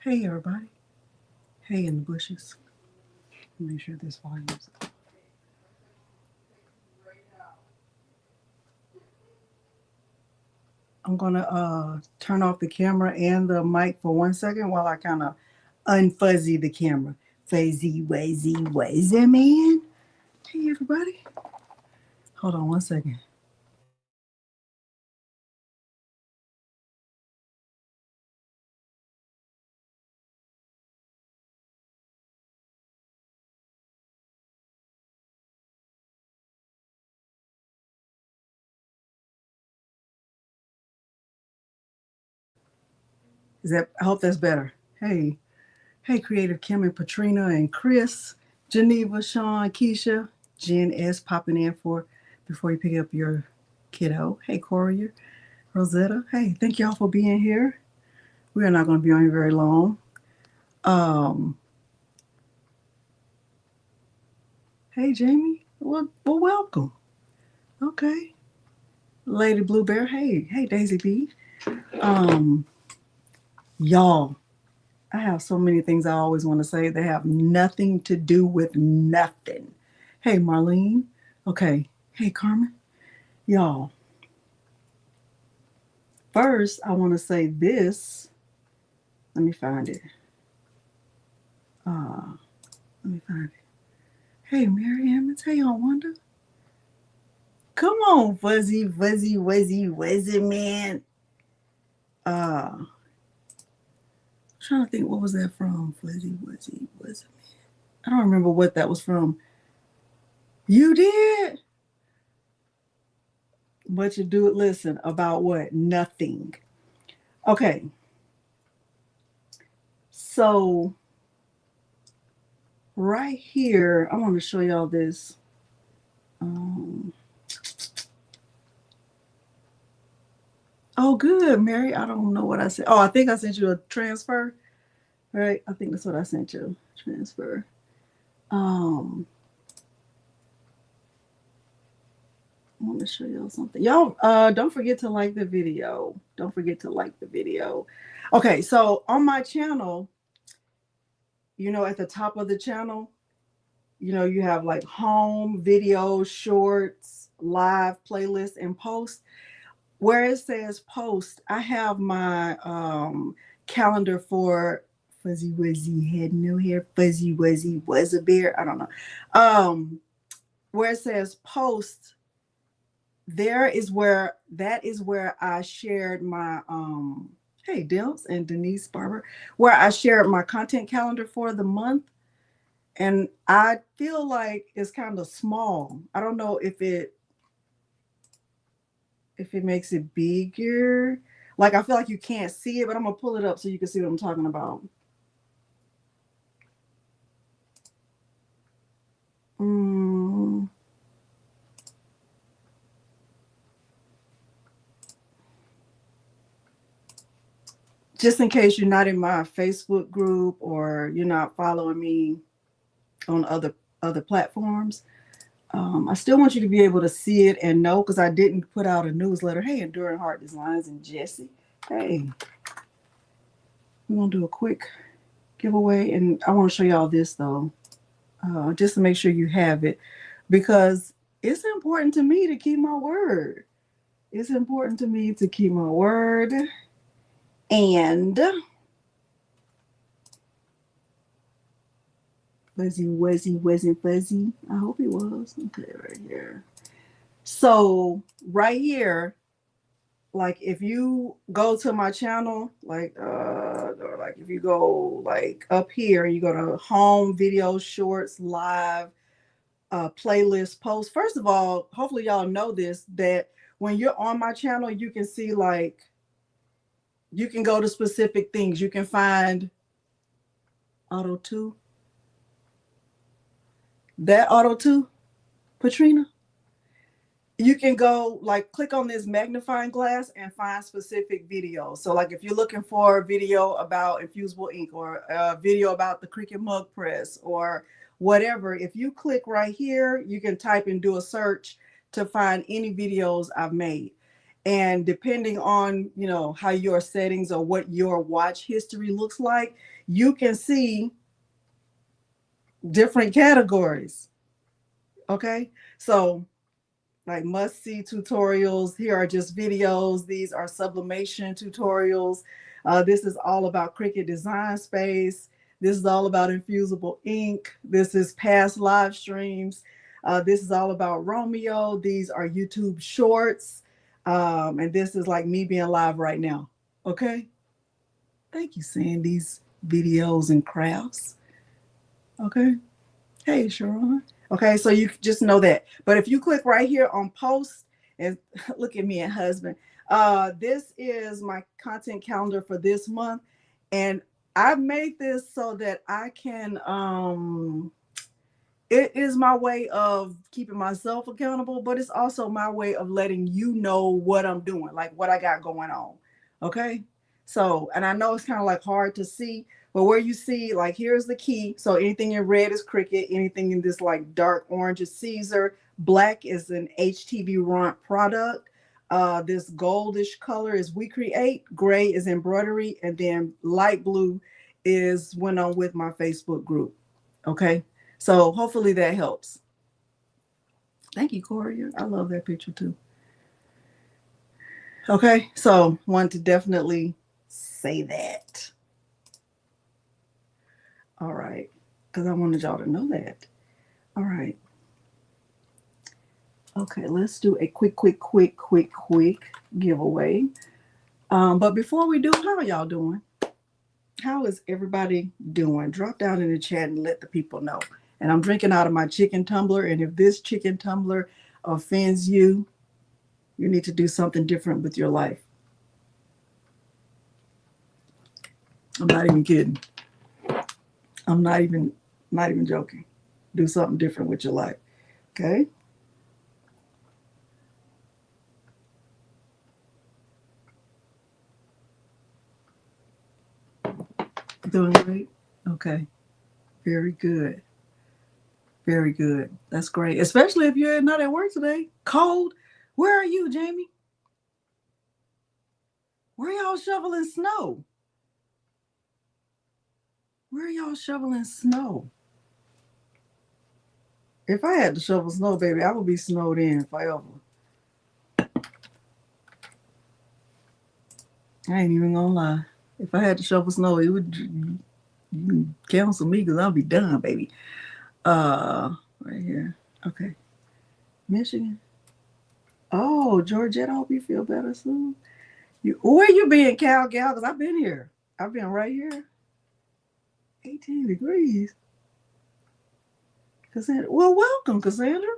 Hey everybody. Hey in the bushes. Make sure this volume's up. I'm gonna turn off the camera and the mic for 1 second while I kind of unfuzzy the camera. Fuzzy, wuzzy, wuzzy, man. Hey everybody. Hold on 1 second. I hope that's better. Hey. Hey, Creative Kim and Patrina and Chris, Geneva, Sean, Keisha, Jen S popping in for before you pick up your kiddo. Hey, Courier, Rosetta. Hey, thank y'all for being here. We are not going to be on here very long. Um, hey, Jamie. Well, welcome. Okay. Lady Blue Bear. Hey, Daisy B. Um, y'all, I have so many things I always want to say that have nothing to do with nothing. Hey, Marlene. Okay. Hey, Carmen. Y'all, first I want to say this. Let me find it. Uh, Let me find it. Hey, Mary Emmons. Hey, y'all, Wanda. Come on, Fuzzy, Fuzzy, Wuzzy, Wuzzy, man. I'm trying to think, what was that from? Fuzzy, Wuzzy, Wuzzy, man. I don't remember what that was from. You did? But you do it, listen, about what? Nothing. Okay. So, right here, I want to show y'all this. Um, oh, good, Mary. I don't know what I said. Oh, I think I sent you a transfer. Right? I think that's what I sent you. Transfer. Um, I want to show y'all something. Y'all, don't forget to like the video. Don't forget to like the video. Okay, so on my channel, at the top of the channel, you have like home, video, shorts, live, playlist, and post. Where it says post, I have my calendar for Fuzzy Wuzzy Head No Hair, Fuzzy Wuzzy Was a Bear. I don't know. Where it says post, that is where I shared my hey Dills and Denise Barber, where I shared my content calendar for the month. And I feel like it's kind of small. I don't know if it makes it bigger. Like I feel like you can't see it, but I'm gonna pull it up so you can see what I'm talking about. Mm, just in case you're not in my Facebook group or you're not following me on other platforms, I still want you to be able to see it and know because I didn't put out a newsletter. Hey, Enduring Heart Designs and Jesse. Hey, we're gonna do a quick giveaway, and I want to show y'all this though, just to make sure you have it because it's important to me to keep my word. It's important to me to keep my word. And wasn't fuzzy. I hope he was. Okay, right here. So right here, like if you go to my channel, or like if you go like up here, you go to home, video, shorts, live, playlist, post. First of all, hopefully y'all know this that when you're on my channel, you can see like you can go to specific things. You can find auto two. That auto two, Patrina. You can go like click on this magnifying glass and find specific videos. So like if you're looking for a video about infusible ink or a video about the Cricut mug press or whatever, if you click right here, you can type and do a search to find any videos I've made. And depending on, you know, how your settings or what your watch history looks like, you can see different categories. Okay. So like must see tutorials. Here are just videos. These are sublimation tutorials. This is all about Cricut Design Space. This is all about infusible ink. This is past live streams. This is all about Romeo. These are YouTube shorts. And this is like me being live right now. Okay. Thank you, seeing these videos and crafts. Okay. Hey, Sharon. Okay, so you just know that. But if you click right here on post and look at me and husband, this is my content calendar for this month. And I've made this so that I can, it is my way of keeping myself accountable, but it's also my way of letting you know what I'm doing, like what I got going on. Okay. So, and I know it's kind of like hard to see, but where you see, like, here's the key. So anything in red is Cricut. Anything in this like dark orange is Caesar. Black is an HTVRONT product. This goldish color is WeCreat. Gray is embroidery. And then light blue is went on with my Facebook group. Okay. So hopefully that helps. Thank you, Corey. I love that picture too. Okay. So want to definitely say that. All right, because I wanted y'all to know that. All right. Okay, let's do a quick giveaway. But before we do, how are y'all doing? How is everybody doing? Drop down in the chat and let the people know. And I'm drinking out of my chicken tumbler. And if this chicken tumbler offends you, you need to do something different with your life. I'm not even kidding. I'm not even joking. Do something different with your life. Okay. Doing great? Okay. Very good. Very good. That's great. Especially if you're not at work today. Cold. Where are you, Jamie? Where y'all shoveling snow? Where y'all shoveling snow? If I had to shovel snow, baby, I would be snowed in forever. I ain't even gonna lie. If I had to shovel snow, it would, you cancel me because I'll be done, baby. Right here. Okay. Michigan. Oh, Georgette, I hope you feel better soon. Where you been, Cal Gal? Because I've been here. I've been right here. 18 degrees. Cassandra. Well, welcome, Cassandra.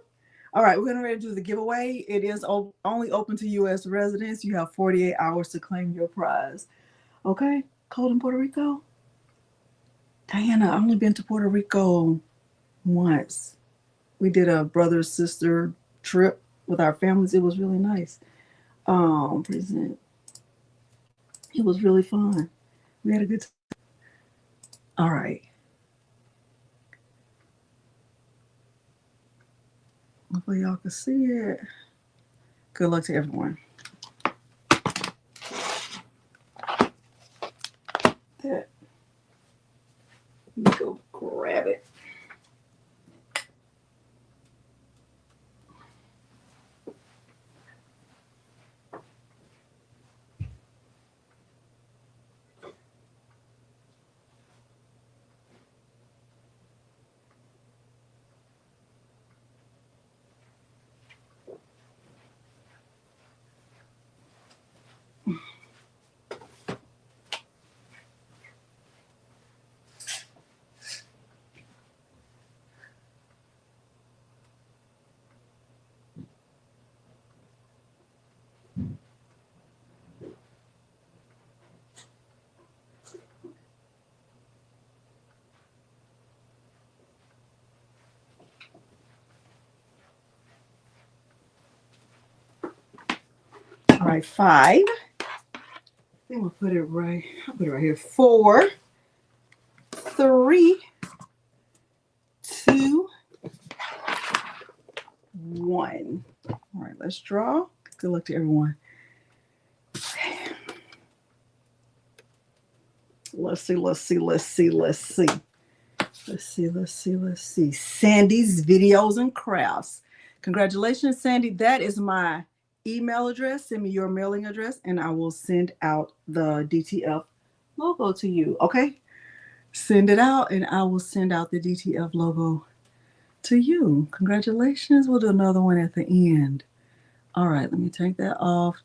All right, we're getting ready to do the giveaway. It is only open to U.S. residents. You have 48 hours to claim your prize. Okay? Cold in Puerto Rico? Diana, I've only been to Puerto Rico once. We did a brother-sister trip with our families. It was really nice. Present. It was really fun. We had a good time. All right. Hopefully y'all can see it. Good luck to everyone. That. Let me go grab it. All right, 5. I think we'll put it right. I'll put it right here. 4, 3, 2, 1. All right, let's draw. Good luck to everyone. Let's see. Let's see. Let's see. Let's see. Let's see. Let's see. Let's see. Sandy's Videos and Crafts. Congratulations, Sandy. That is my email address. Send me your mailing address, and I will send out the DTF logo to you. Okay? Send it out, and I will send out the DTF logo to you. Congratulations. We'll do another one at the end. All right, let me take that off,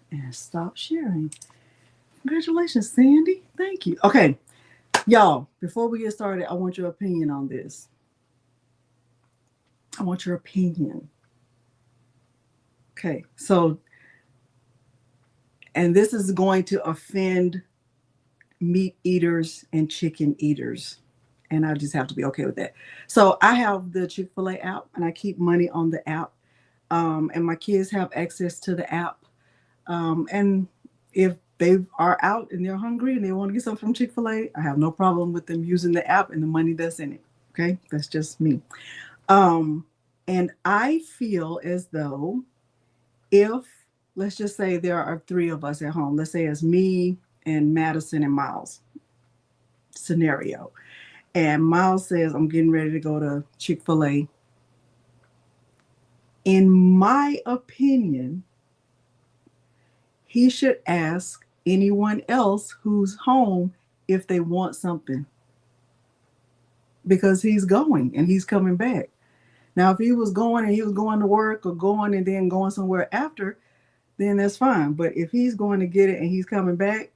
and stop sharing. Congratulations, Sandy. Thank you. Okay, y'all, before we get started, I want your opinion on this. I want your opinion. Okay, so, and this is going to offend meat eaters and chicken eaters. And I just have to be okay with that. So I have the Chick-fil-A app, and I keep money on the app. And my kids have access to the app. And if they are out and they're hungry and they want to get something from Chick-fil-A, I have no problem with them using the app and the money that's in it. Okay, that's just me. And I feel as though if, let's just say there are 3 of us at home, let's say it's me and Madison and Miles scenario. And Miles says, I'm getting ready to go to Chick-fil-A. In my opinion, he should ask anyone else who's home if they want something. Because he's going and he's coming back. Now, if he was going and he was going to work or going and then going somewhere after, then that's fine. But if he's going to get it and he's coming back,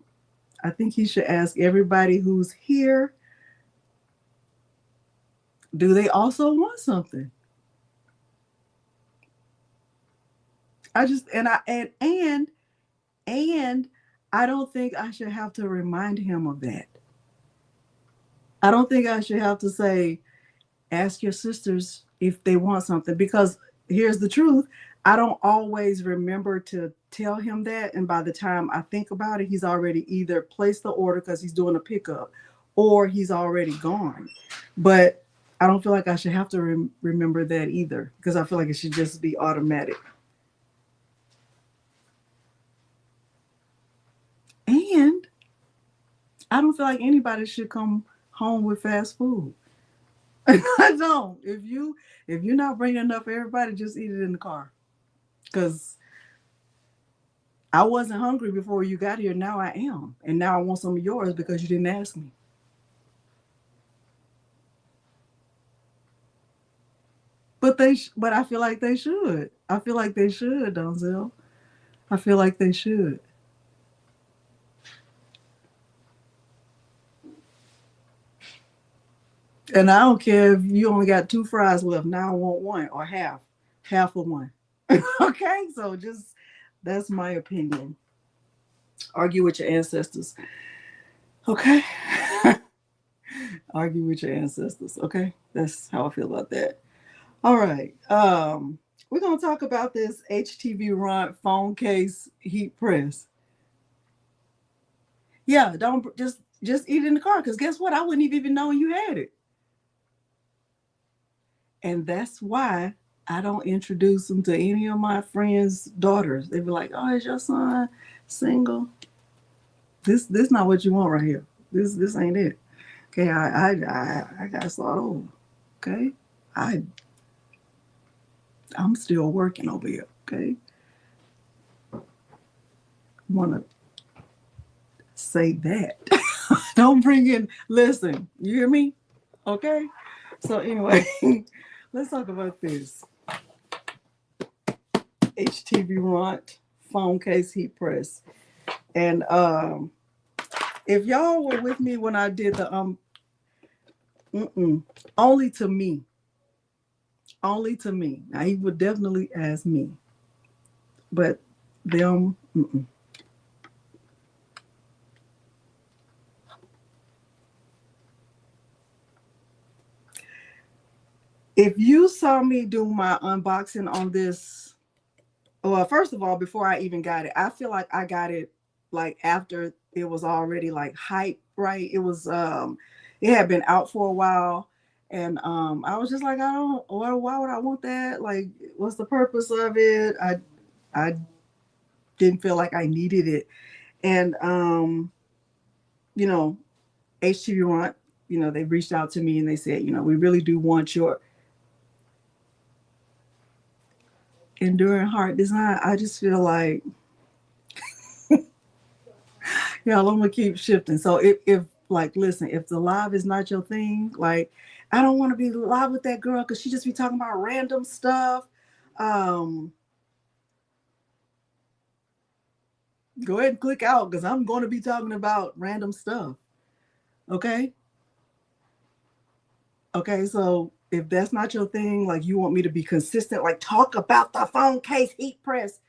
I think he should ask everybody who's here, do they also want something? I just, and I don't think I should have to remind him of that. I don't think I should have to say, ask your sisters if they want something, because here's the truth. I don't always remember to tell him that. And by the time I think about it, he's already either placed the order because he's doing a pickup or he's already gone. But I don't feel like I should have to remember that either, because I feel like it should just be automatic. And I don't feel like anybody should come home with fast food. I don't. If you're not bringing enough for everybody, just eat it in the car. Because I wasn't hungry before you got here. Now I am. And now I want some of yours because you didn't ask me. But I feel like they should. I feel like they should, Donzel. I feel like they should. And I don't care if you only got 2 fries left. Now I want one or half of one. Okay, so just, that's my opinion. Argue with your ancestors. Okay. Argue with your ancestors. Okay, that's how I feel about that. All right. We're gonna talk about this HTVRONT phone case heat press. Yeah, don't just eat it in the car, because guess what? I wouldn't have even known you had it. And that's why I don't introduce them to any of my friends' daughters. They be like, "Oh, is your son single?" This not what you want right here. This ain't it. Okay, I gotta start over. Okay, I'm still working over here. Okay, want to say that. Don't bring in. Listen, you hear me? Okay. So anyway, let's talk about this HTVRONT phone case heat press. And if y'all were with me when I did the only to me. Now he would definitely ask me, but them. If you saw me do my unboxing on this, well, first of all, before I even got it, I feel like I got it like after it was already like hype, right? It was it had been out for a while, and I was just like, why would I want that? Like, what's the purpose of it? I didn't feel like I needed it. And you know, HTVRONT, they reached out to me and they said, we really do want your enduring heart design. I just feel like, I'm gonna keep shifting. So if like, listen, if the live is not your thing, like, I don't want to be live with that girl because she just be talking about random stuff. Um, Go ahead and click out because I'm going to be talking about random stuff. Okay. Okay. So if that's not your thing, like you want me to be consistent, like talk about the phone case heat press,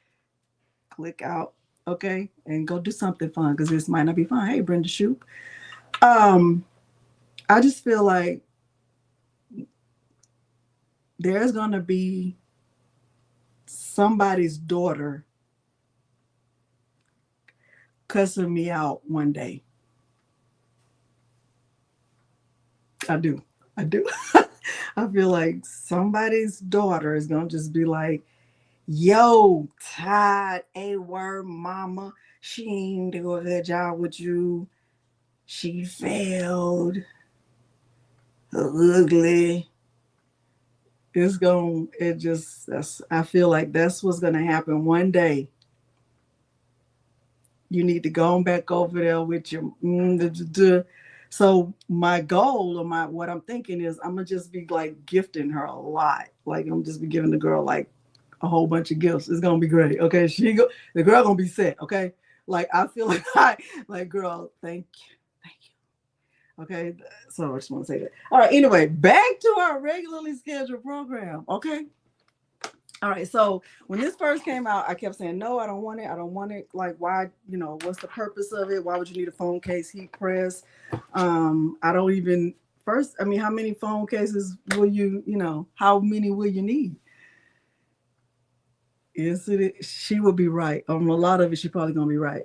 click out. Okay. And go do something fun because this might not be fun. Hey, Brenda Shoup. Um, I just feel like there's going to be somebody's daughter cussing me out one day. I do. I do. I feel like somebody's daughter is going to just be like, yo, Todd, a word mama. She ain't do a good job with you. She failed. Ugly. I feel like that's what's going to happen one day. You need to go back over there with your. So my goal or what I'm thinking is I'm gonna just be like gifting her a lot. Like I'm just be giving the girl like a whole bunch of gifts. It's gonna be great. Okay, the girl gonna be set. Okay, like I feel like girl, thank you. Okay, so I just want to say that. All right. Anyway, back to our regularly scheduled program. Okay. All right. So when this first came out, I kept saying, no, I don't want it. I don't want it. Like, why, what's the purpose of it? Why would you need a phone case heat press? I don't even first, I mean, how many phone cases will how many will you need? Yes, she will be right. On a lot of it, she probably gonna be right.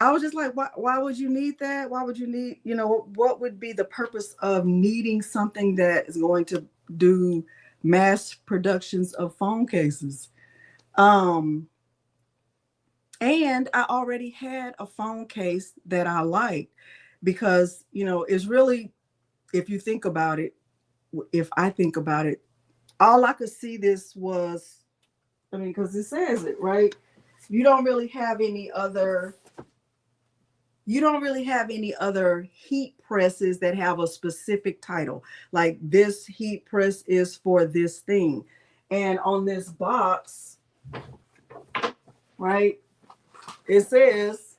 I was just like, why would you need that? Why would you need, what would be the purpose of needing something that is going to do mass productions of phone cases? And I already had a phone case that I liked because, it's really, if you think about it, if I think about it, all I could see this was, because it says it, right? You don't really have any other heat presses that have a specific title. Like this heat press is for this thing. And on this box, right, it says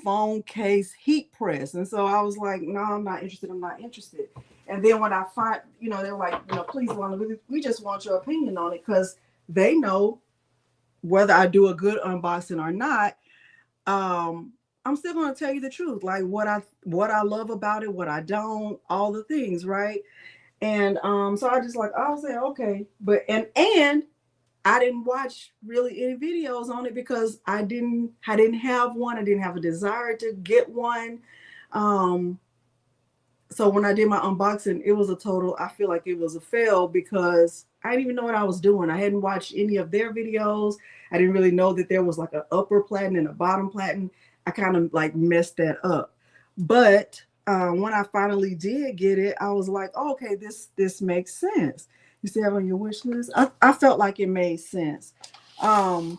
phone case heat press. And so I was like, no, I'm not interested. And then when I find, they're like, please, we just want your opinion on it because they know whether I do a good unboxing or not. I'm still going to tell you the truth, like what I love about it, what I don't, all the things, right? And so I just like, I was like, okay, but and I didn't watch really any videos on it because I didn't have one. I didn't have a desire to get one. So when I did my unboxing, it was I feel like it was a fail because I didn't even know what I was doing. I hadn't watched any of their videos. I didn't really know that there was like an upper platen and a bottom platen. I kind of like messed that up. But when I finally did get it, I was like, oh, okay, this makes sense. You see that on your wish list? I felt like it made sense. So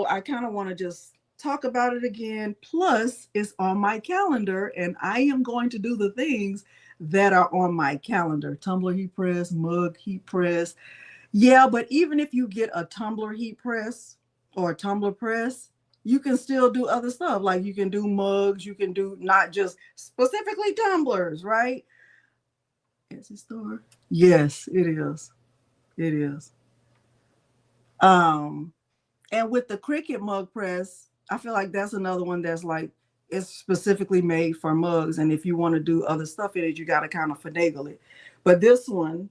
I kind of want to just talk about it again. Plus, it's on my calendar, and I am going to do the things that are on my calendar. Tumbler heat press, mug heat press. Yeah, but even if you get a tumbler heat press or a tumbler press, you can still do other stuff. Like you can do mugs, you can do not just specifically tumblers, right? Is it store? Yes, it is. It is. And with the Cricut mug press, I feel like that's another one that's like it's specifically made for mugs. And if you want to do other stuff in it, you got to kind of finagle it. But this one,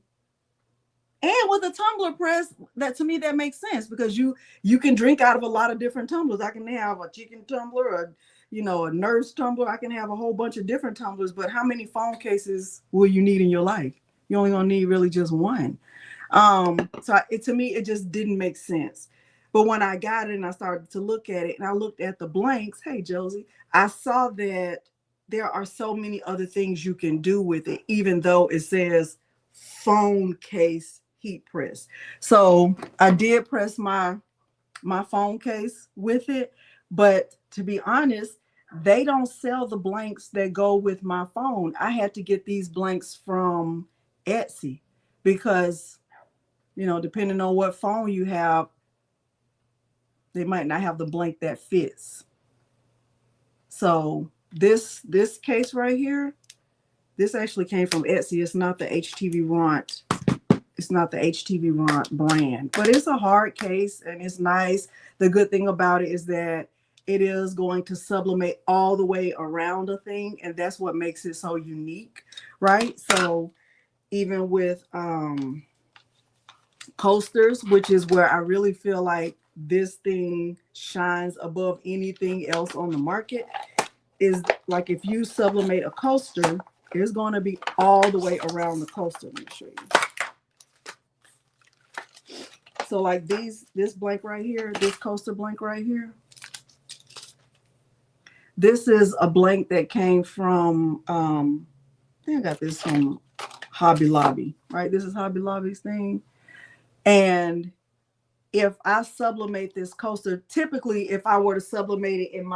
and with a tumbler press, that to me that makes sense because you can drink out of a lot of different tumblers. I can have a chicken tumbler, a nurse tumbler. I can have a whole bunch of different tumblers. But how many phone cases will you need in your life? You're only gonna need really just one. To me, it just didn't make sense. But when I got it and I started to look at it and I looked at the blanks, hey, Josie, I saw that there are so many other things you can do with it, even though it says phone case heat press. So I did press my phone case with it, but to be honest, they don't sell the blanks that go with my phone. I had to get these blanks from Etsy because, you know, depending on what phone you have, they might not have the blank that fits. So this case right here, this actually came from Etsy. It's not the HTVRONT. It's not the HTVRONT brand, but it's a hard case and it's nice. The good thing about it is that it is going to sublimate all the way around a thing, and that's what makes it so unique, right? So even with coasters, which is where I really feel like this thing shines above anything else on the market, is like if you sublimate a coaster, it's going to be all the way around the coaster. Let me show you. So like this blank right here, this coaster blank right here, this is a blank that came from, I think I got this from Hobby Lobby, right? This is Hobby Lobby's thing. And if I sublimate this coaster, typically if I were to sublimate it in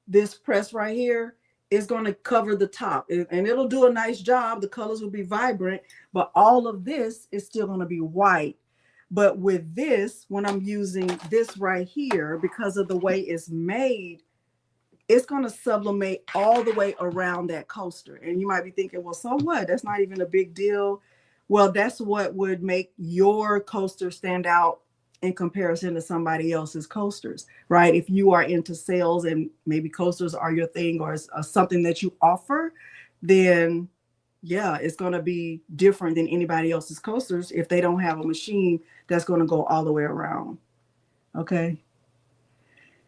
this press right here, it's going to cover the top and it'll do a nice job. The colors will be vibrant, but all of this is still going to be white. But with this, when I'm using this right here, because of the way it's made, it's going to sublimate all the way around that coaster. And you might be thinking, well, so what? That's not even a big deal. Well, that's what would make your coaster stand out in comparison to somebody else's coasters, right? If you are into sales and maybe coasters are your thing or something that you offer, then yeah, it's going to be different than anybody else's coasters if they don't have a machine that's going to go all the way around. Okay.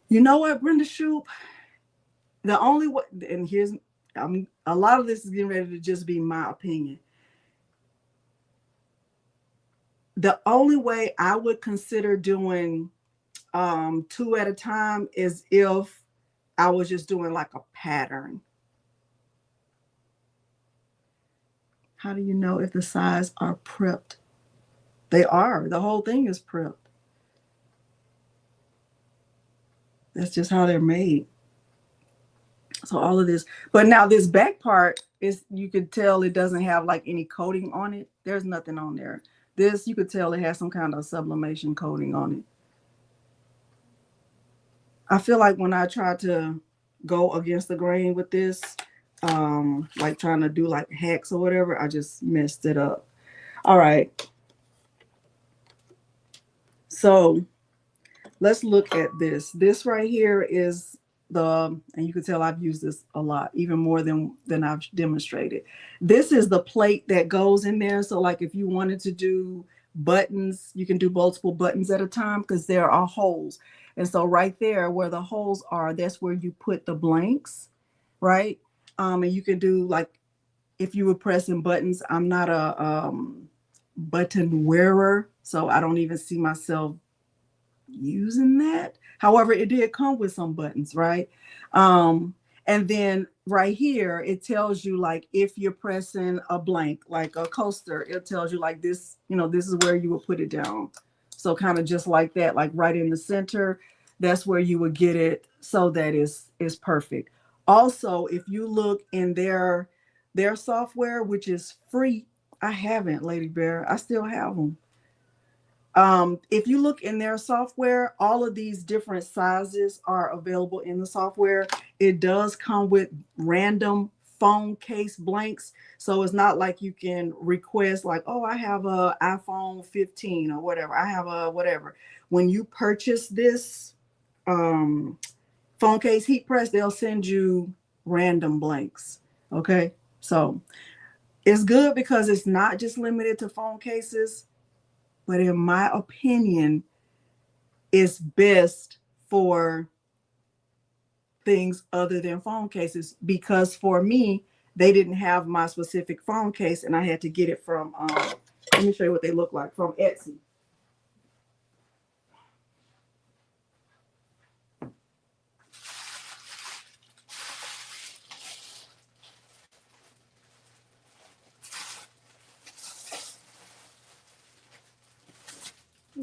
You know what, Brenda Shoup? The only way, and here's, a lot of this is getting ready to just be my opinion. The only way I would consider doing 2 at a time is if I was just doing like a pattern. How do you know if the sides are prepped? They are. The whole thing is prepped. That's just how they're made. So all of this, but now this back part is, you could tell it doesn't have like any coating on it. There's nothing on there. This, you could tell it has some kind of sublimation coating on it. I feel like when I try to go against the grain with this, like trying to do like hacks or whatever, I just messed it up. All right. So let's look at this. This right here is and you can tell I've used this a lot, even more than I've demonstrated. This is the plate that goes in there. So like if you wanted to do buttons, you can do multiple buttons at a time because there are holes. And so right there where the holes are, that's where you put the blanks, right? And you can do like, if you were pressing buttons, I'm not a button wearer, so I don't even see myself using that. However, it did come with some buttons, right? And then right here, it tells you like if you're pressing a blank, like a coaster, it tells you like this, you know, this is where you would put it down. So kind of just like that, like right in the center, that's where you would get it so that it's perfect. Also, if you look in their software, which is free, I haven't, Lady Bear, I still have them. If you look in their software, all of these different sizes are available in the software. It does come with random phone case blanks. So it's not like you can request like, oh, I have a iPhone 15 or whatever. I have a whatever. When you purchase this phone case heat press, they'll send you random blanks. Okay. So it's good because it's not just limited to phone cases. But in my opinion, it's best for things other than phone cases, because for me, they didn't have my specific phone case and I had to get it from, let me show you what they look like, from Etsy.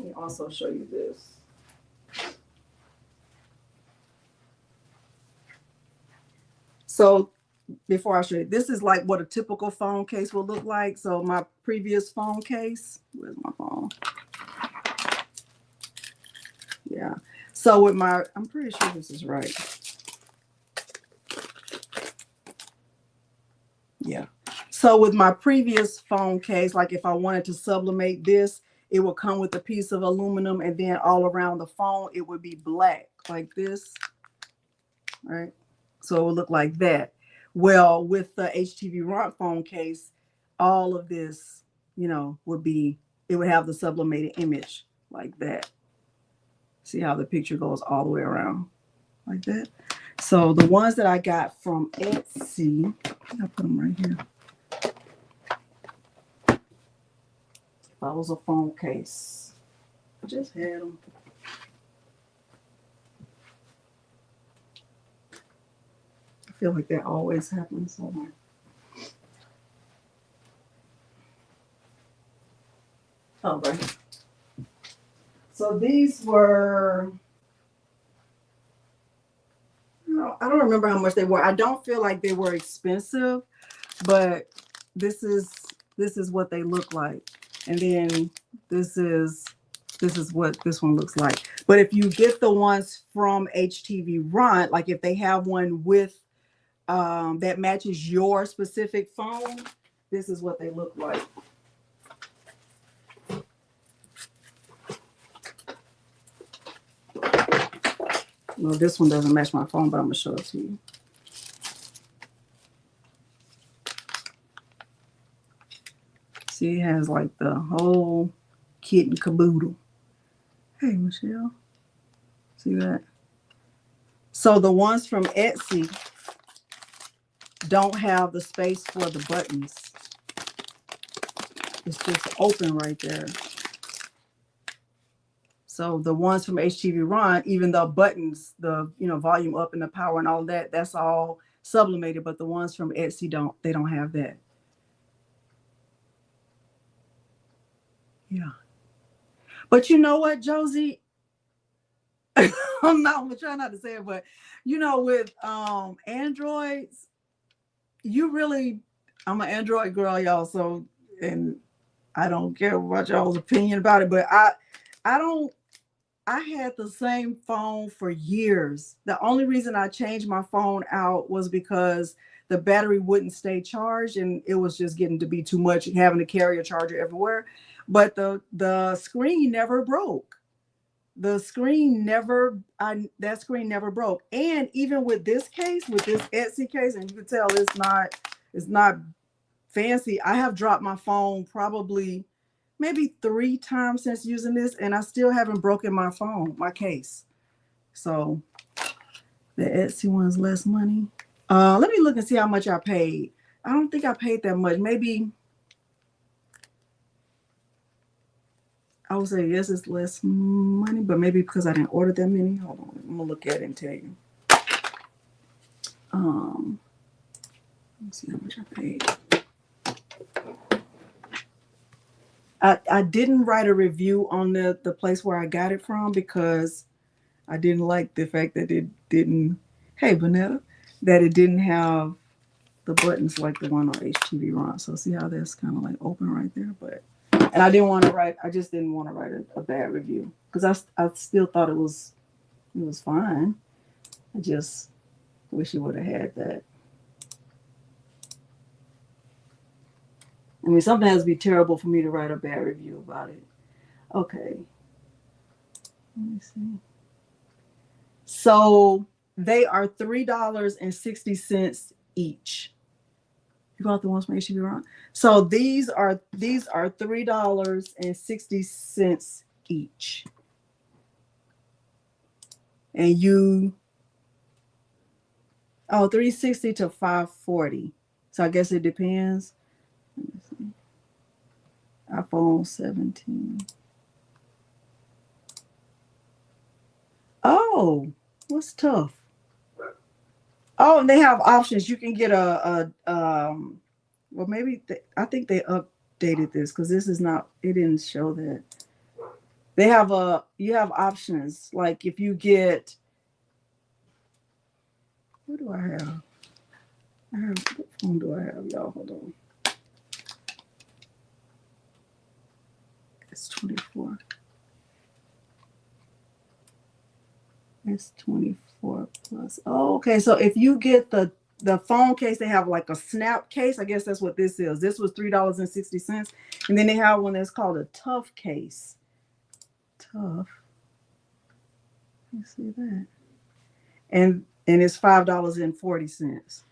Let me also show you this. So before I show you, this is like what a typical phone case will look like. So my previous phone case, where's my phone? Yeah. So with my, I'm pretty sure this is right. Yeah. So with my previous phone case, like if I wanted to sublimate this, it would come with a piece of aluminum, and then all around the phone, it would be black like this, right? So it would look like that. Well, with the HTVRONT phone case, all of this, you know, would be, it would have the sublimated image like that. See how the picture goes all the way around like that? So the ones that I got from Etsy, I put them right here. If I was a phone case, I just had them. I feel like that always happens somewhere. Oh, right. So these were, I don't remember how much they were. I don't feel like they were expensive, but this is what they look like. And then this is what this one looks like. But if you get the ones from HTVRONT, like if they have one with that matches your specific phone, this is what they look like. Well, this one doesn't match my phone, but I'm gonna show it to you. See, it has like the whole kit and caboodle. Hey, Michelle. See that? So the ones from Etsy don't have the space for the buttons. It's just open right there. So the ones from HTVRONT, even the buttons, the volume up and the power and all that, that's all sublimated. But the ones from Etsy they don't have that. Yeah. But you know what, Josie? I'm trying not to say it, but with Androids, I'm an Android girl, y'all. So, and I don't care about y'all's opinion about it, but I had the same phone for years. The only reason I changed my phone out was because the battery wouldn't stay charged, and it was just getting to be too much having to carry a charger everywhere. But the screen never broke. The screen never, that screen never broke. And even with this case, with this Etsy case, and you can tell it's not fancy. I have dropped my phone probably maybe 3 times since using this, and I still haven't broken my phone, my case. So the Etsy one's less money. Let me look and see how much I paid. I don't think I paid that much. Maybe I would say yes, it's less money, but maybe because I didn't order that many. Hold on, I'm gonna look at it and tell you. Let's see how much I paid. I didn't write a review on the place where I got it from because I didn't like the fact that it didn't, hey Vanetta, that it didn't have the buttons like the one on HTVRONT. So see how that's kind of like open right there, and I just didn't want to write a bad review because I still thought it was fine. I just wish it would have had that. I mean, something has to be terrible for me to write a bad review about it. Okay. Let me see. So they are $3.60 each. You got the ones from HTVRONT? So these are $3.60 each. And $3.60 to $5.40. So I guess it depends. Let me see. iPhone 17. Oh, what's tough? Oh, and they have options. You can get well, maybe I think they updated this because this is not. It didn't show that. They have you have options. Like if you get, what do I have? What phone do I have, y'all? Hold on. It's 24. It's 24 plus. Oh, okay. So if you get the phone case, they have like a snap case. I guess that's what this is. This was $3.60. And then they have one that's called a tough case. Tough. You see that? And it's $5.40.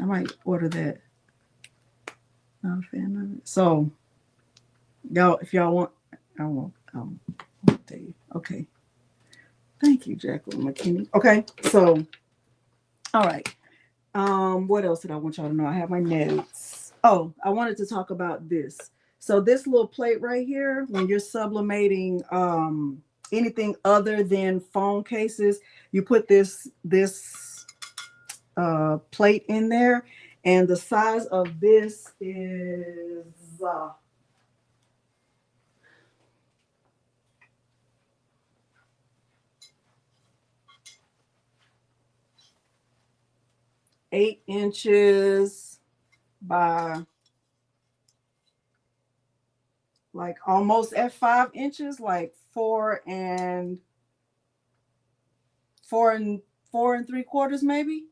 I might order that. Not a fan of it. So y'all, if y'all want, I'll tell you. Okay. Thank you, Jacqueline McKinney. Okay, so all right. What else did I want y'all to know? I have my notes. Oh, I wanted to talk about this. So this little plate right here, when you're sublimating anything other than phone cases, you put this plate in there, and the size of this is 8 inches by like almost at 5 inches, like 4 and 3/4 maybe.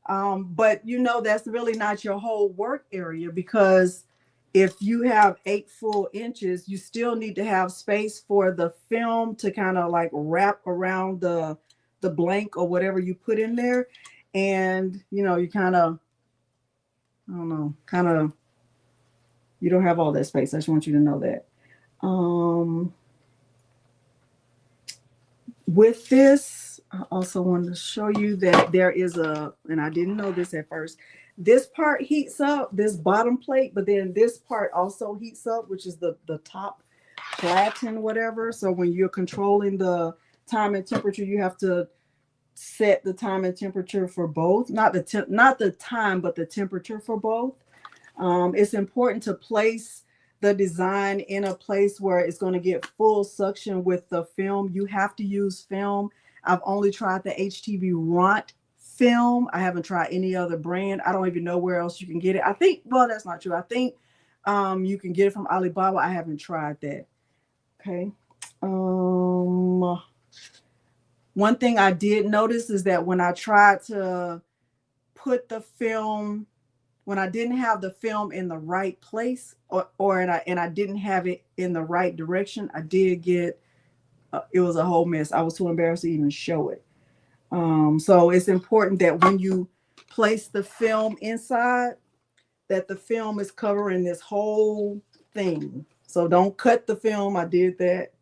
But you know, that's really not your whole work area, because if you have 8 full inches, you still need to have space for the film to kind of like wrap around the blank or whatever you put in there. And you know, you kind of, I don't know, kind of, you don't have all that space. I just want you to know that. With this, I also wanted to show you that there is and I didn't know this at first, this part heats up, this bottom plate, but then this part also heats up, which is the top platen, whatever. So when you're controlling the time and temperature, you have to set the time and temperature for both, not the time, but the temperature for both. It's important to place the design in a place where it's going to get full suction with the film. You have to use film. I've only tried the HTVRONT film. I haven't tried any other brand. I don't even know where else you can get it. I think, well, that's not true. I think you can get it from Alibaba. I haven't tried that. Okay. One thing I did notice is that when I tried to put the film, when I didn't have the film in the right place, and I didn't have it in the right direction, I did get it was a whole mess. I was too embarrassed to even show it. So it's important that when you place the film inside, that the film is covering this whole thing. So don't cut the film. I did that.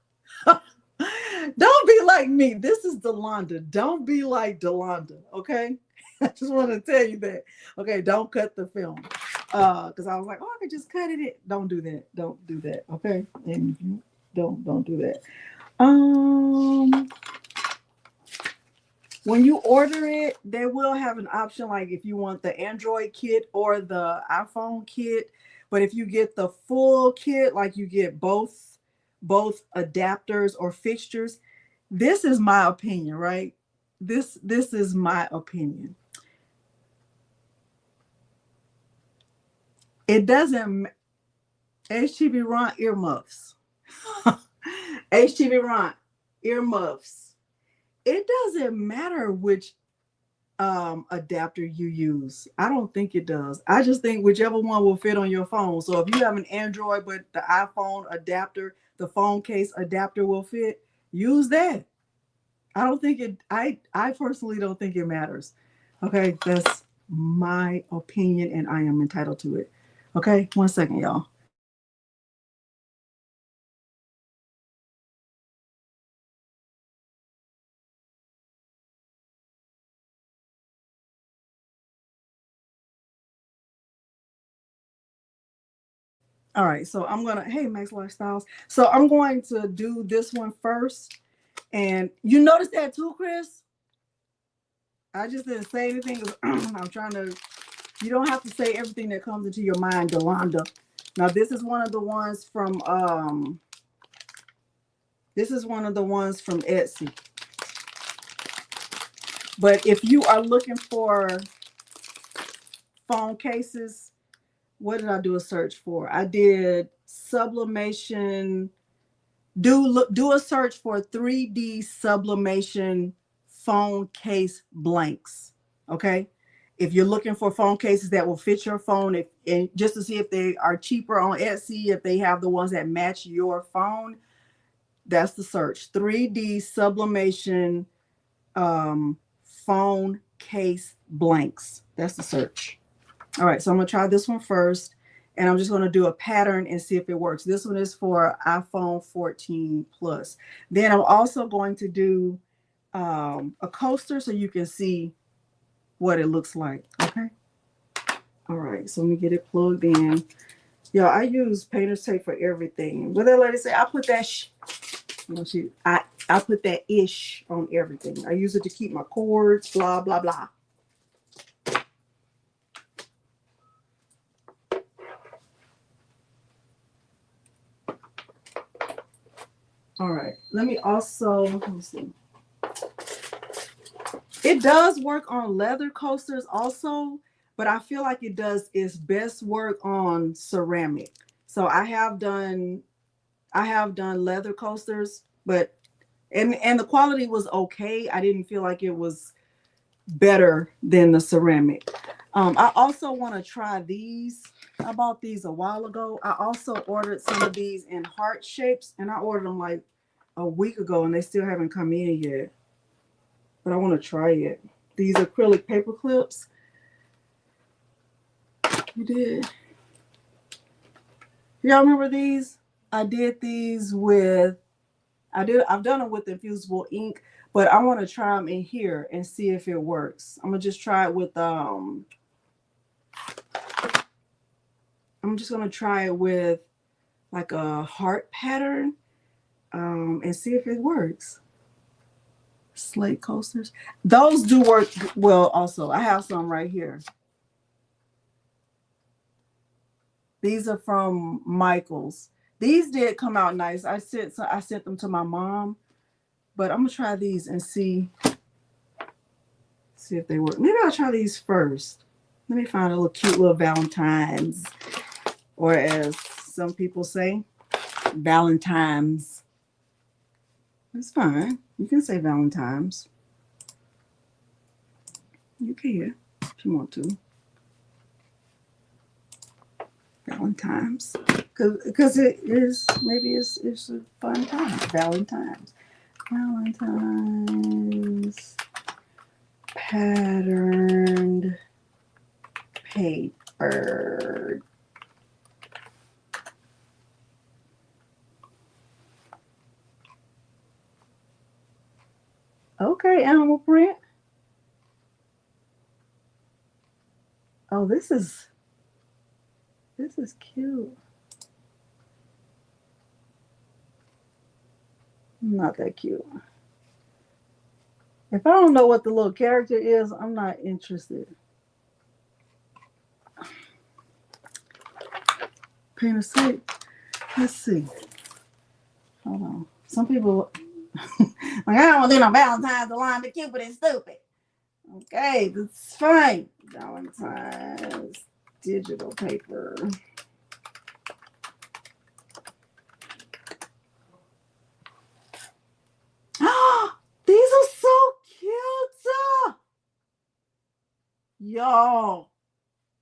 Don't be like me. This is Delonda. Don't be like Delonda. Okay. I just want to tell you that. Okay. Don't cut the film. Because I was like, oh, I could just cut it. Don't do that. Don't do that. Okay. And you don't do that. When you order it, they will have an option, like if you want the Android kit or the iPhone kit. But if you get the full kit, like you get both adapters or fixtures, this is my opinion, right? This is my opinion. It doesn't HTVRONT earmuffs. HTVRONT earmuffs. It doesn't matter which adapter you use. I don't think it does. I just think whichever one will fit on your phone. So if you have an Android but the iPhone adapter, the phone case adapter will fit, use that. I don't think it, I personally don't think it matters. Okay, that's my opinion and I am entitled to it. Okay, 1 second, y'all. All right, so I'm gonna, hey Max Lifestyles. So I'm going to do this one first. And you notice that too, Chris? I just didn't say anything. I'm trying to, you don't have to say everything that comes into your mind, Delonda. Now, this is one of the ones from This is one of the ones from Etsy. But if you are looking for phone cases, what did I do a search for? I did sublimation. Do a search for 3D sublimation phone case blanks. Okay. If you're looking for phone cases that will fit your phone, and just to see if they are cheaper on Etsy, if they have the ones that match your phone, that's the search. 3D sublimation phone case blanks. That's the search. All right, so I'm gonna try this one first, and I'm just gonna do a pattern and see if it works. This one is for iPhone 14 Plus. Then I'm also going to do a coaster so you can see what it looks like. Okay. All right, so let me get it plugged in. Yo, I use painter's tape for everything. What that lady say? I put that I put that ish on everything. I use it to keep my cords, blah, blah, blah. All right, let me see. It does work on leather coasters also, but I feel like it does its best work on ceramic. So I have done leather coasters, but and the quality was okay. I didn't feel like it was better than the ceramic. I also want to try these. I bought these a while ago. I also ordered some of these in heart shapes, and I ordered them like a week ago, and they still haven't come in yet. But I want to try it. These acrylic paper clips. You did. Y'all remember these? I did these with, I've done it with infusible ink, but I want to try them in here and see if it works. I'm gonna just try it with I'm just gonna try it with like a heart pattern and see if it works. Slate coasters. Those do work well also. I have some right here. These are from Michaels. These did come out nice. I sent them to my mom, but I'm gonna try these and see if they work. Maybe I'll try these first. Let me find a little cute little Valentine's, or as some people say, Valentine's. It's fine. You can say Valentine's. You can if you want to. Valentine's, because it is, maybe it's a fun time. Valentine's patterned paper. Okay, animal print. Oh, this is cute. Not that cute. If I don't know what the little character is, I'm not interested. Painter's tape. Let's see. Hold on. Some people like, I don't do no Valentine's, Delonda, Cupid, and stupid. Okay, that's fine. Valentine's digital paper. These are so cute. Y'all,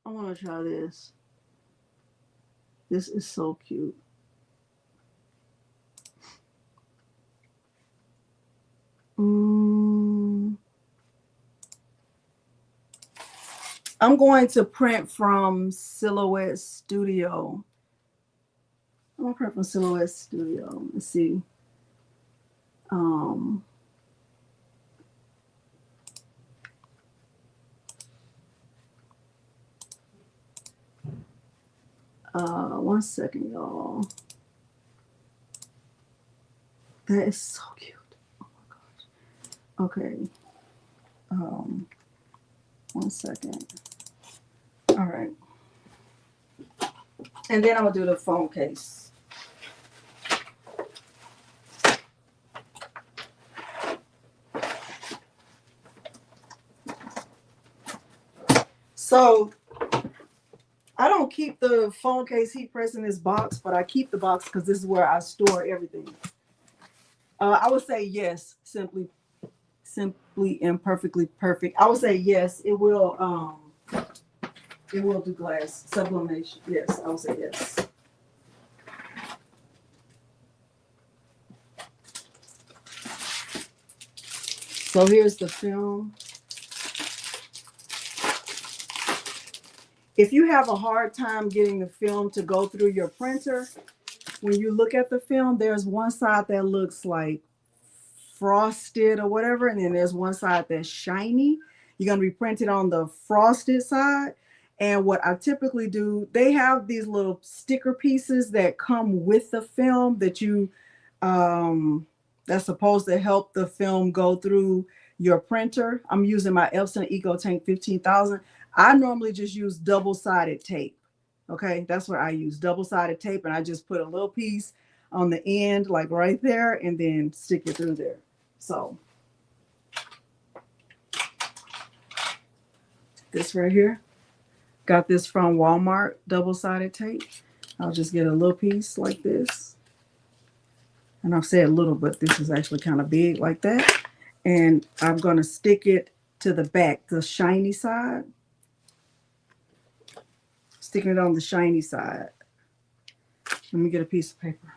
I want to try this. This is so cute. I'm going to print from Silhouette Studio. I'm going to print from Silhouette Studio. Let's see. One second, y'all. That is so cute. Oh my gosh. Okay. 1 second. All right. And then I'm gonna do the phone case. So I don't keep the phone case heat press in this box, but I keep the box because this is where I store everything. I would say yes, simply and perfectly perfect. I would say yes, it will do glass sublimation. Yes, I would say yes. So here's the film. If you have a hard time getting the film to go through your printer, when you look at the film, there's one side that looks like frosted or whatever, and then there's one side that's shiny. You're going to be printed on the frosted side. And what I typically do, they have these little sticker pieces that come with the film that you that's supposed to help the film go through your printer. I'm using my Epson EcoTank 15,000. I normally just use double-sided tape. Okay, that's what I use, double-sided tape, and I just put a little piece on the end, like right there, and then stick it through there. So this right here, got this from Walmart, double-sided tape. I'll just get a little piece like this. And I've said little, but this is actually kind of big like that. And I'm going to stick it to the back, the shiny side. Sticking it on the shiny side. Let me get a piece of paper.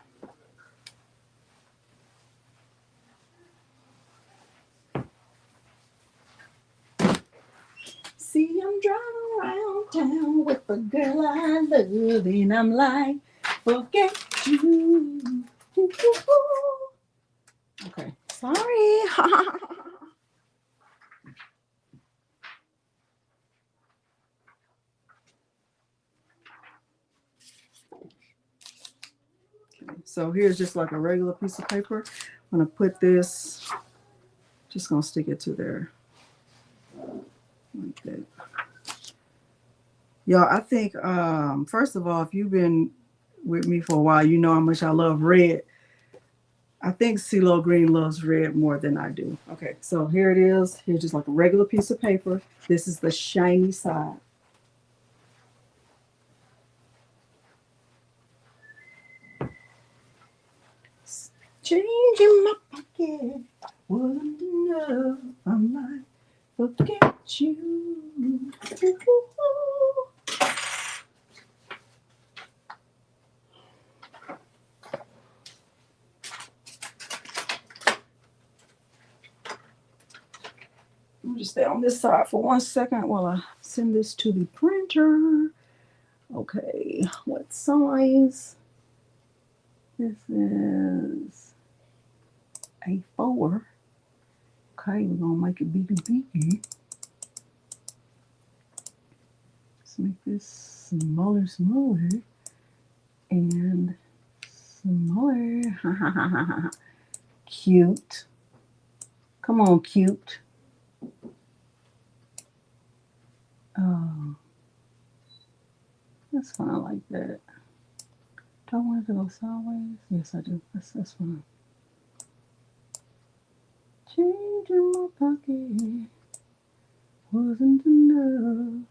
See, I'm driving around town with a girl I love, and I'm like, forget you. Okay, sorry. Okay, so here's just like a regular piece of paper. I'm gonna put this, just gonna stick it to there. Like that. Y'all, I think first of all, if you've been with me for a while, you know how much I love red. I think CeeLo Green loves red more than I do. Okay, so here it is. Here's just like a regular piece of paper. This is the shiny side. Change in my pocket wasn't enough. I might forget you. Let me just stay on this side for 1 second while I send this to the printer. Okay, what size? This is A4. Okay, we're gonna make it bigger. Let's make this smaller, and smaller. Cute. Come on, cute. Oh, that's fine like that. Do I want it to go sideways? Yes, I do. That's fine. Change in my pocket wasn't enough.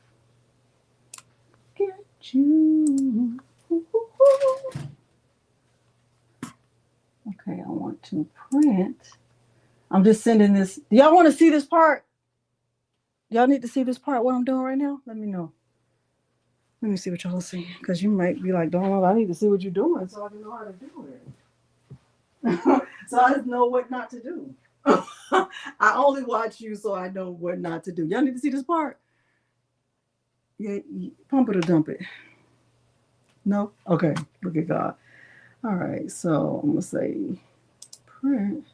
Get you. Okay, I want to print. I'm just sending this. Do y'all want to see this part? Y'all need to see this part, what I'm doing right now? Let me know. Let me see what y'all see. Because you might be like, Donald, I need to see what you're doing so I can know how to do it. So I just know what not to do. I only watch you so I know what not to do. Y'all need to see this part? Yeah, pump it or dump it. No? Okay, look at God. All right, so I'm going to say print.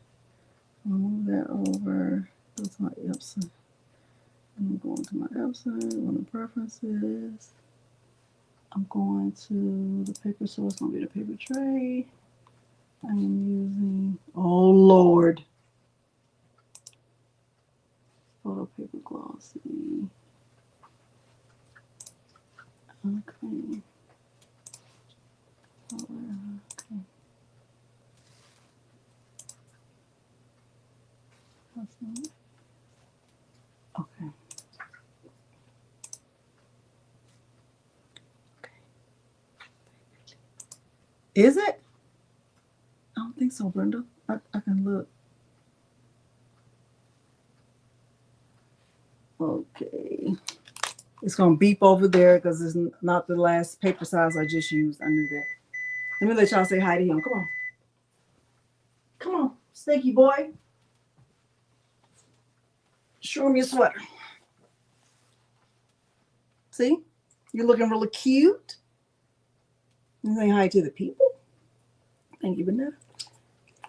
I'll move that over. That's my Epson. I'm going to my Epson, on the preferences. I'm going to the paper, so it's going to be the paper tray. I am using, oh Lord, photo paper glossy. Okay. Okay. That's not. Okay. Is it? I don't think so, Brenda. I can look. Okay. It's going to beep over there because it's not the last paper size I just used. I knew that. Let me let y'all say hi to him. Come on. Come on, stinky boy. Show him your sweater. See? You're looking really cute. You say hi to the people. Thank you, Vanessa.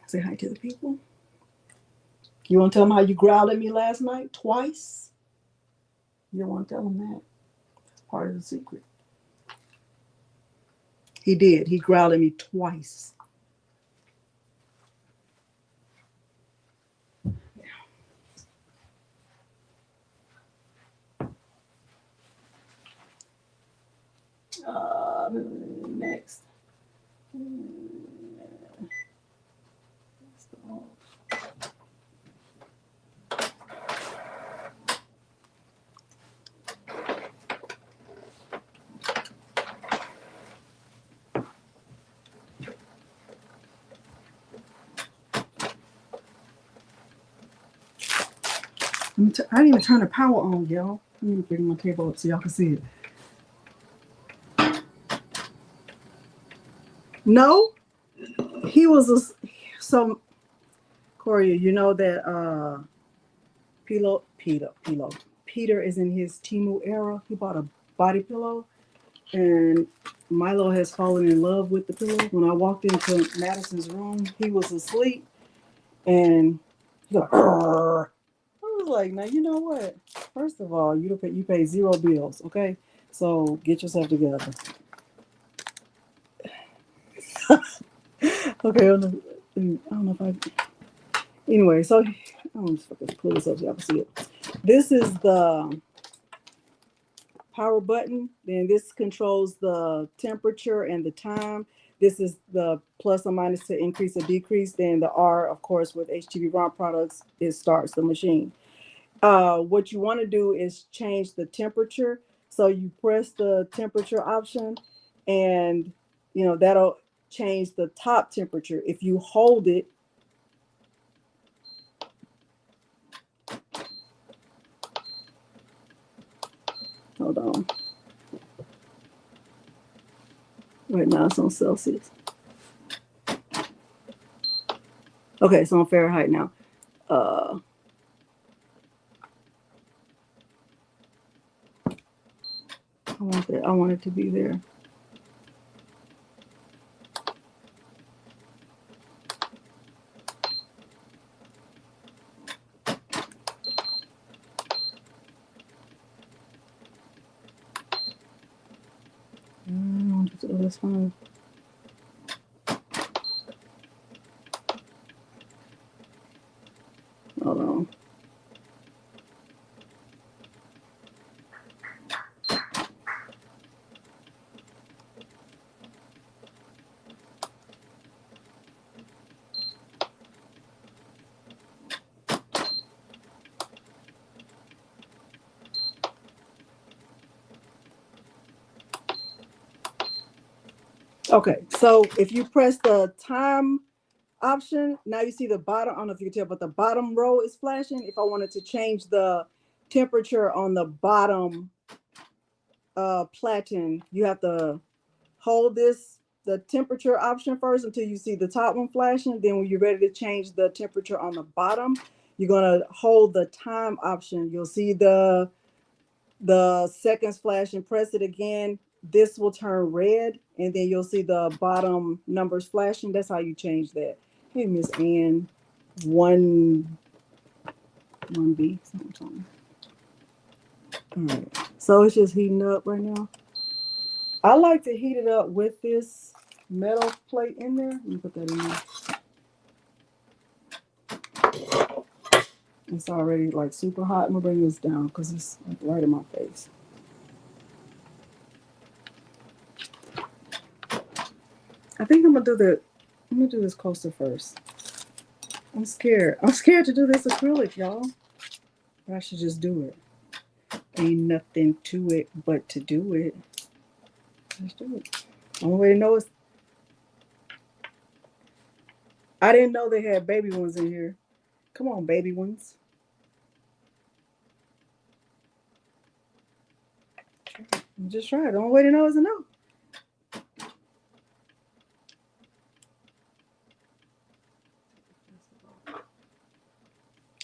Say hi to the people. You want to tell them how you growled at me last night? Twice? You don't want to tell them that. That's part of the secret. He did. He growled at me twice. Next. I didn't even turn the power on, y'all. Let me bring my table up so y'all can see it. No, he was a, so Corey, you know that Peter is in his Temu era. He bought a body pillow, and Milo has fallen in love with the pillow. When I walked into Madison's room, he was asleep, and he's like, "Arr." I was like, now you know what? First of all, you pay 0 bills, okay? So get yourself together. Okay, I don't know if I. Anyway, so I'm just fucking pull this up so y'all can see it. This is the power button. Then this controls the temperature and the time. This is the plus or minus to increase or decrease. Then the R, of course, with HTVRONT products, it starts the machine. What you want to do is change the temperature. So you press the temperature option, and that'll change the top temperature. If you hold it, hold on. Right now it's on Celsius. Okay, so on Fahrenheit now. I want it to be there. That's fine. Hold on. Okay, so if you press the time option, now you see the bottom. I don't know if you can tell, but the bottom row is flashing. If I wanted to change the temperature on the bottom platen, you have to hold the temperature option first until you see the top one flashing. Then when you're ready to change the temperature on the bottom, you're gonna hold the time option. You'll see the seconds flash and press it again. This will turn red, and then you'll see the bottom numbers flashing. That's how you change that. Hey, Miss Ann, 1B, something. All right, so it's just heating up right now. I like to heat it up with this metal plate in there. Let me put that in there. It's already like super hot. I'm gonna bring this down because it's like right in my face. I think I'm gonna do this coaster first. I'm scared. I'm scared to do this acrylic, y'all. But I should just do it. Ain't nothing to it but to do it. Let's do it. Only way to know is I didn't know they had baby ones in here. Come on, baby ones. Just try it. The only way to know is to know.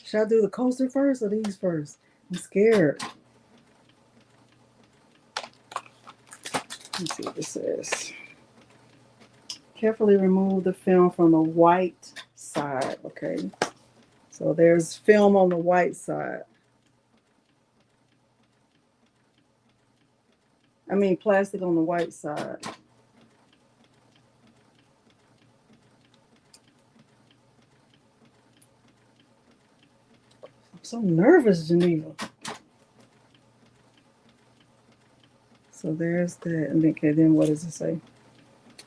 Should I do the coaster first or these first? I'm scared. Let's see what this says. Carefully remove the film from the white side. Okay. So there's film on the white side. I mean plastic on the white side. I'm so nervous, Geneva. So there's that. And okay, then what does it say?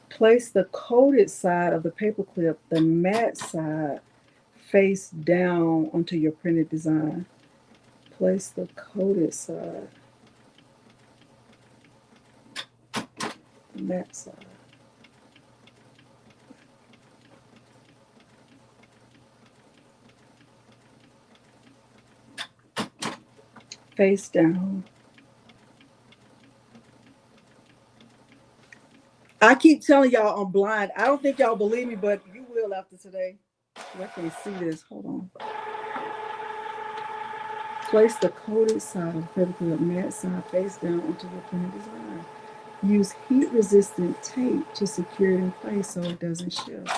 Place the coated side of the paperclip, the matte side, face down onto your printed design. Place the coated side, the matte side. Face down. I keep telling y'all I'm blind. I don't think y'all believe me, but you will after today. I can't see this. Hold on. Place the coated side of the paperclip matte side face down onto your printed design. Use heat-resistant tape to secure it in place so it doesn't shift.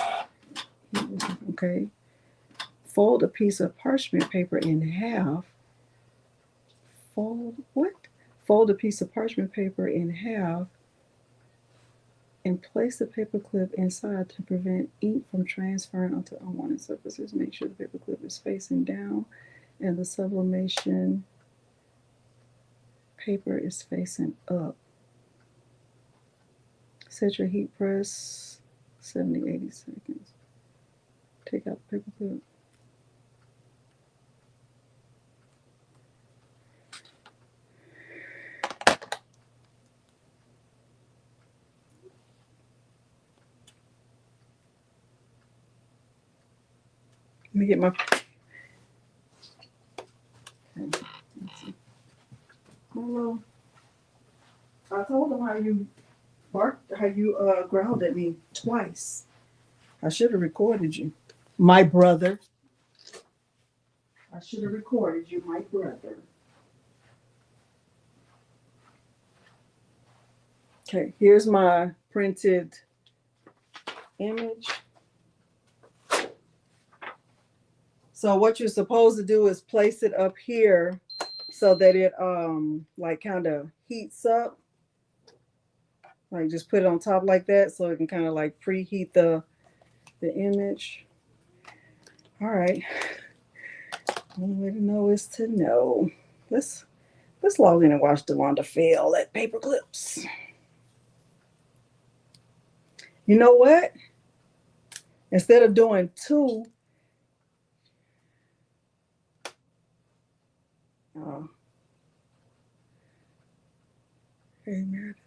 Okay. Fold a piece of parchment paper in half. Fold what? Fold a piece of parchment paper in half and place the paperclip inside to prevent ink from transferring onto unwanted surfaces. Make sure the paperclip is facing down and the sublimation paper is facing up. Set your heat press 70-80 seconds. Take out the paperclip. Let me get my. Okay, let's see. Hello. I told them how you barked, how you growled at me twice. I should have recorded you, my brother. I should have recorded you, my brother. Okay, here's my printed image. So what you're supposed to do is place it up here so that it like kind of heats up. Like just put it on top like that so it can kind of like preheat the image. All right. Only way to know is to know. Let's log in and watch Delonda fail at Paperclips. You know what? Instead of doing two, hey Meredith.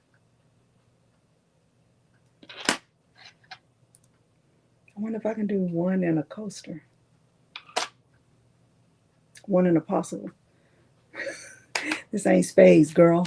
I wonder if I can do one in a coaster. One in a possible. This ain't spades, girl.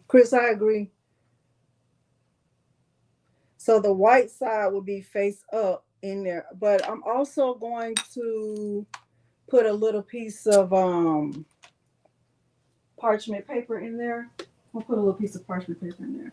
Chris, I agree. So the white side will be face up in there, but I'm also going to put a little piece of parchment paper in there. I'll put a little piece of parchment paper in there.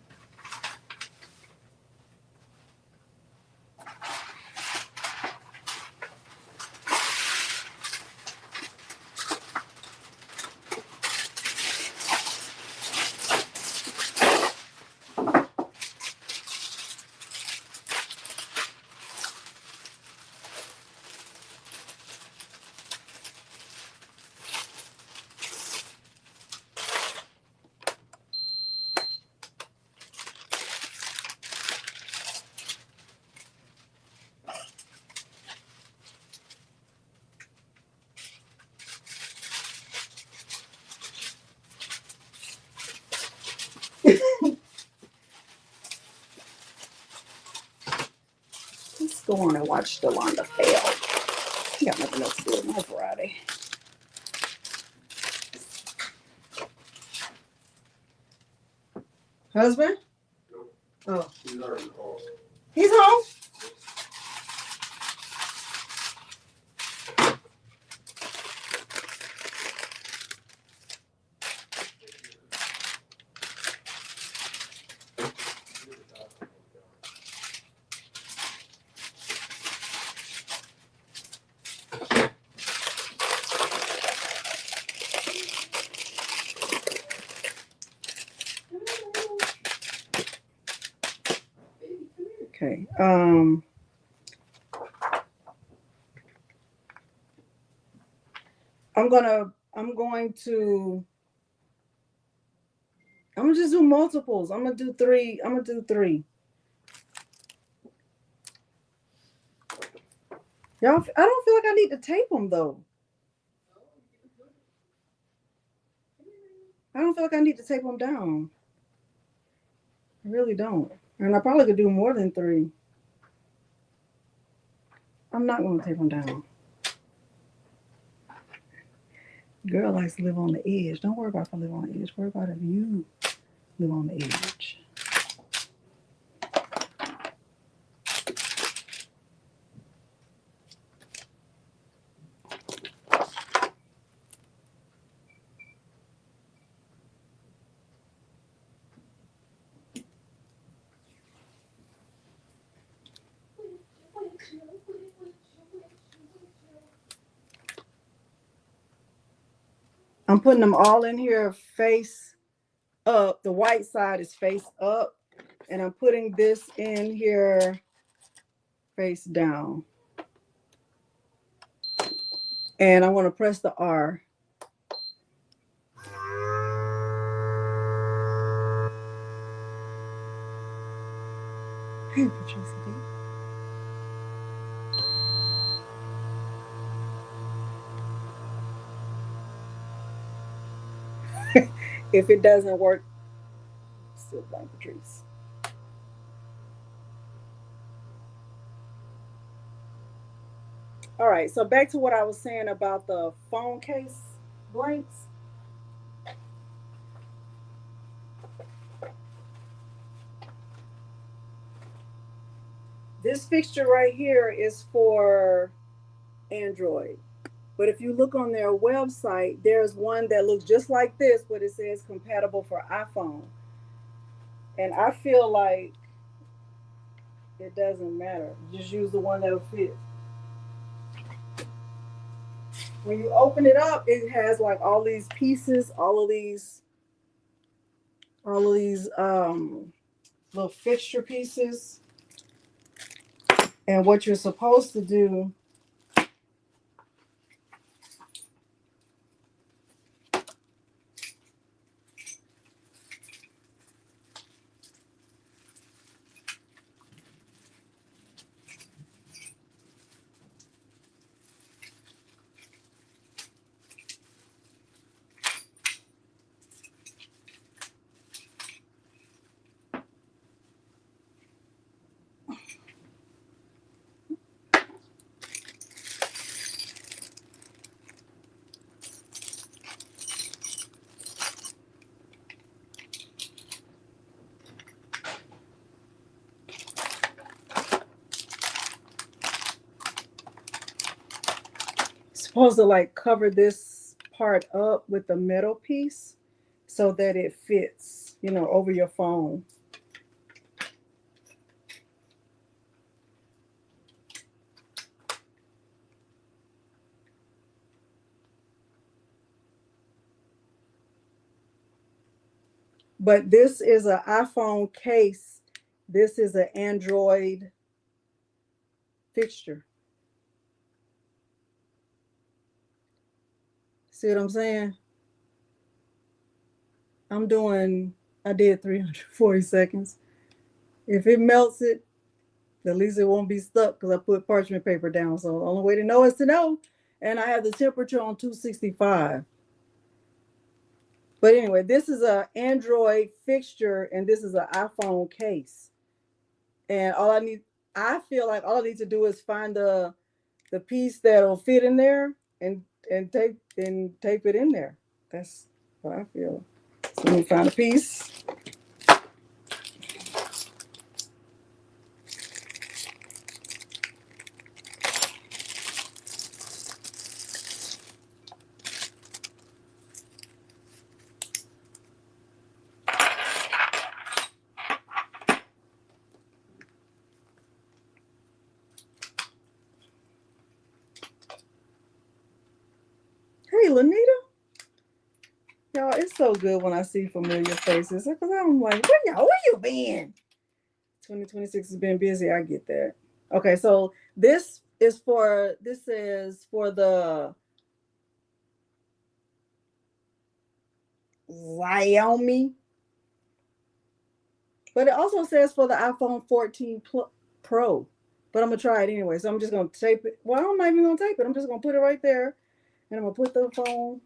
Let's go on and watch Delonda fail. Got nothing else to do with my Friday. Husband? Oh. He's home? Okay. I'm going to just do multiples. I'm gonna do three. Y'all, I don't feel like I need to tape them though. I don't feel like I need to tape them down. I really don't. And I probably could do more than three. I'm not going to tape them down. Girl likes to live on the edge. Don't worry about if I live on the edge. Worry about if you live on the edge. I'm putting them all in here face up. The white side is face up. And I'm putting this in here face down. And I want to press the R. Hey, Patricia. If it doesn't work, still blame Patrice. All right, so back to what I was saying about the phone case blanks. This fixture right here is for Android. But if you look on their website, there's one that looks just like this, but it says compatible for iPhone. And I feel like it doesn't matter. Just use the one that'll fit. When you open it up, it has like all these pieces, all of these little fixture pieces. And what you're supposed to do supposed to like cover this part up with the metal piece so that it fits, you know, over your phone. But this is an iPhone case. This is an Android fixture. See what I'm saying? I did 340 seconds. If it melts it, at least it won't be stuck because I put parchment paper down. So the only way to know is to know. And I have the temperature on 265. But anyway, this is an Android fixture and this is an iPhone case. And I feel like all I need to do is find the piece that'll fit in there and tape it in there. That's what I feel. So let me find a piece. Hey, Lanita. Y'all, it's so good when I see familiar faces because I'm like, where you been? 2026 has been busy. I get that. Okay, so this is for the Xiaomi, but it also says for the iPhone 14 Pro. But I'm gonna try it anyway. So I'm just gonna tape it. Well, I'm not even gonna tape it. I'm just gonna put it right there, and I'm gonna put the phone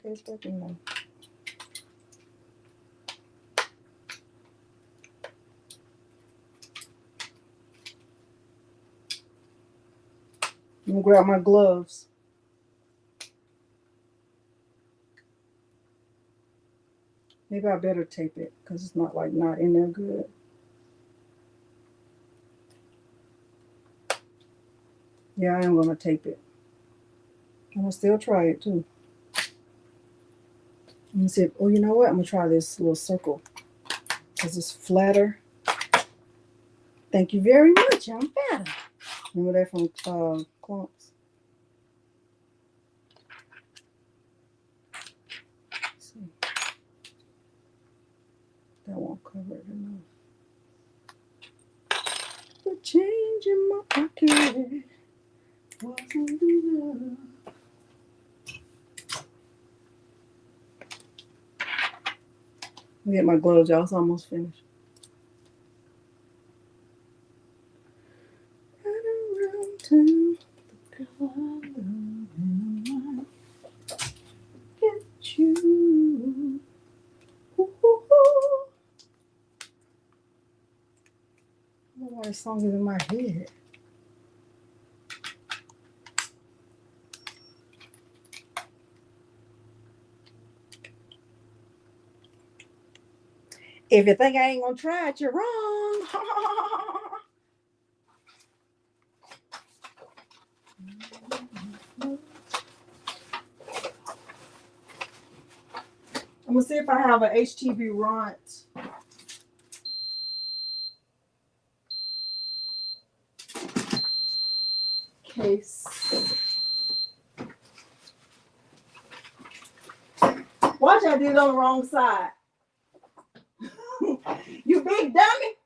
case back in there. I'm gonna grab my gloves. Maybe I better tape it because it's not in there good. Yeah, I am gonna tape it. I'm gonna still try it too. Let me see. Oh, you know what? I'm gonna try this little circle because it's flatter. Thank you very much. I'm better. Remember that from Clumps? Let's see. That won't cover it enough. The change in my pocket wasn't enough. Get my gloves, y'all. It's almost finished. Right around town, the girl I love, get you. Ooh, ooh, ooh. I don't know why this song is in my head. If you think I ain't gonna try it, you're wrong. I'm gonna see if I have an HTVRONT case. Watch, I did it on the wrong side. You big dummy.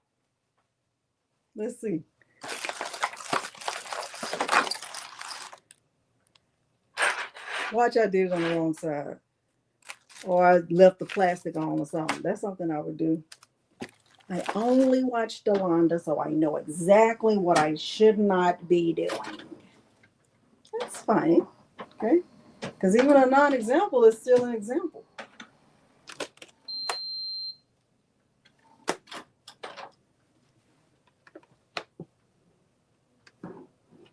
Let's see. Watch, I did it on the wrong side. Or I left the plastic on or something. That's something I would do. I only watch Delonda, so I know exactly what I should not be doing. That's fine. Okay? Because even a non-example is still an example.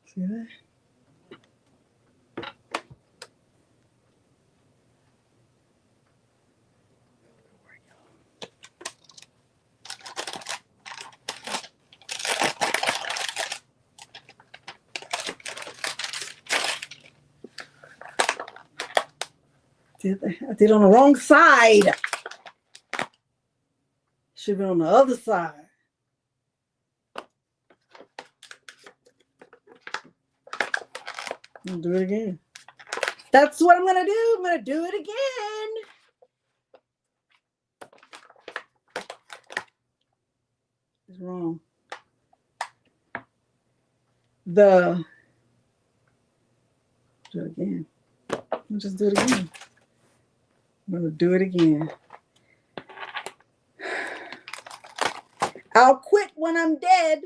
See that? I did on the wrong side. Should have been on the other side. I'll do it again. That's what I'm going to do. I'm going to do it again. It's wrong. Do it again. I'll just do it again. I'm going to do it again. I'll quit when I'm dead.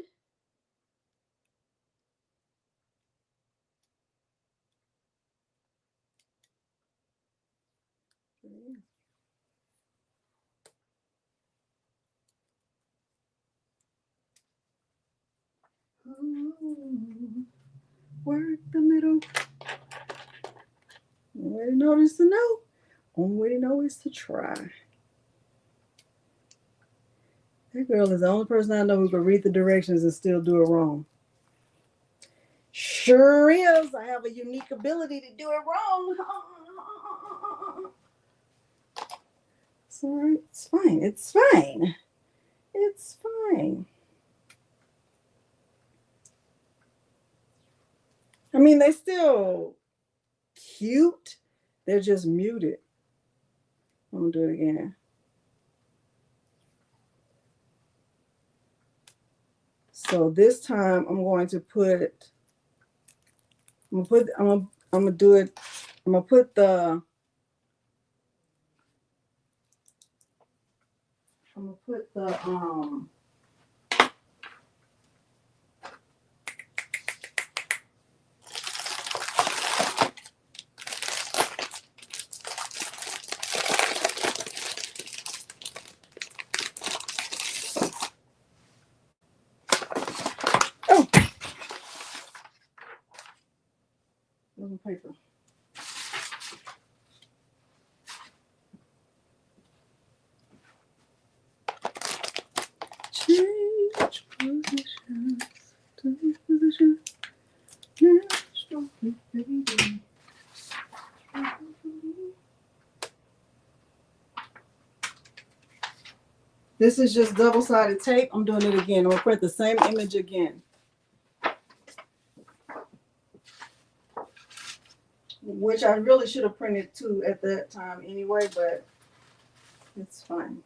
Ooh, work the middle. Only way to know is to know. Only way to know is to try. That girl is the only person I know who can read the directions and still do it wrong. Sure is. I have a unique ability to do it wrong. It's all right. It's fine. It's fine. It's fine. I mean, they're still cute. They're just muted. I'm going to do it again. So this time I'm going to put, I'm going to do it, I'm going to put the, paper. Change positions to position. Now stroke it, baby. This is just double-sided tape. I'm doing it again. I'm gonna print the same image again. Which I really should have printed two at that time anyway, but it's fine.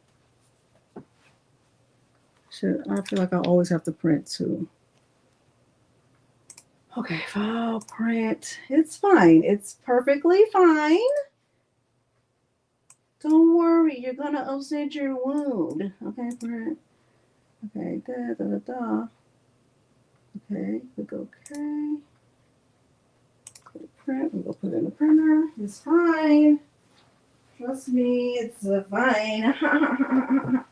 I feel like I always have to print two. Okay, file, print. It's fine. It's perfectly fine. Don't worry, you're gonna upset your wound. Okay, print. Okay, da. Okay, click OK. Click print. We'll go put it in the printer. It's fine. Trust me, it's fine.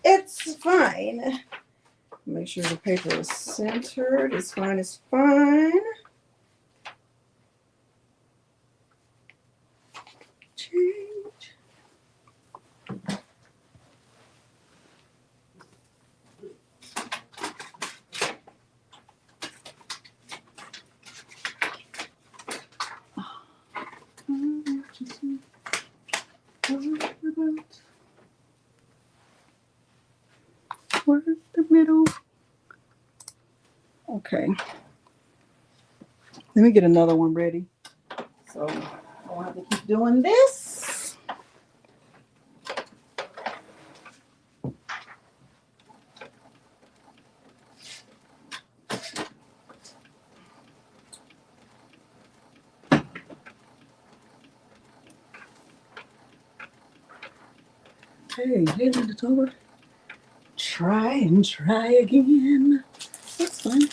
It's fine. Make sure the paper is centered. It's fine. It's fine. Change. Work the middle. Okay. Let me get another one ready. So I'll have to keep doing this. Hey, Linda Tober. Try and try again. That's fine.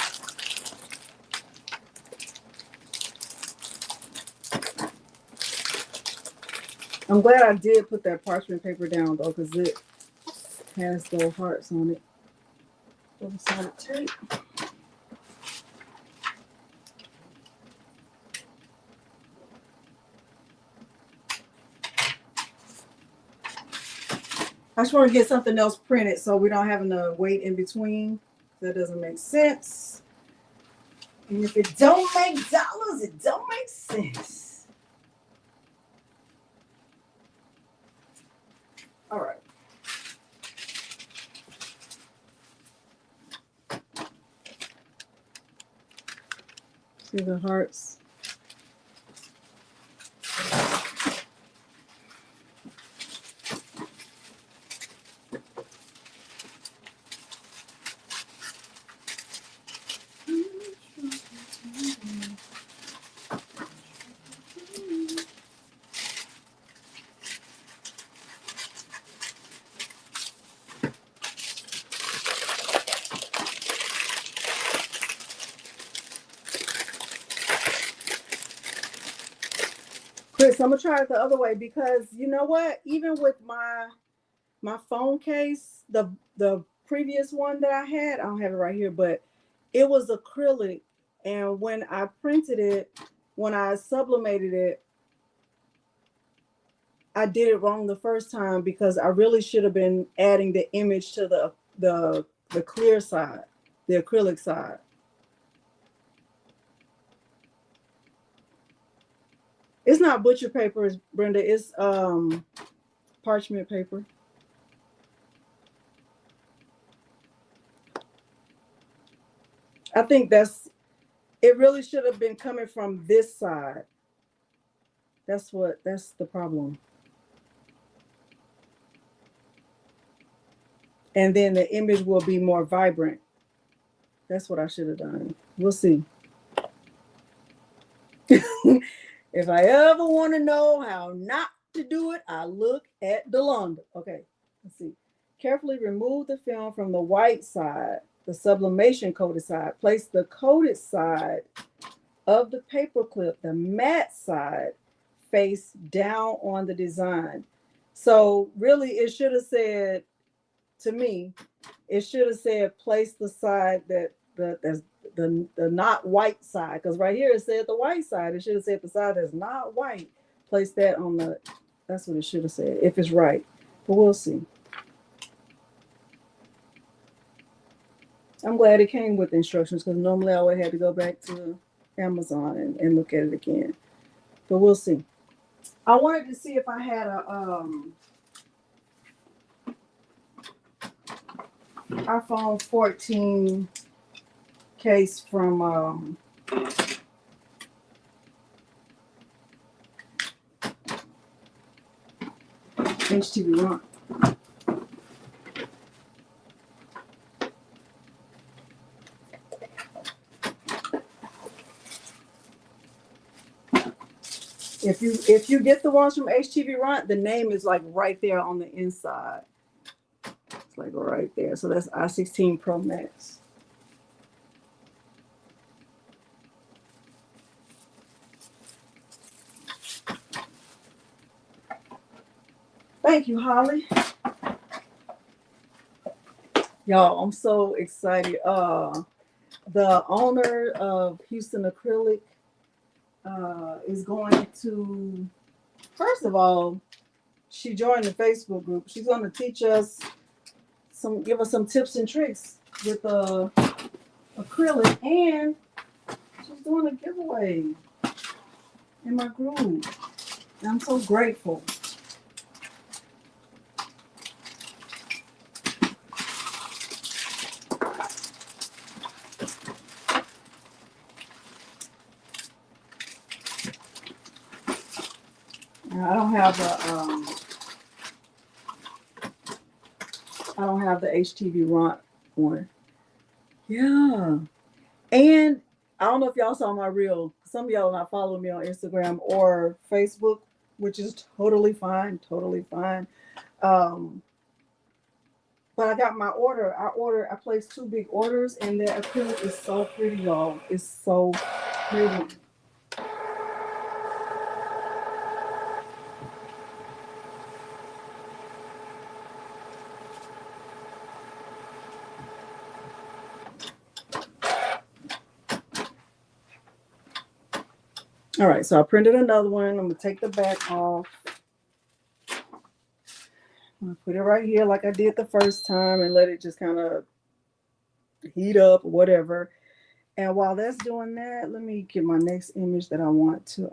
I'm glad I did put that parchment paper down though, because it has those hearts on it. Double-sided tape. I just want to get something else printed so we don't have to wait in between. That doesn't make sense. And if it don't make dollars, it don't make sense. See the hearts? Chris, I'm gonna try it the other way because you know what? Even with my phone case, the previous one that I had, I don't have it right here, but it was acrylic, and when I printed it, when I sublimated it, I did it wrong the first time because I really should have been adding the image to the clear side, the acrylic side. It's not butcher paper, Brenda. It's parchment paper. I think it really should have been coming from this side. That's the problem. And then the image will be more vibrant. That's what I should have done. We'll see. If I ever want to know how not to do it, I look at Delonda. Okay, let's see. Carefully remove the film from the white side, the sublimation coated side. Place the coated side of the paper clip, the matte side, face down on the design. So really it should have said, to me, it should have said place the side that the not white side, because right here it said the white side. It should have said the side that's not white. Place that on the, that's what it should have said, if it's right. But we'll see. I'm glad it came with instructions because normally I would have to go back to Amazon and look at it again. But we'll see. I wanted to see if I had a iPhone 14 case from HTVRONT. If you get the ones from HTVRONT, the name is like right there on the inside. It's like right there. So that's I16 Pro Max. Thank you, Holly. Y'all, I'm so excited. The owner of Houston Acrylic is going to, first of all, she joined the Facebook group. She's going to teach us give us some tips and tricks with acrylic, and she's doing a giveaway in my group. And I'm so grateful. I don't have the HTVRONT one. Yeah. And I don't know if y'all saw my reel. Some of y'all are not following me on Instagram or Facebook, which is totally fine. Totally fine. But I got my order. I placed 2 big orders, and the acrylic is so pretty, y'all. It's so pretty. All right, so I printed another one. I'm gonna take the back off. I'm gonna put it right here like I did the first time and let it just kind of heat up or whatever. And while that's doing that, let me get my next image that I want to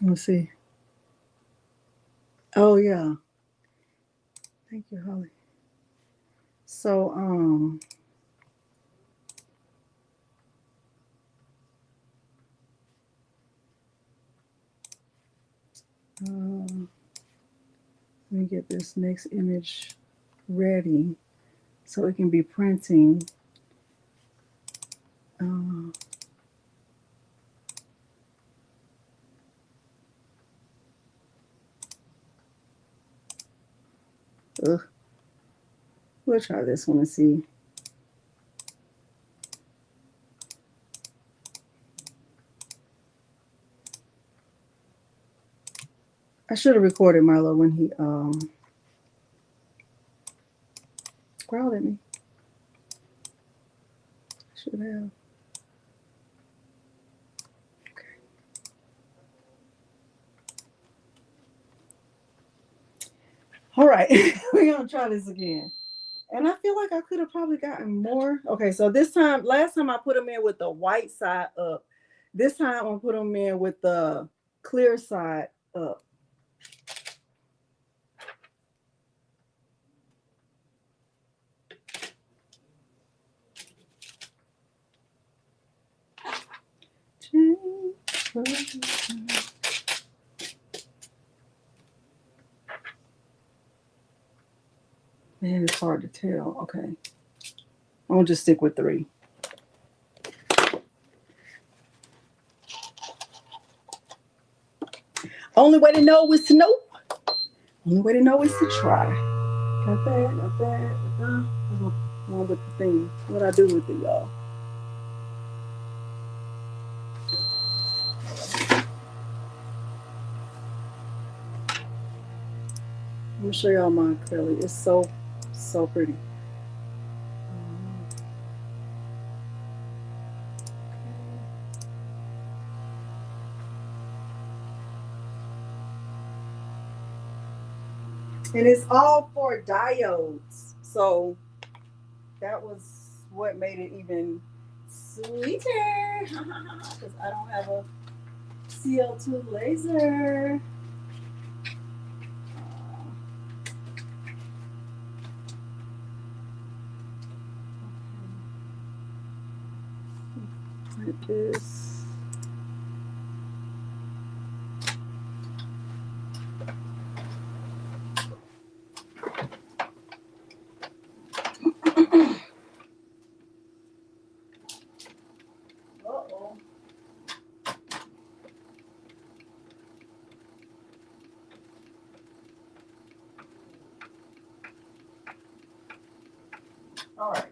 Let's see. Oh yeah. Thank you, Holly. So let me get this next image ready so it can be printing. We'll try this one and see. I should have recorded Milo when he growled at me. I should have. Okay. All right, we're gonna try this again. And I feel like I could have probably gotten more. Okay, so this time, last time I put them in with the white side up. This time I'm gonna put them in with the clear side up. Man, it's hard to tell. Okay. I'm gonna just stick with 3. Only way to know is to know. Only way to know is to try. Got that, got that, got that. What with the thing? What I do with it, y'all? I'm gonna show y'all my acrylic. It's so pretty. And it's all for diodes. So that was what made it even sweeter. Because I don't have a CO2 laser. Like this. All right.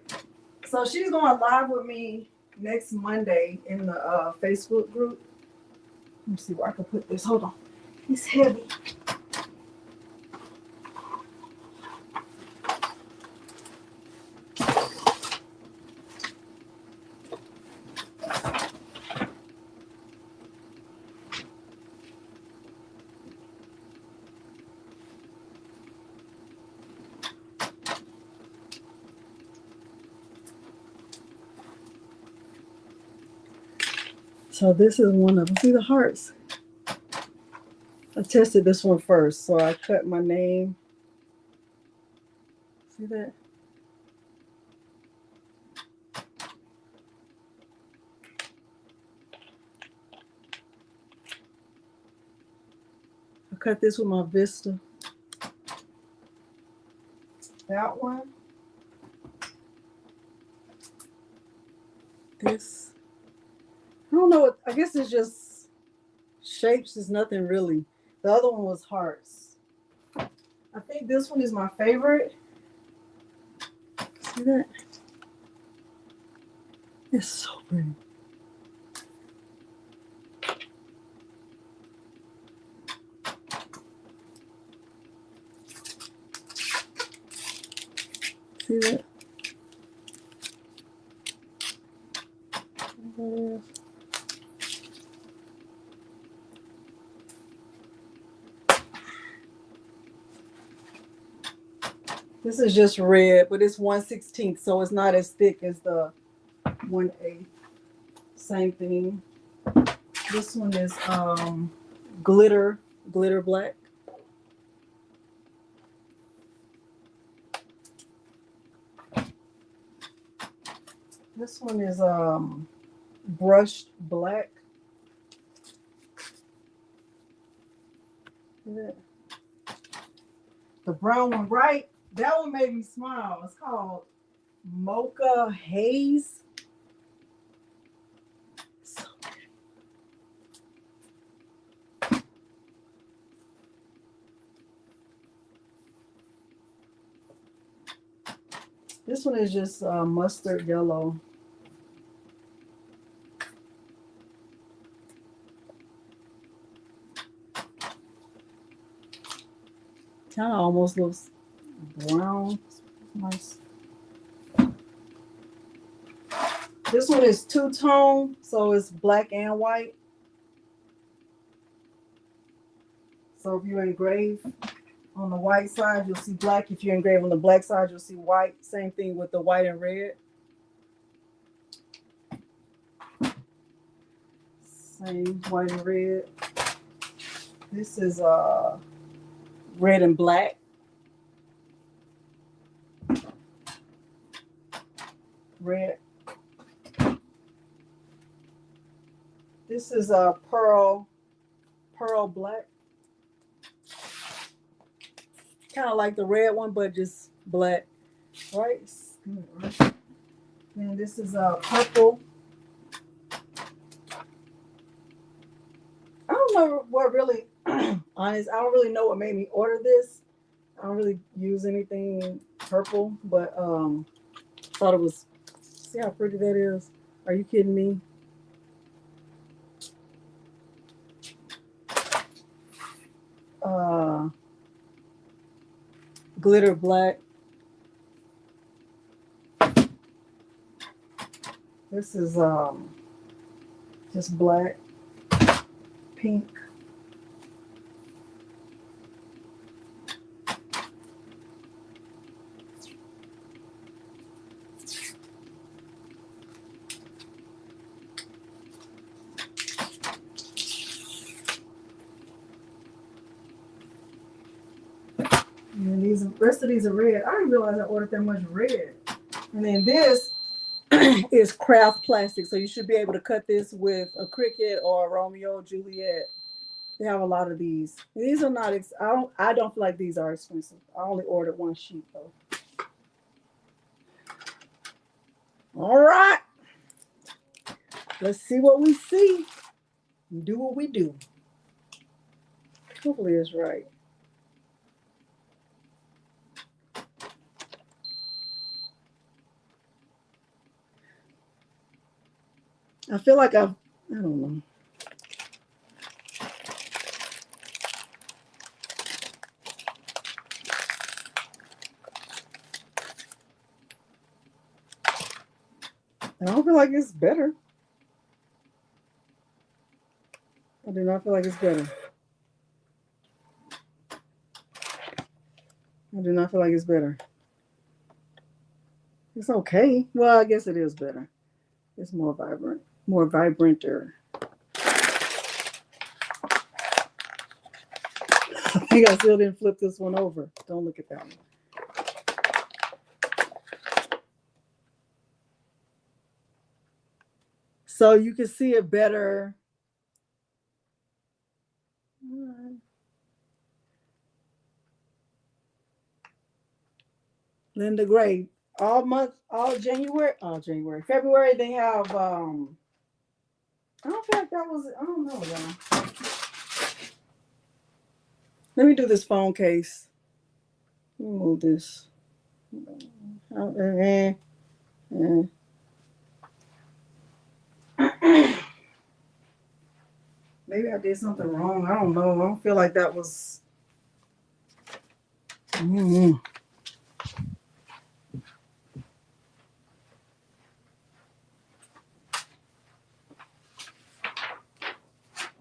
So she's going live with me next Monday in the Facebook group. Let me see where I can put this. Hold on. It's heavy. So this is one of them. See the hearts? I tested this one first, so I cut my name. See that? I cut this with my Vista. That one. This. I don't know. I guess it's just shapes is nothing really. The other one was hearts. I think this one is my favorite. See that? It's so pretty. See that? This is just red, but it's 1/16, so it's not as thick as the 1/8. Same thing. This one is glitter black. This one is brushed black. The brown one, right? That one made me smile. It's called Mocha Haze. This one is just mustard yellow. Kind of almost looks brown. Nice. This one is two-tone, so it's black and white. So if you engrave on the white side, you'll see black. If you engrave on the black side, you'll see white. Same thing with the white and red. Same white and red. This is red and black. Red. This is a pearl black. Kind of like the red one, but just black. Right? And this is a purple. I don't know what really, honest, I don't really know what made me order this. I don't really use anything purple, but thought it was, see how pretty that is? Are you kidding me? Glitter black. This is just black, pink. And these rest of these are red. I didn't realize I ordered that much red. And then this is craft plastic, so you should be able to cut this with a Cricut or a Romeo Juliet. They have a lot of these. These are not. I don't feel like these are expensive. I only ordered one sheet though. All right, let's see what we see. Do what we do. Hopefully it's right. I feel like I don't know. I don't feel like it's better. I do not feel like it's better. I do not feel like it's better. It's okay. Well, I guess it is better. It's more vibrant, more vibranter. I think I still didn't flip this one over. Don't look at that one. So you can see it better. Linda Gray, all month, February they have. I don't feel like that was. I don't know, y'all. Let me do this phone case. Let me move this. Maybe I did something wrong. I don't know. I don't feel like that was.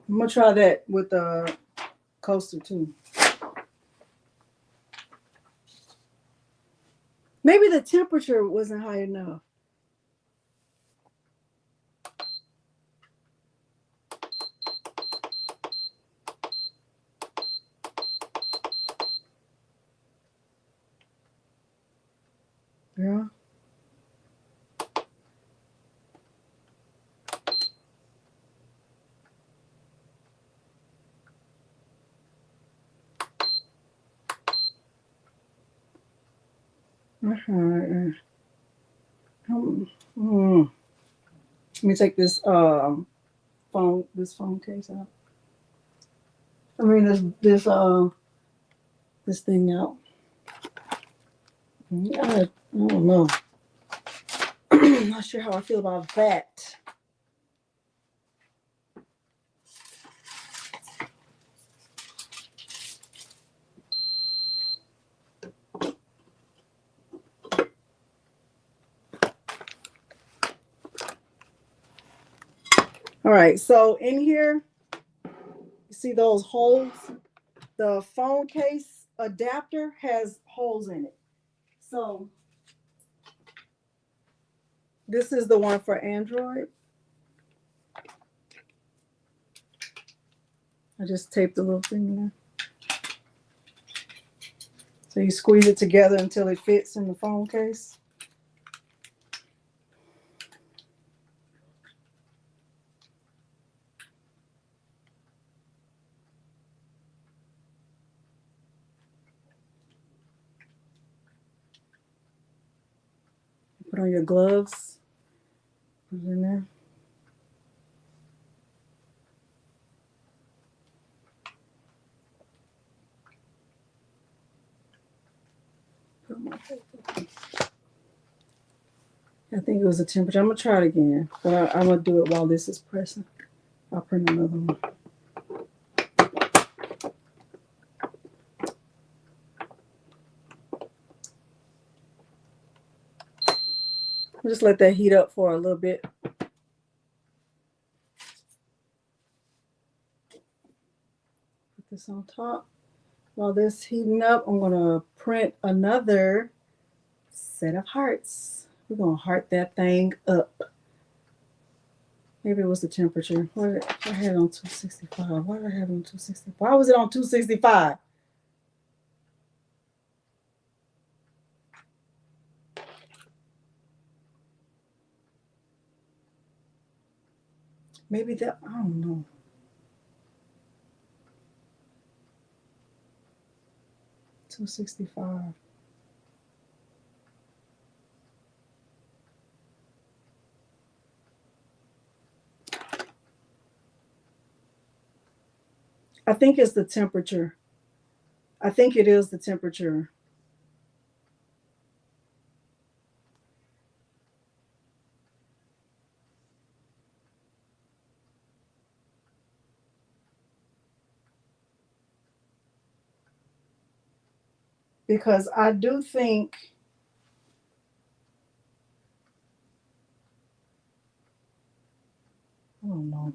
I'm gonna try that with the coaster too. Maybe the temperature wasn't high enough. Yeah. Let me take this phone case out. I mean this thing out. I don't know. I'm not sure how I feel about that. All right, so in here, you see those holes? The phone case adapter has holes in it. So this is the one for Android. I just taped the little thing there. So you squeeze it together until it fits in the phone case. Put on your gloves. Put it in there. Put my paper. I think it was a temperature. I'm gonna try it again, but I'm gonna do it while this is pressing. I'll print another one. I'll just let that heat up for a little bit. Put this on top. While this heating up, I'm gonna print another set of hearts. We're gonna heart that thing up. Maybe it was the temperature. What I had it on 265. Why did I have it on 265? Why was it on 265? Maybe that, I don't know. $265. I think it's the temperature. I think it is the temperature. Because I do think I don't know.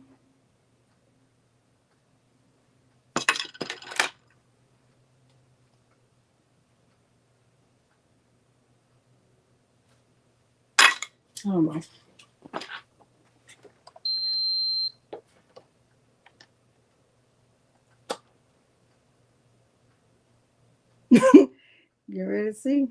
I don't know. Get ready to see.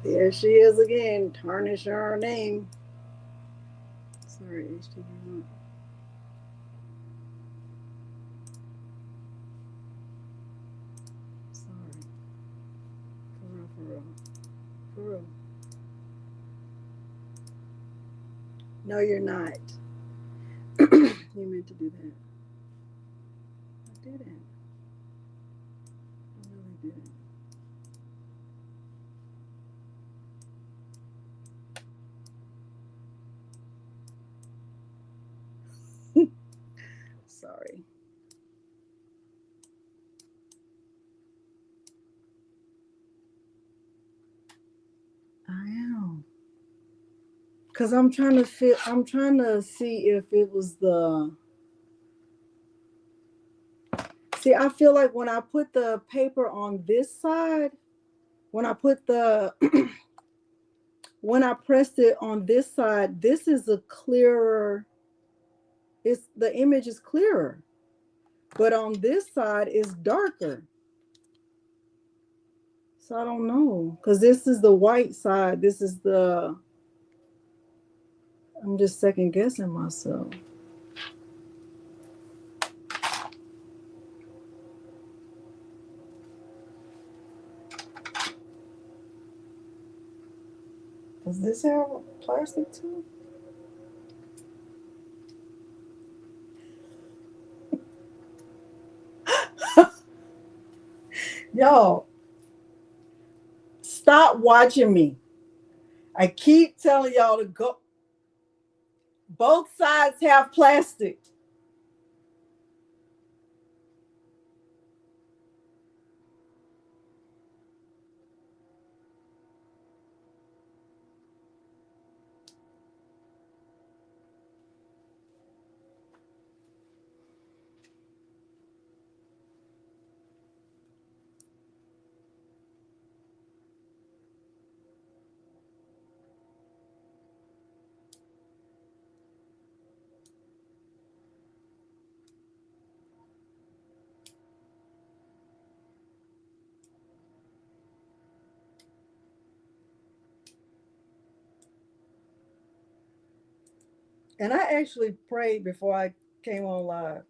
There she is again, tarnish our name. Sorry, HTVRONT. Sorry. For real. No, you're not. definitely meant to do that. I didn't. I really didn't. Sorry. I am. Cause I'm trying to feel. I'm trying to see if it was the. See, I feel like when I put the paper on this side, when I put the, when I pressed it on this side, this is a clearer. It's the image is clearer, but on this side is darker. So I don't know, cause this is the white side. This is the. I'm just second guessing myself. Does this have plastic too? Y'all, stop watching me. I keep telling y'all to go. Both sides have plastic. And I actually prayed before I came on live.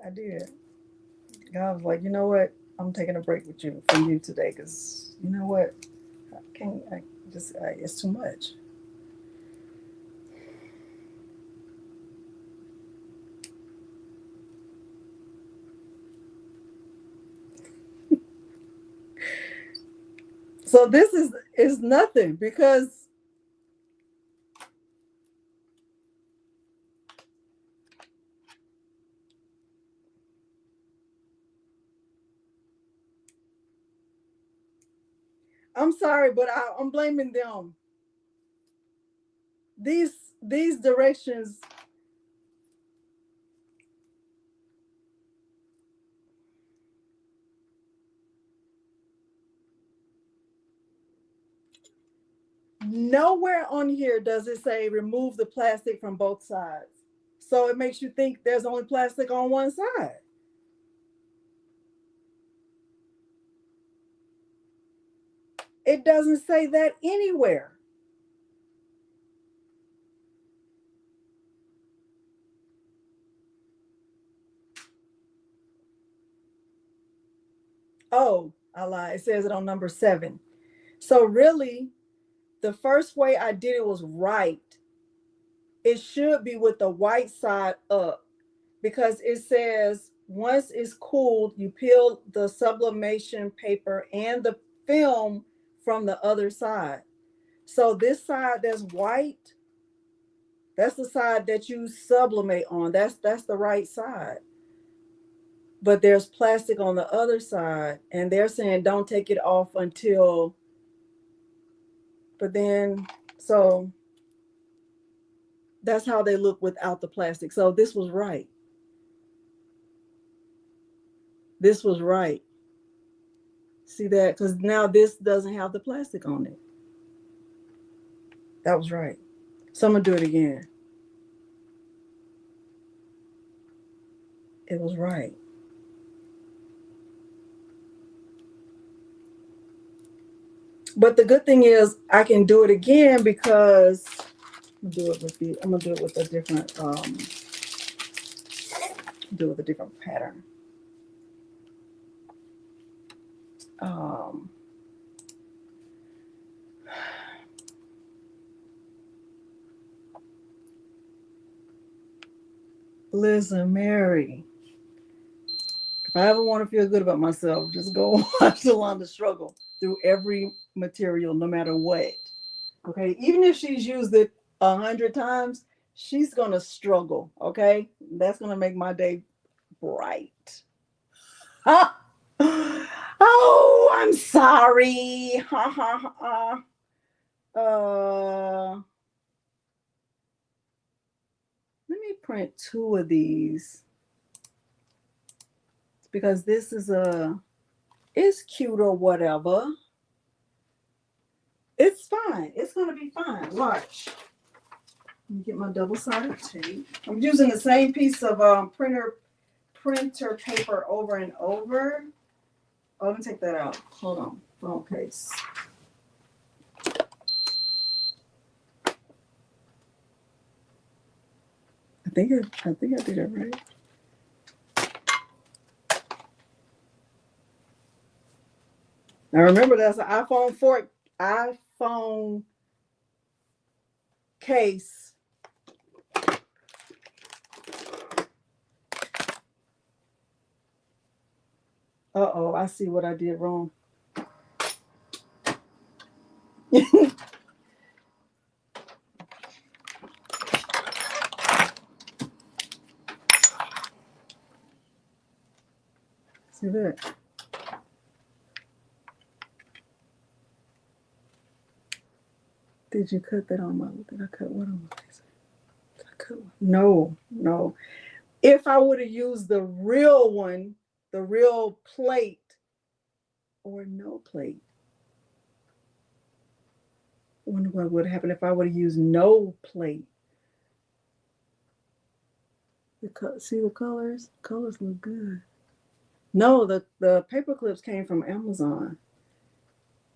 I did. God was like, you know what? I'm taking a break with you from you today because you know what? I can't. I just. It's too much. So this is nothing because I'm sorry, but I'm blaming them. These directions. Nowhere on here does it say remove the plastic from both sides. So it makes you think there's only plastic on one side. It doesn't say that anywhere. Oh, I lied. It says it on number 7. So really, the first way I did it was right. It should be with the white side up because it says once it's cooled, you peel the sublimation paper and the film from the other side. So this side that's white, that's the side that you sublimate on. That's the right side. But there's plastic on the other side, and they're saying don't take it off until. But then, so that's how they look without the plastic. So this was right. This was right. See that? Because now this doesn't have the plastic on it. That was right. So I'm gonna do it again. It was right. But the good thing is I can do it again because I'm gonna do it with a different do it with a different pattern. Um Listen, Mary, if I ever want to feel good about myself, just go watch Delonda struggle through every material, no matter what. Okay, even if she's used it 100 times, she's gonna struggle. Okay, that's gonna make my day bright. Oh, I'm sorry. Ha ha ha. Let me print 2 of these because this is it's cute or whatever. It's fine. It's gonna be fine. Watch. Let me get my double-sided tape. I'm using the same piece of printer paper over and over. Oh, let me take that out. Hold on. Phone case. I think I did it right. Now remember, that's an iPhone case. Uh-oh, I see what I did wrong. See that? Did you cut that on my? Did I cut what on my face? Did I cut one? No, no. If I would have used the real one, the real plate, or no plate, I wonder what would happen if I would have used no plate. See the colors? Colors look good. No, the paper clips came from Amazon.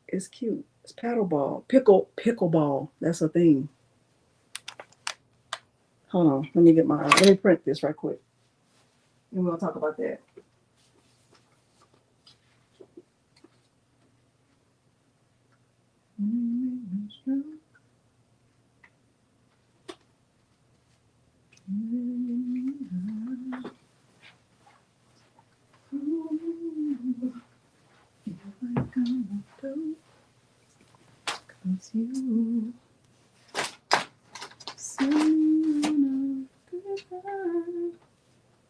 It's cute. It's paddleball. Pickleball. That's a thing. Hold on. Let me print this right quick. And we'll talk about that. Cause you sing a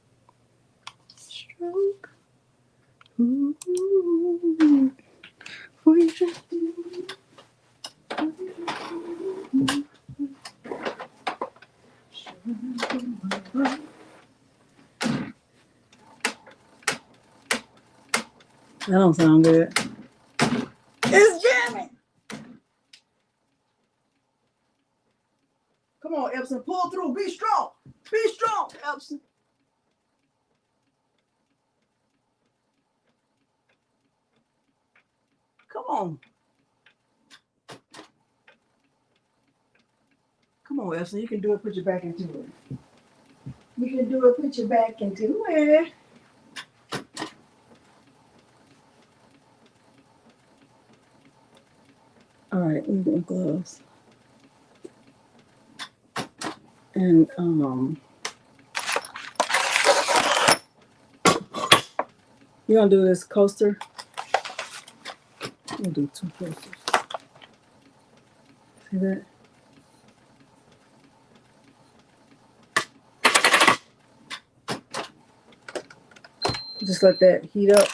stroke. Ooh, for you. That don't sound good. It's jamming. Come on, Epson, pull through. Be strong. Be strong, Epson. Come on. Come on, Epson. You can do it. Put your back into it. You can do it. Put your back into it. All right, let me get my gloves. And you're gonna do this coaster. I'm gonna do 2 coasters. See that? Just let that heat up.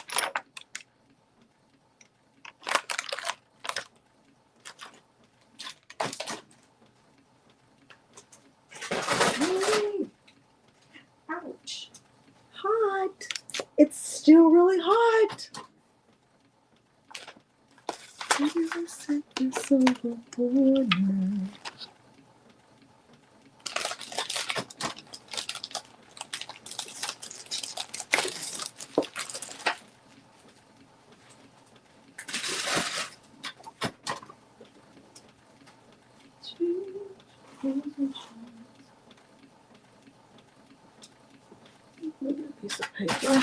Ouch. Hot. It's still really hot. Maybe I'll set this overboard now. Maybe a piece of paper.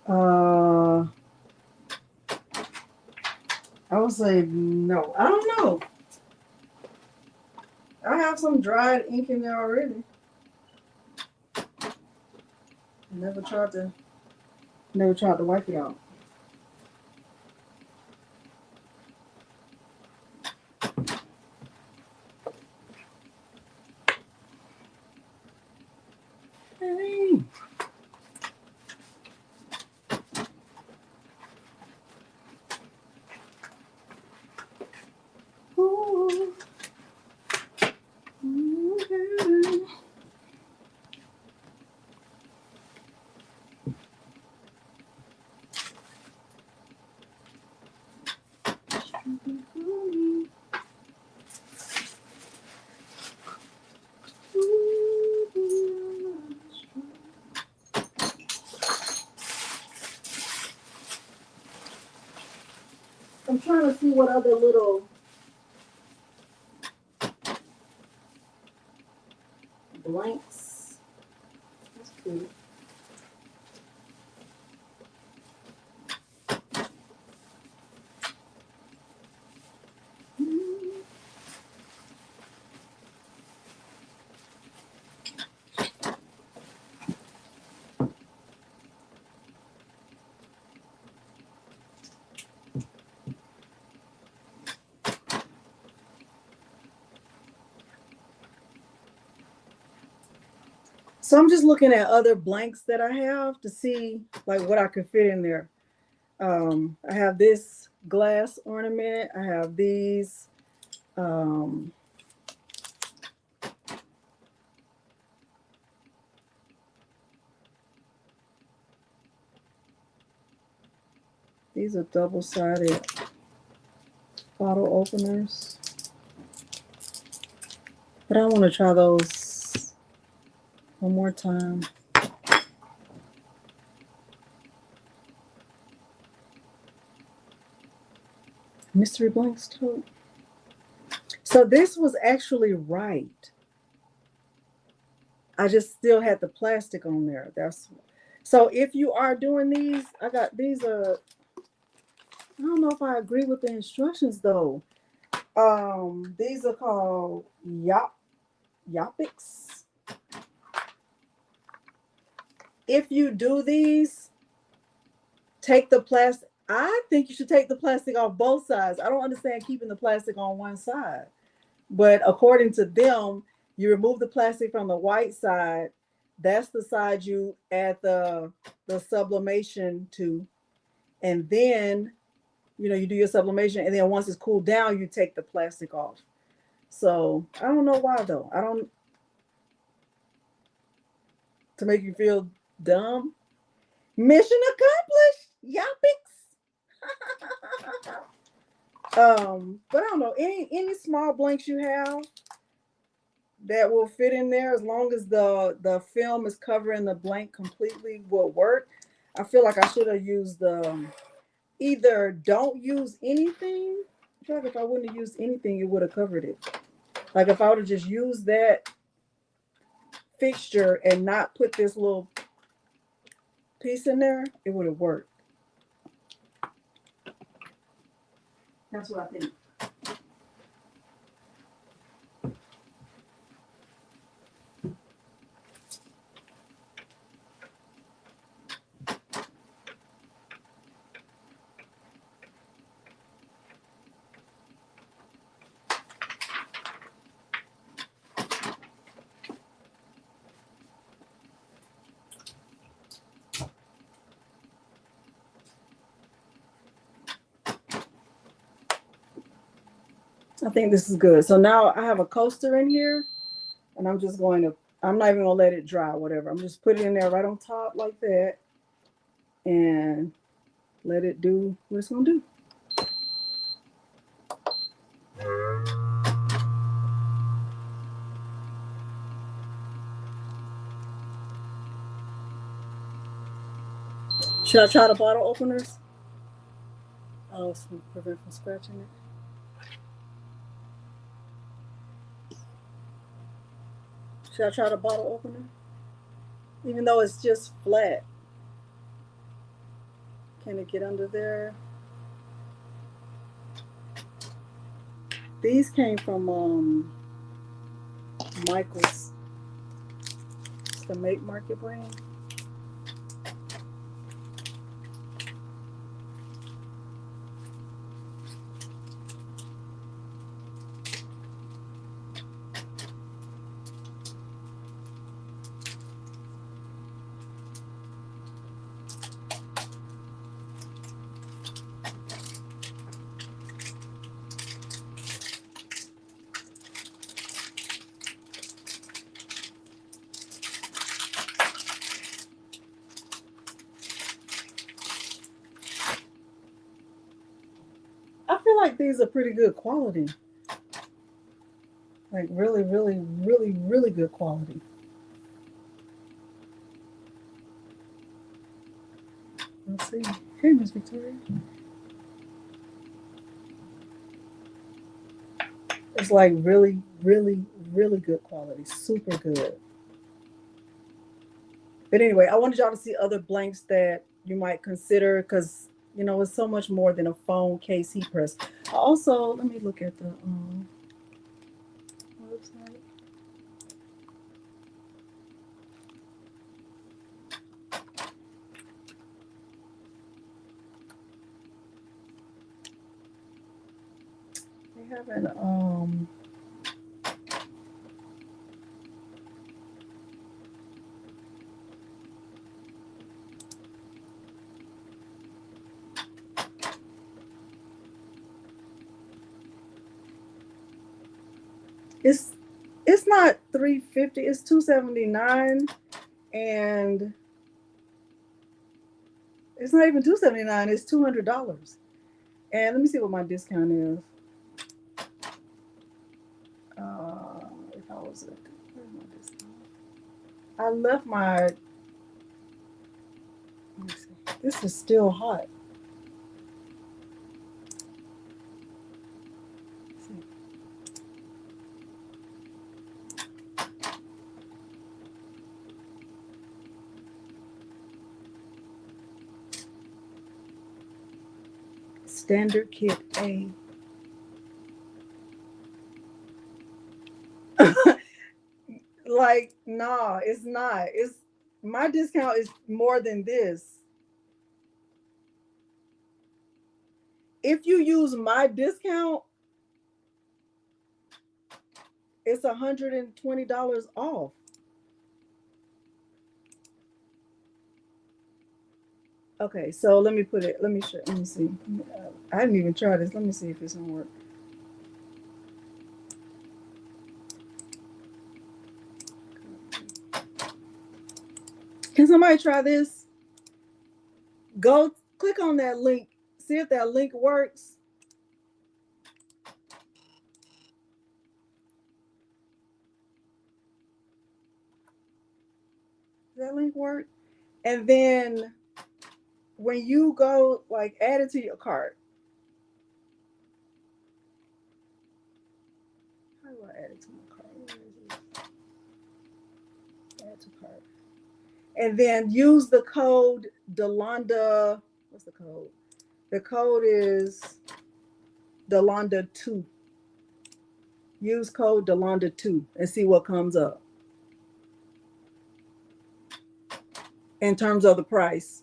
I would say no. I don't know. I have some dried ink in there already. Never tried to wipe it out. Hey. Ooh. Ooh. I'm trying to see what other little blanks. That's cool. So I'm just looking at other blanks that I have to see like what I could fit in there. I have this glass ornament. I have these. These are double-sided bottle openers. But I want to try those one more time. Mystery blanks too. So this was actually right. I just still had the plastic on there. That's so if you are doing these, I got these I don't know if I agree with the instructions though. These are called Yopics. If you do these, take the plastic. I think you should take the plastic off both sides. I don't understand keeping the plastic on one side. But according to them, you remove the plastic from the white side. That's the side you add the sublimation to. And then, you do your sublimation. And then once it's cooled down, you take the plastic off. So I don't know why though. I don't, to make you feel dumb. Mission accomplished. Yopics. But I don't know. Any small blanks you have that will fit in there, as long as the film is covering the blank completely, will work. I feel like I should have used either don't use anything. I feel like if I wouldn't have used anything, it would have covered it. Like if I would have just used that fixture and not put this little piece in there, it would have worked. That's what I think. I think this is good. So now I have a coaster in here, and I'm just going to, I'm not even going to let it dry, whatever. I'm just put it in there right on top like that and let it do what it's going to do. Should I try the bottle openers? Oh, to prevent from scratching it. Should I try the bottle opener? Even though it's just flat. Can it get under there? These came from Michael's. It's the Make Market brand. I feel like these are pretty good quality. Like really, really, really, really good quality. Let's see. Hey, Miss Victoria. It's like really, really, really good quality. Super good. But anyway, I wanted y'all to see other blanks that you might consider because, you know, it's so much more than a phone case heat press. Also, let me look at the website. They have an it's not $350, it's $279, and it's not even $279, it's $200. And let me see what my discount is. If I was at, where's my discount? I left my, let me see. This is still hot. Standard kit A. Like, nah, it's not. It's my discount is more than this. If you use my discount, it's $120 off. Okay, so let me put it. Let me show. Let me see. I didn't even try this. Let me see if it's gonna work. Can somebody try this? Go click on that link. See if that link works. Does that link work? And then when you go, like, add it to your cart. How do I add it to my cart? Where is it? Add to cart. And then use the code Delonda. What's the code? The code is Delonda2. Use code Delonda2 and see what comes up in terms of the price.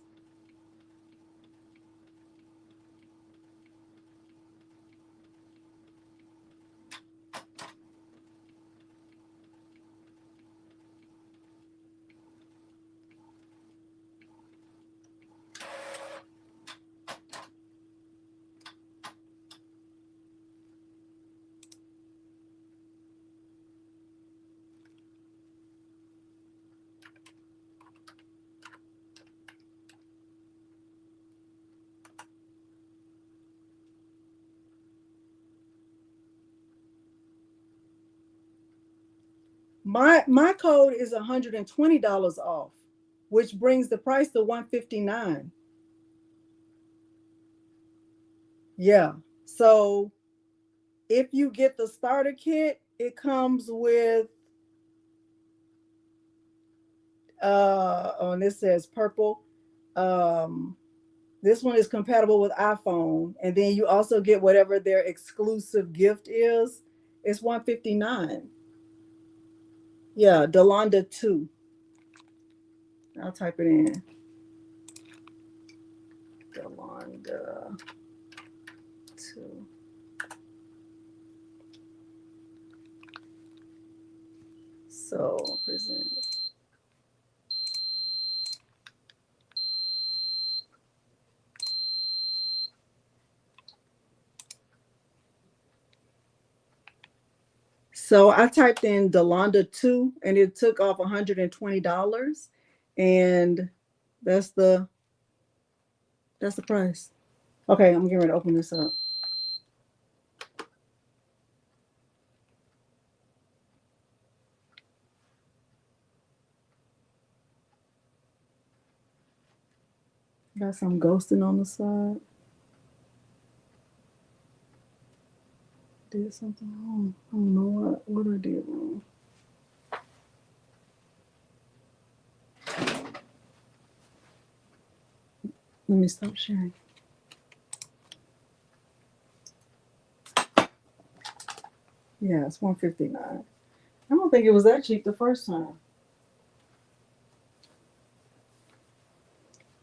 My code is $120 off, which brings the price to $159. Yeah. So if you get the starter kit, it comes with oh, and it says purple. This one is compatible with iPhone, and then you also get whatever their exclusive gift is. It's $159. Yeah, Delonda 2. I'll type it in. Delonda 2. So present. So I typed in Delonda 2 and it took off $120. And that's the price. Okay, I'm getting ready to open this up. Got some ghosting on the side. Did something wrong. I don't know what I did wrong. Let me stop sharing. Yeah, it's $159. I don't think it was that cheap the first time.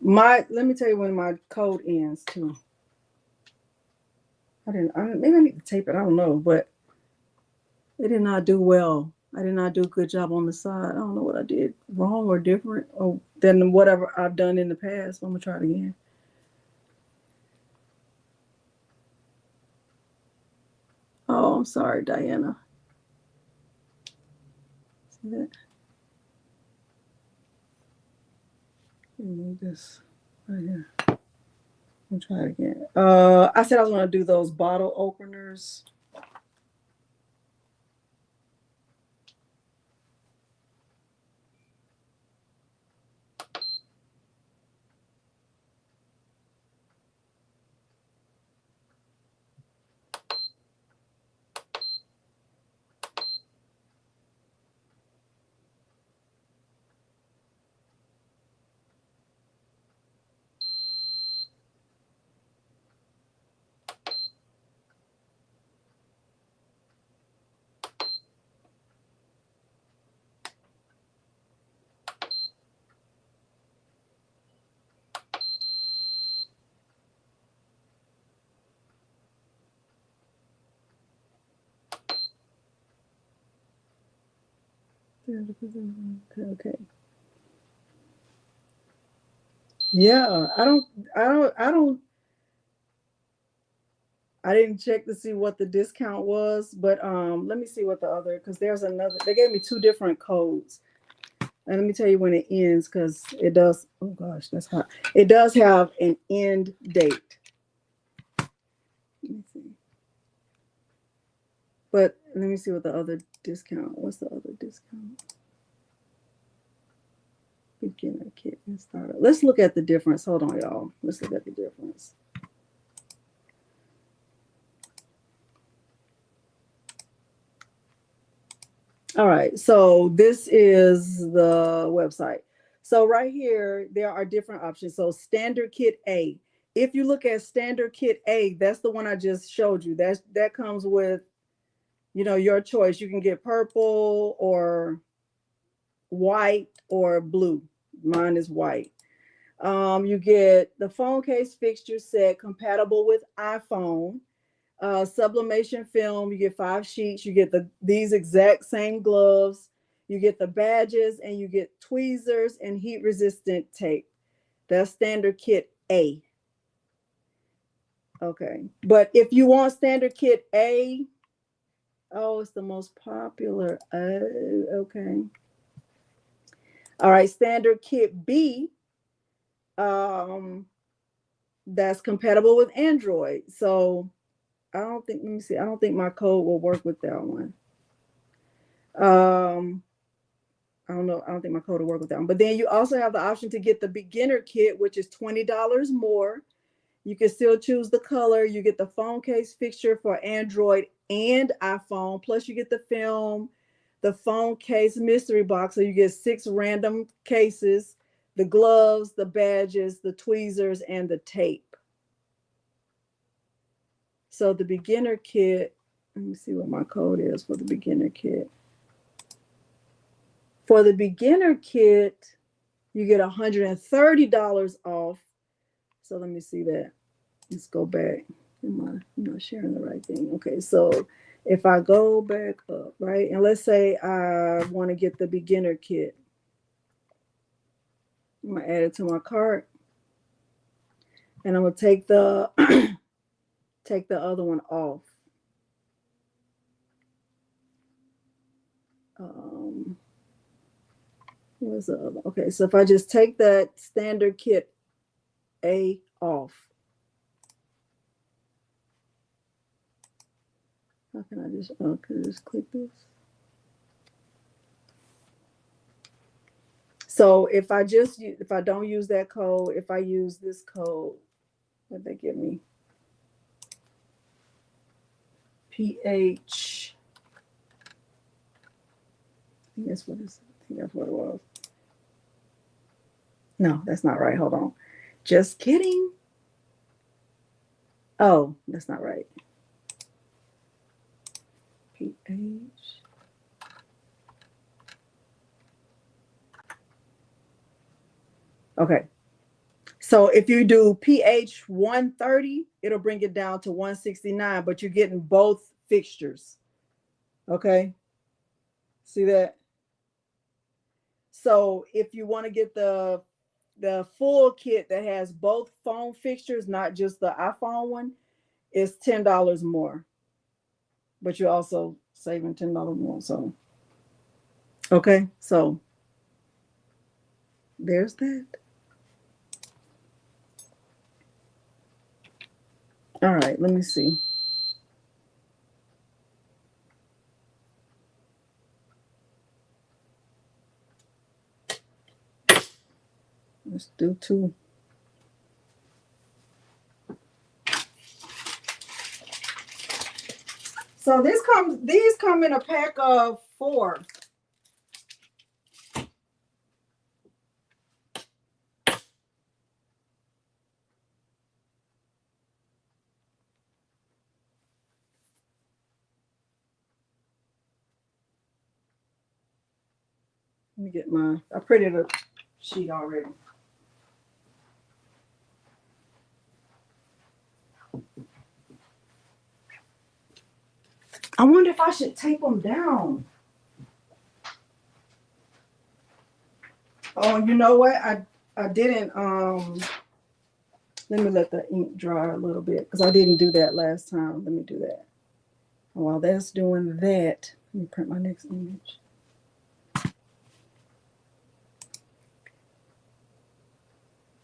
Let me tell you when my code ends too. Maybe I need to tape it. I don't know, but it did not do well. I did not do a good job on the side. I don't know what I did wrong or different than whatever I've done in the past. I'm gonna try it again. Oh, I'm sorry, Diana. See that? Move this right here. I'll try it again. I said I was gonna do those bottle openers. Okay. Yeah, I didn't check to see what the discount was, but let me see what the other, because there's another, they gave me 2 different codes. And let me tell you when it ends, because it does, oh gosh, that's hot. It does have an end date. Let me see. But let me see what the other discount, what's the other discount? Beginner kit and starter. Let's look at the difference. Hold on, y'all. Let's look at the difference. All right, so this is the website. So right here, there are different options. So standard kit A. If you look at standard kit A, that's the one I just showed you. That comes with, you know, your choice. You can get purple or white or blue. Mine is white. You get the phone case fixture set compatible with iPhone. Sublimation film, you get 5 sheets. You get these exact same gloves. You get the badges, and you get tweezers and heat resistant tape. That's standard kit A. Okay, but if you want standard kit A, oh, it's the most popular. Okay. All right, standard kit B. That's compatible with Android. So I don't think, let me see. I don't think my code will work with that one. I don't know. I don't think my code will work with that one. But then you also have the option to get the beginner kit, which is $20 more. You can still choose the color. You get the phone case fixture for Android and iPhone. Plus you get the film, the phone case mystery box. So you get 6 random cases the gloves, the badges, the tweezers, and the tape. So the beginner kit, let me see what my code is for the beginner kit. For the beginner kit, you get $130 off. So let me see that. Let's go back. I'm not sharing the right thing. Okay, so if I go back up, right, and let's say I want to get the beginner kit. I'm gonna add it to my cart, and I'm gonna take the take the other one off. Where's the other? Okay, so if I just take that standard kit A off, how can I just? Oh, can I just click this? So if I don't use that code, if I use this code, what they give me? PH. I think that's what it was. No, that's not right. Hold on. Just kidding. Oh, that's not right. PH. Okay. So if you do pH 130, it'll bring it down to 169, but you're getting both fixtures. Okay. See that? So if you want to get the full kit that has both phone fixtures, not just the iPhone one, it's $10 more. But you're also saving $10 more. So okay, so there's that. All right, let me see. Let's do 2. So these come in a pack of 4. Let me get I printed a sheet already. I wonder if I should tape them down. Oh, you know what? I didn't let me let the ink dry a little bit because I didn't do that last time. Let me do that. While that's doing that, let me print my next image.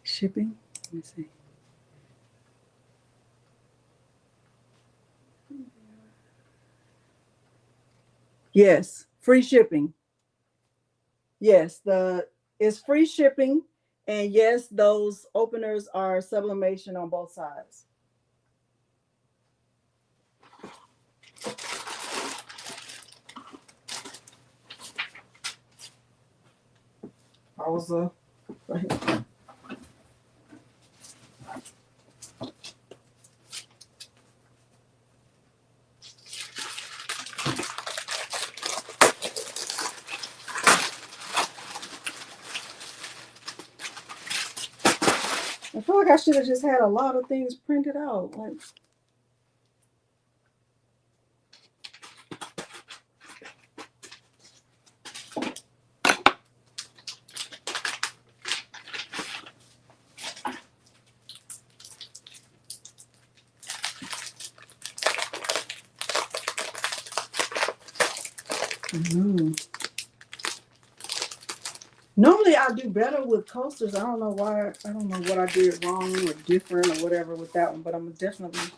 Shipping. Let me see. Yes, free shipping. Yes, it's free shipping, and yes, those openers are sublimation on both sides. Right. I feel like I should have just had a lot of things printed out. Like, normally I do better with coasters. I don't know why. I don't know what I did wrong or different or whatever with that one, but I'm gonna definitely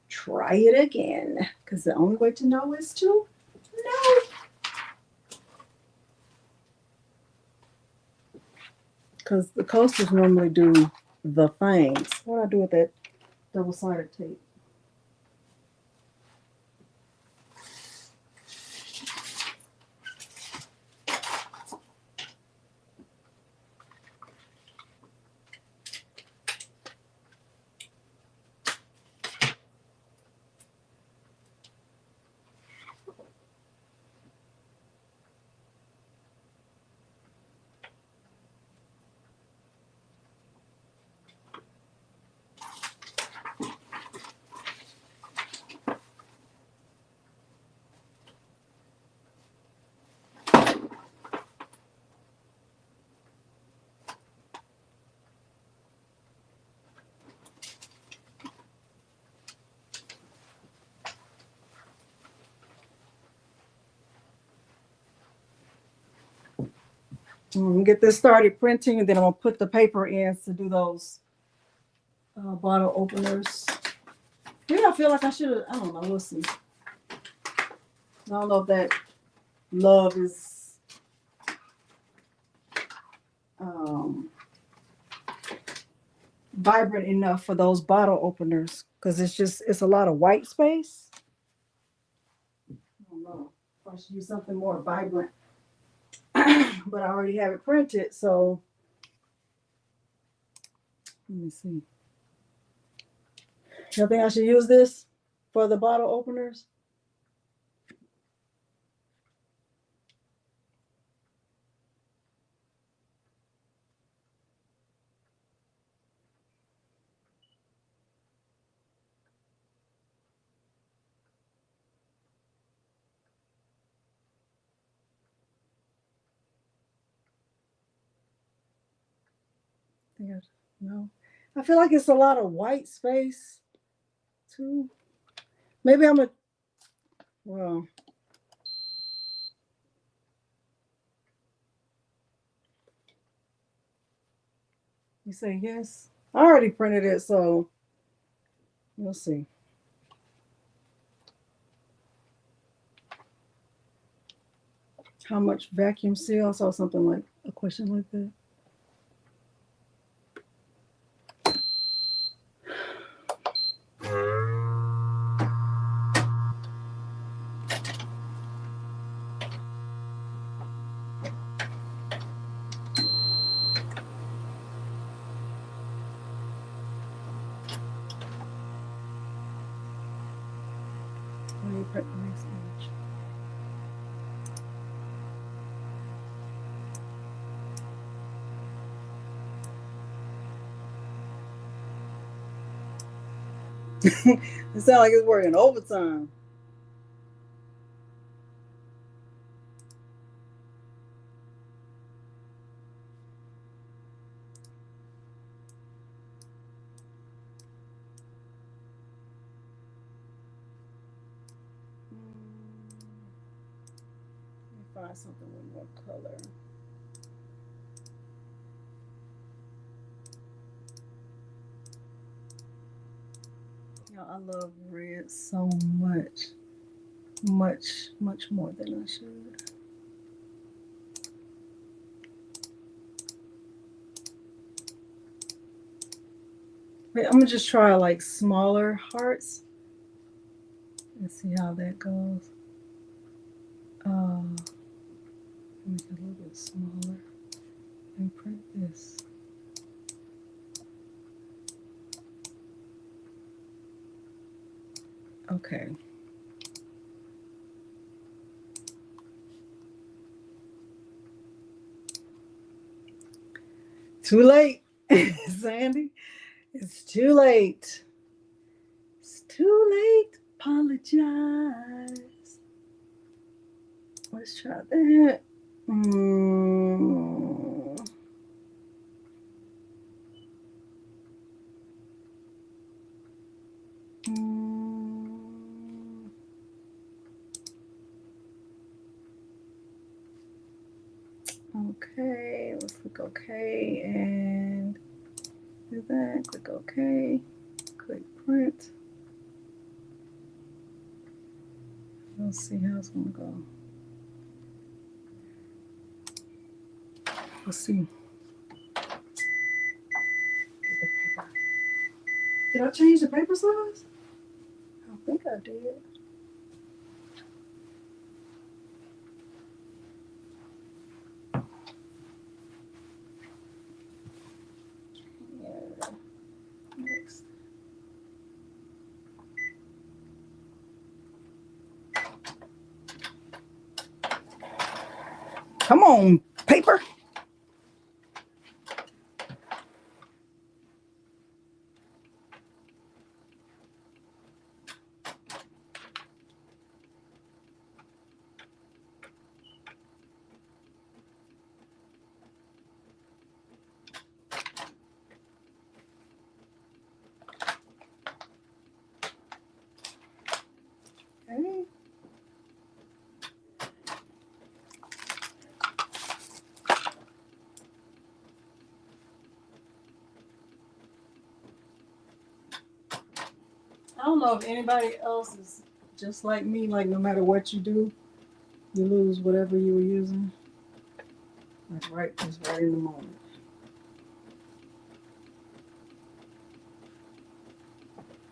try it again because the only way to know is to know. Because the coasters normally do the things. What do I do with that double-sided tape? I'm gonna get this started printing, and then I'm gonna put the paper in to do those bottle openers. Maybe I feel like I should have. I don't know. We'll see. I don't know if that love is vibrant enough for those bottle openers, because it's a lot of white space. I don't know if I should use something more vibrant. But I already have it printed, so let me see. You think I should use this for the bottle openers? No. I feel like it's a lot of white space too. Maybe I'm a well. You say yes? I already printed it, so we'll see. How much vacuum seal? I saw something like a question like that. Let me print the next image. It sounds like it's working overtime. Let me find something with more color. I love red so much. Much more than I should. Wait, I'm gonna just try like smaller hearts and see how that goes. Make it a little bit smaller and print this. Okay. Too late, Sandy. It's too late. It's too late. Apologize. Let's try that. Okay, let's click OK and do that. Click OK. Click print. Let's see how it's going to go. Let's see. Did I change the paper size? I think I did. Yeah. Next. Come on, paper. Okay. don't know if anybody else is just like me, like no matter what you do, you lose whatever you were using. Like just right in the moment.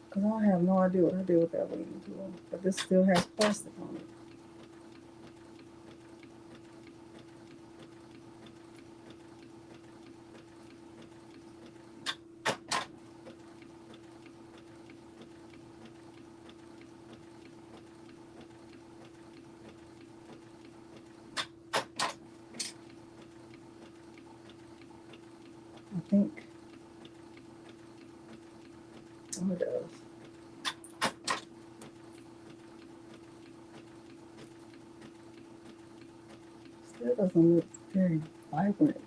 Because I have no idea what I did with that waiting tool. But this still has plastic on it. I think. Oh, it does. Still doesn't look very vibrant.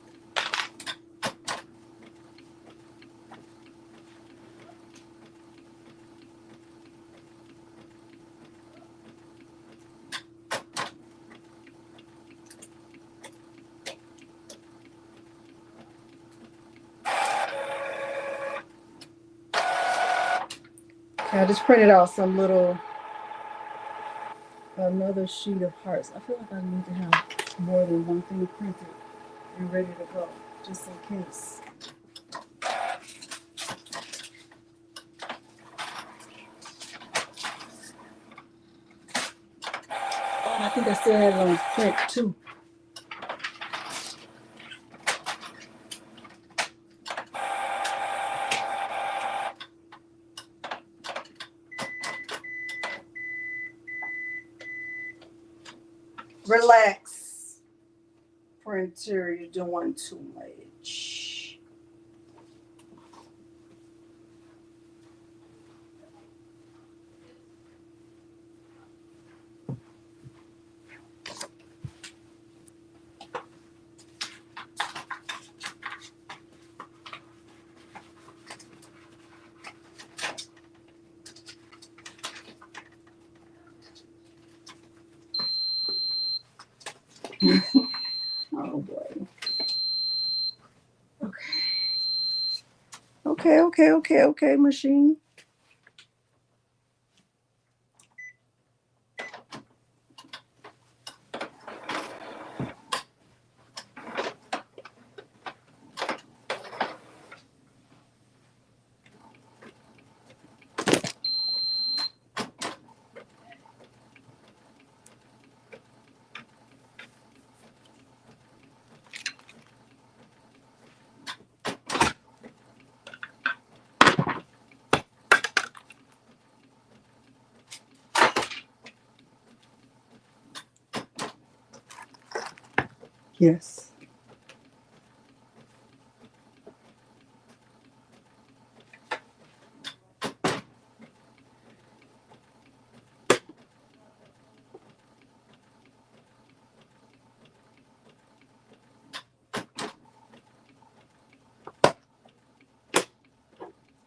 I just printed out some another sheet of hearts. I feel like I need to have more than one thing printed and ready to go, just in case. Oh, I think I still have it on print too. Relax, printer, you're doing too much. Oh boy. Okay, machine. Yes.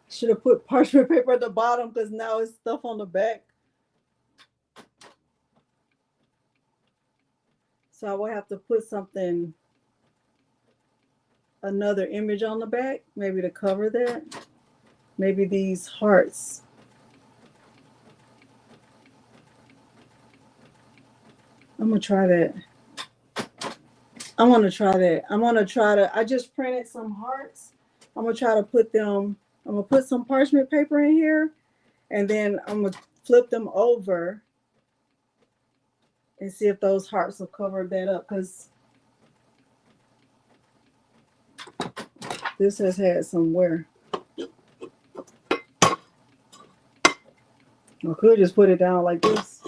Should have put parchment paper at the bottom because now it's stuff on the back. So I will have to put something, another image on the back, maybe to cover that. Maybe these hearts. I'm gonna try that. I want to try that. I'm gonna try to. I just printed some hearts. I'm gonna try to put them. I'm gonna put some parchment paper in here, and then I'm gonna flip them over and see if those hearts will cover that up. Because this has had some wear. I could just put it down like this.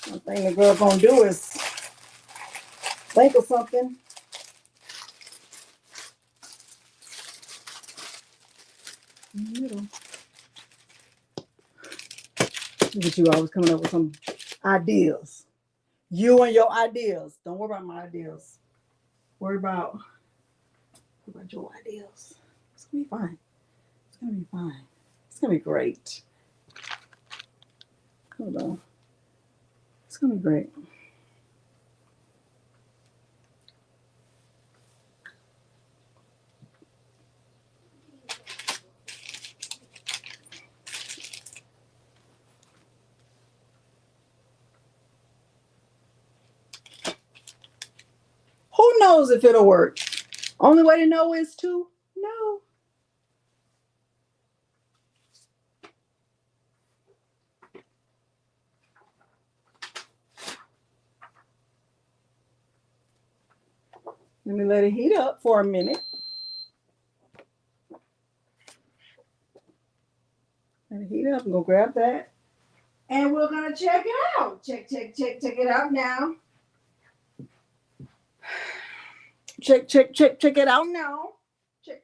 One thing the girl gonna do is think of something. in the middle. Look at you always coming up with some ideas. You and your ideas. Don't worry about my ideas. Worry about your ideas. It's gonna be fine. It's gonna be fine. It's gonna be great. Hold on. It's gonna be great. Who knows if it'll work? Only way to know is to know. Let me let it heat up for a minute. Let it heat up. I'm gonna grab that. And we're gonna check it out. Check it out now. Check it out now. Check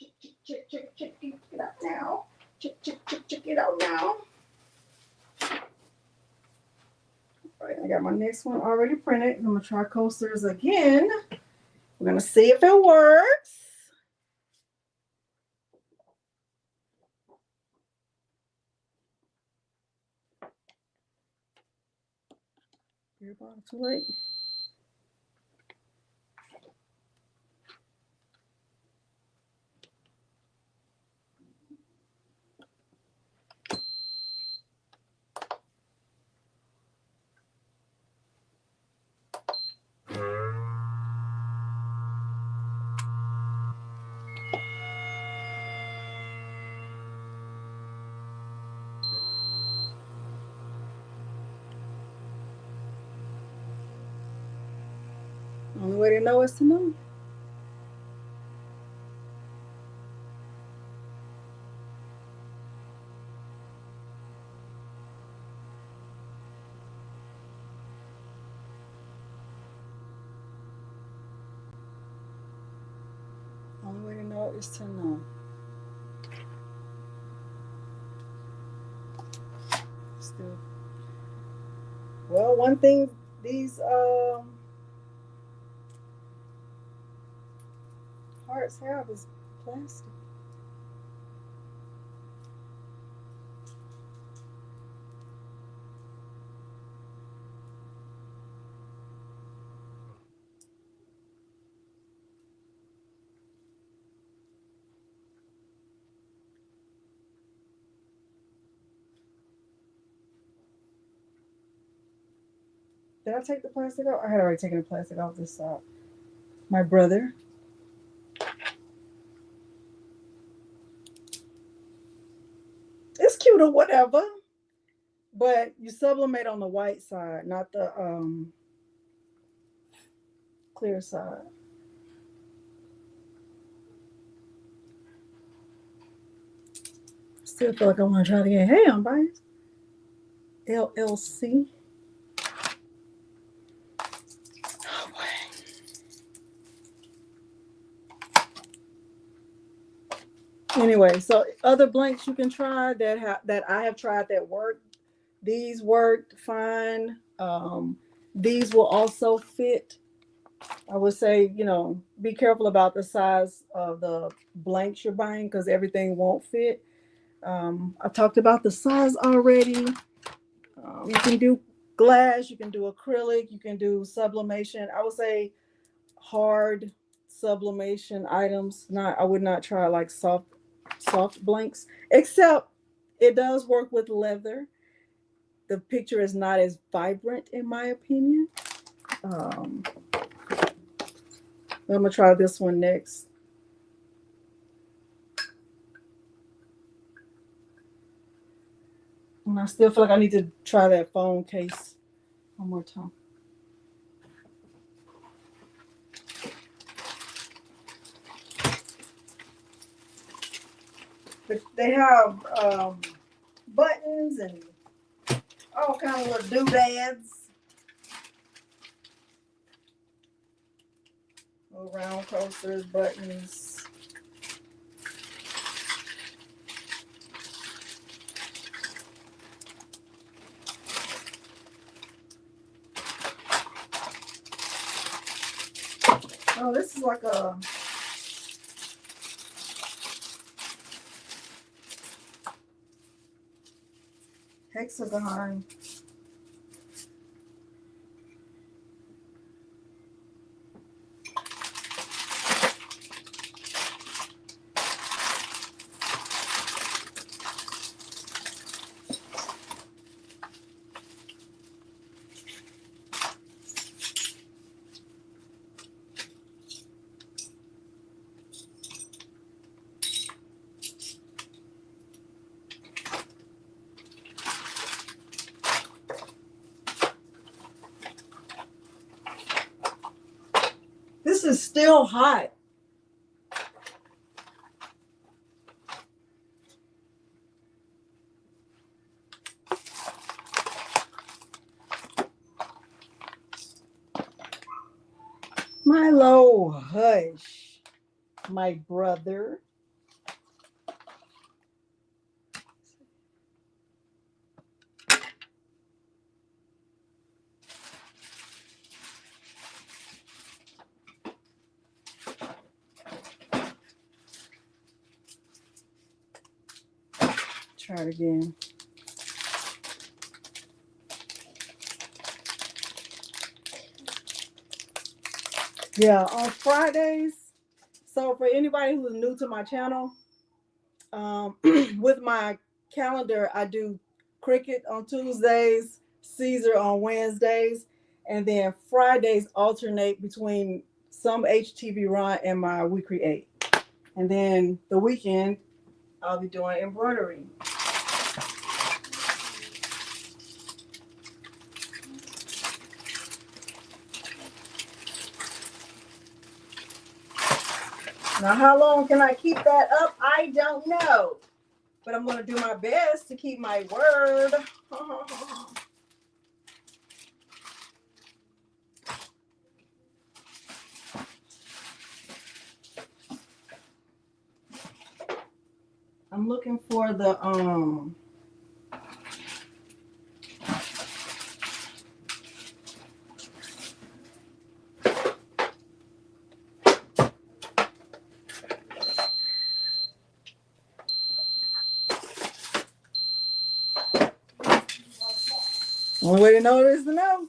it out now. Check it out now. All right, I got my next one already printed. I'm gonna try coasters again. We're gonna see if it works. You're about too late. Only way to know is to know. Only way to know is to know. Still. Well, one thing these hearts have is plastic. Did I take the plastic off? I had already taken the plastic off this side. My brother. It's cute or whatever. But you sublimate on the white side, not the clear side. Still feel like I want to try to get ham, right? LLC. Oh, boy. Anyway, so other blanks you can try that I have tried that work. These worked fine. These will also fit. I would say, be careful about the size of the blanks you're buying because everything won't fit. I talked about the size already. You can do glass, you can do acrylic, you can do sublimation. I would say hard sublimation items. I would not try like soft blanks, except it does work with leather. The picture is not as vibrant in my opinion. I'm gonna try this one next. And I still feel like I need to try that phone case one more time. But they have buttons and all kinds of little doodads. Little round coasters, buttons. Oh, this is like a hexagon. This is still hot. Milo, hush, my brother. Try it again. Yeah, on Fridays. So for anybody who's new to my channel, with my calendar, I do Cricut on Tuesdays, Caesar on Wednesdays, and then Fridays alternate between some HTVRONT and my WeCreat. And then the weekend, I'll be doing embroidery. Now, how long can I keep that up? I don't know. But I'm going to do my best to keep my word. I'm looking for the only way to know is to know.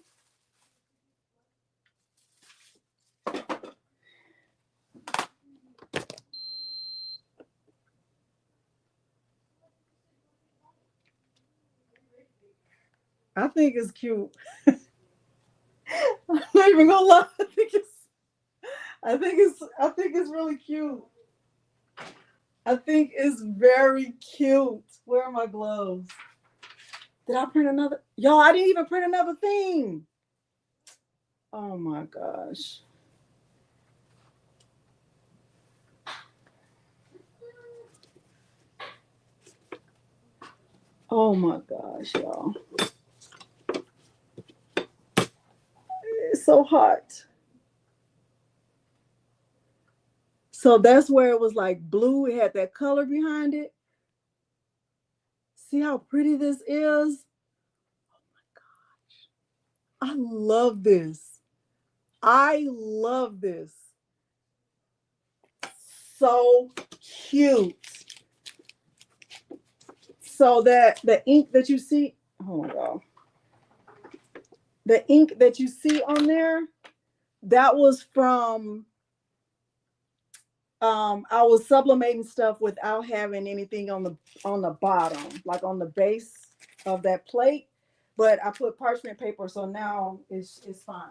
I think it's cute. I'm not even gonna lie. I think it's really cute. I think it's very cute. Where are my gloves? Did I print another? Yo, I didn't even print another thing. Oh my gosh. Oh my gosh, y'all. It's so hot. So that's where it was like blue. It had that color behind it. See how pretty this is? Oh my gosh. I love this. I love this. So cute. So that the ink that you see, oh my God. The ink that you see on there, that was from I was sublimating stuff without having anything on the bottom, like on the base of that plate. But I put parchment paper, so now it's fine.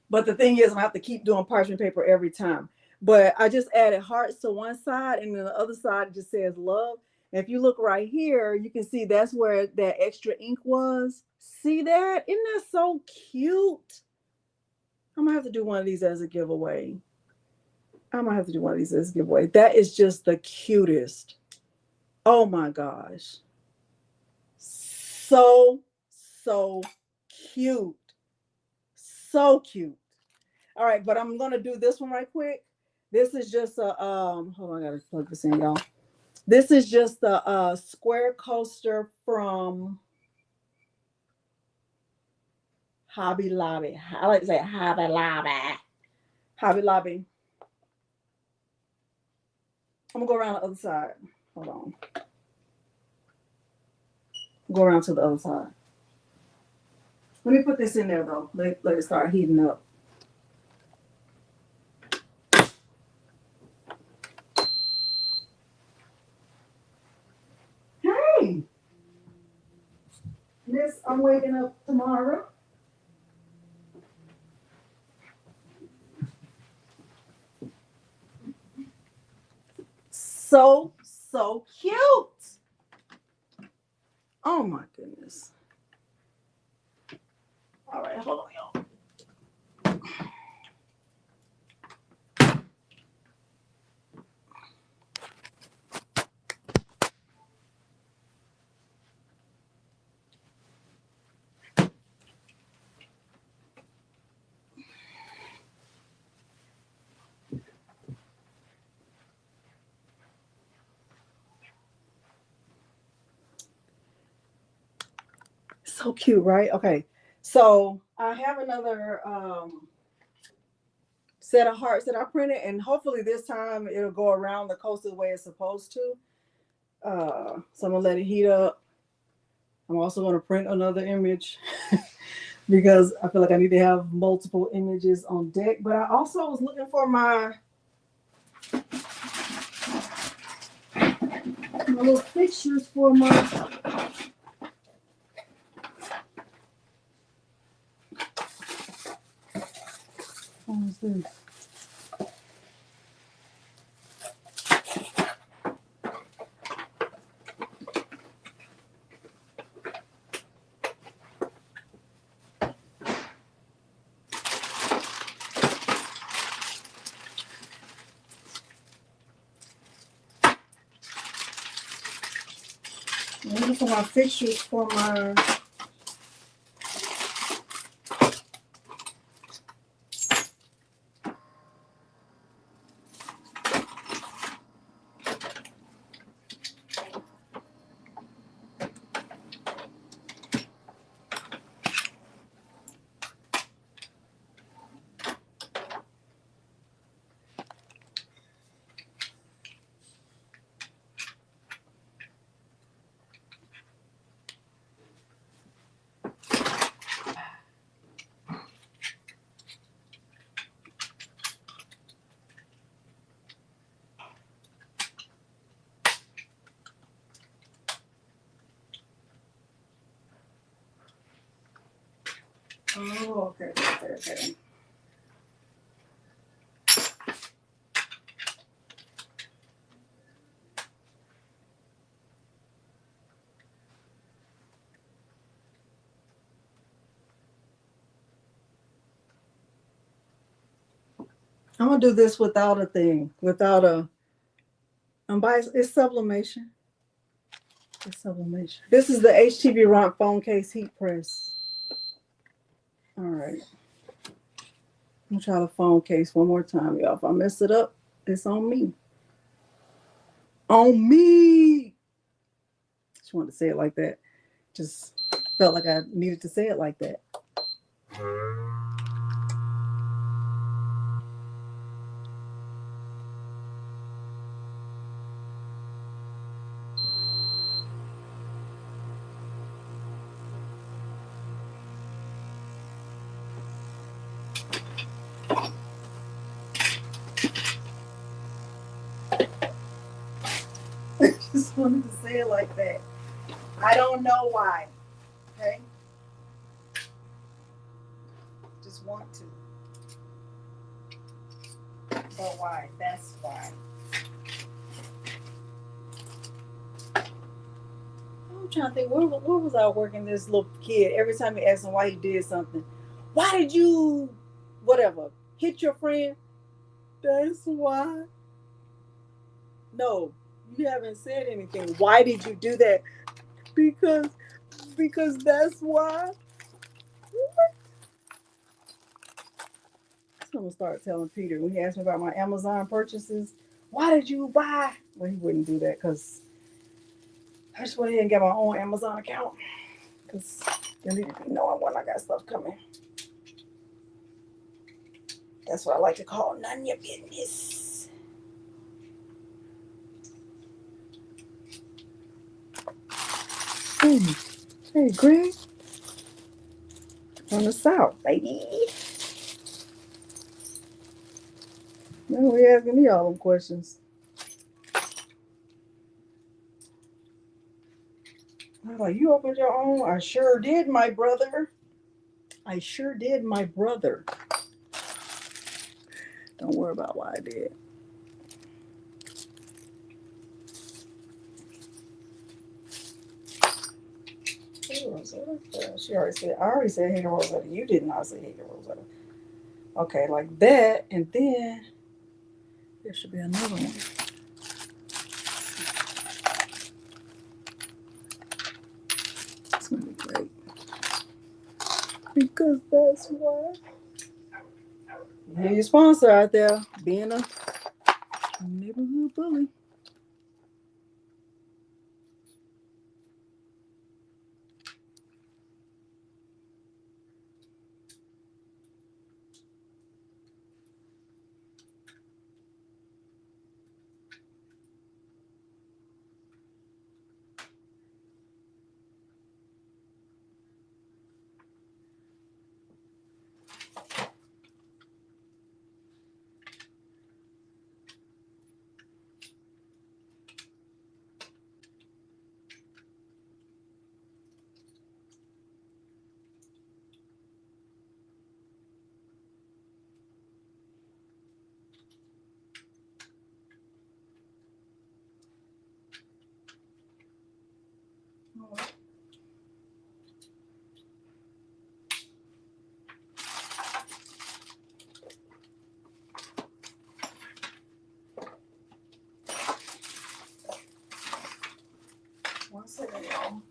But the thing is, I have to keep doing parchment paper every time. But I just added hearts to one side, and then the other side just says love. And if you look right here, you can see that's where that extra ink was. See that? Isn't that so cute? I'm gonna have to do one of these as a giveaway. I'm gonna have to do one of these as a giveaway. That is just the cutest. Oh my gosh. So cute. So cute. All right, but I'm gonna do this one right quick. This is just a hold on, I gotta plug this in, y'all. This is just a square coaster from Hobby Lobby. I like to say Hobby Lobby. Hobby Lobby. I'm gonna go around the other side. Hold on. Go around to the other side. Let me put this in there though. Let it start heating up. Hey, Miss, I'm waking up tomorrow. So cute. Oh my goodness. All right, hold on, y'all. So cute, right? Okay. So I have another set of hearts that I printed, and hopefully this time it'll go around the coast the way it's supposed to. So I'm gonna let it heat up. I'm also gonna print another image because I feel like I need to have multiple images on deck. But I also was looking for my little fixtures for my what is this? I'm looking for my fixtures for my oh, okay. I'm gonna do this without a thing, without a. It's sublimation. It's sublimation. This is the HTVRONT phone case heat press. All right. I'm gonna try the phone case one more time, y'all. If I mess it up, it's on me. On me. Just wanted to say it like that. Just felt like I needed to say it like that. Just wanted to say it like that. I don't know why. Okay? Just want to. But why? That's why. I'm trying to think, where was I working this little kid? Every time he asked him why he did something, why did you, whatever, hit your friend? That's why. No, you haven't said anything. Why did you do that? Because that's why. What? So I'm gonna start telling Peter when he asked me about my Amazon purchases. Why did you buy? Well, he wouldn't do that because I just went ahead and got my own Amazon account because they need to be knowing when I got stuff coming. That's what I like to call none of your business. Hey, Greg. From the South, baby. No, he asking me all them questions. I was like, you opened your own? I sure did, my brother. I sure did, my brother. Don't worry about what I did. Hey, Rosetta. She already said, I already said, hey, Rosetta. You did not say, hey, Rosetta. Okay, like that. And then there should be another one. It's going to be great. Because that's why. Here's your sponsor out there being a neighborhood bully. One second, y'all.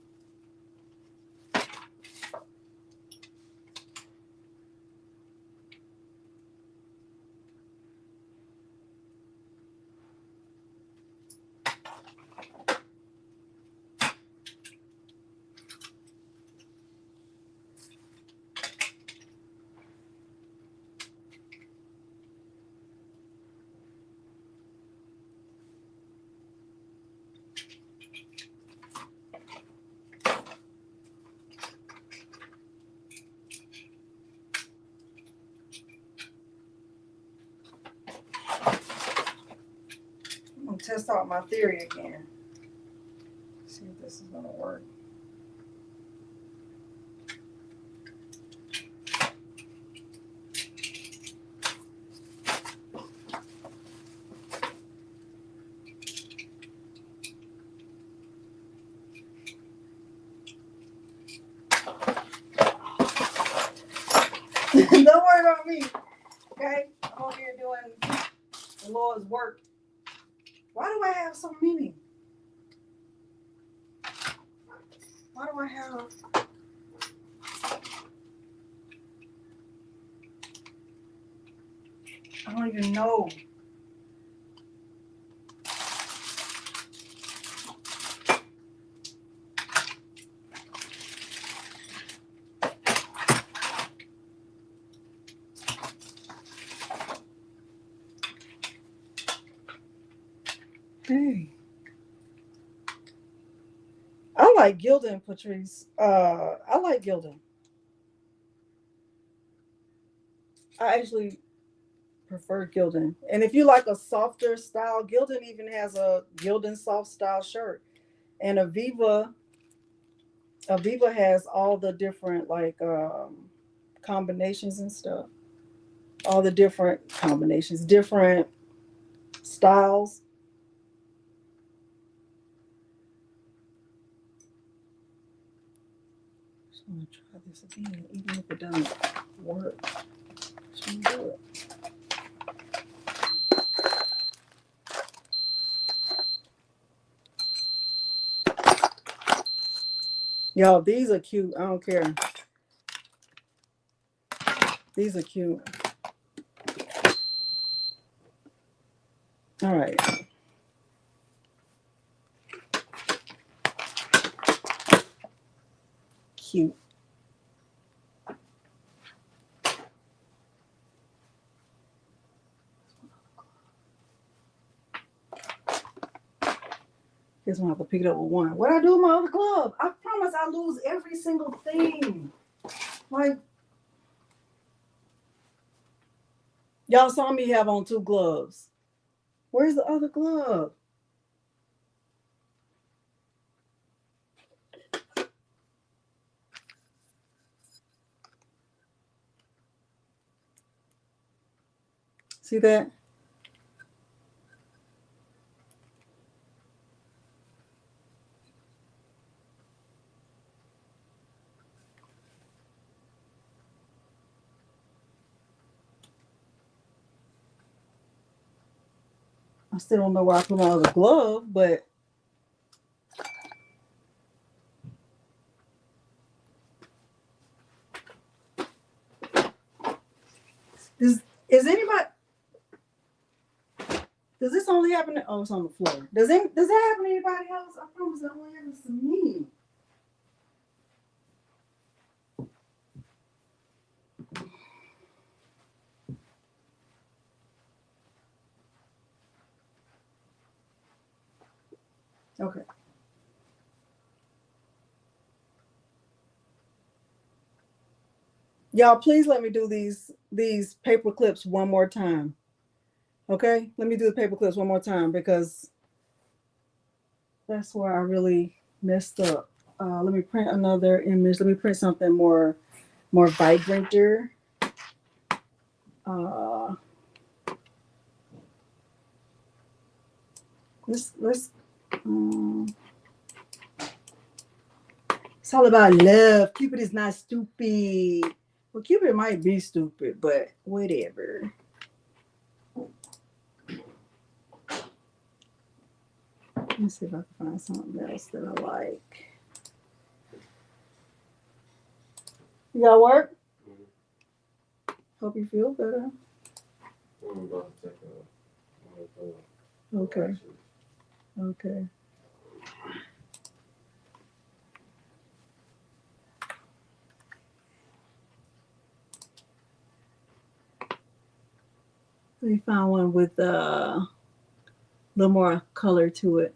I'm going to test out my theory again. See if this is going to work. Don't worry about me, okay? I'm over here doing the Lord's work. Why do I have so many? Why do I have... I don't even know. Hey. I like Gildan, Patrice. I like Gildan. I actually prefer Gildan. And if you like a softer style, Gildan even has a Gildan soft style shirt. And Aviva has all the different like combinations and stuff. All the different combinations, different styles. Just want to try this again, even if it doesn't work. Just want to do it. Y'all, these are cute. I don't care. These are cute. All right. Cute. Guess we'll have to pick it up with one. What I do with my other glove? I promise I lose every single thing. Like, y'all saw me have on 2 gloves. Where's the other glove? See that? I still don't know where I put my other glove, but is anybody? Does this only happen to? Oh, it's on the floor. Does that happen to anybody else? I promise it only happens to me. Okay. Y'all, please let me do these paper clips one more time. Okay? Let me do the paper clips one more time because that's where I really messed up. Let me print another image. Let me print something more vibranter. Let's it's all about love. Cupid is not stupid. Well, Cupid might be stupid, but whatever. Let me see if I can find something else that I like. You got work? Hope you feel better. Okay. Okay. We found one with a little more color to it.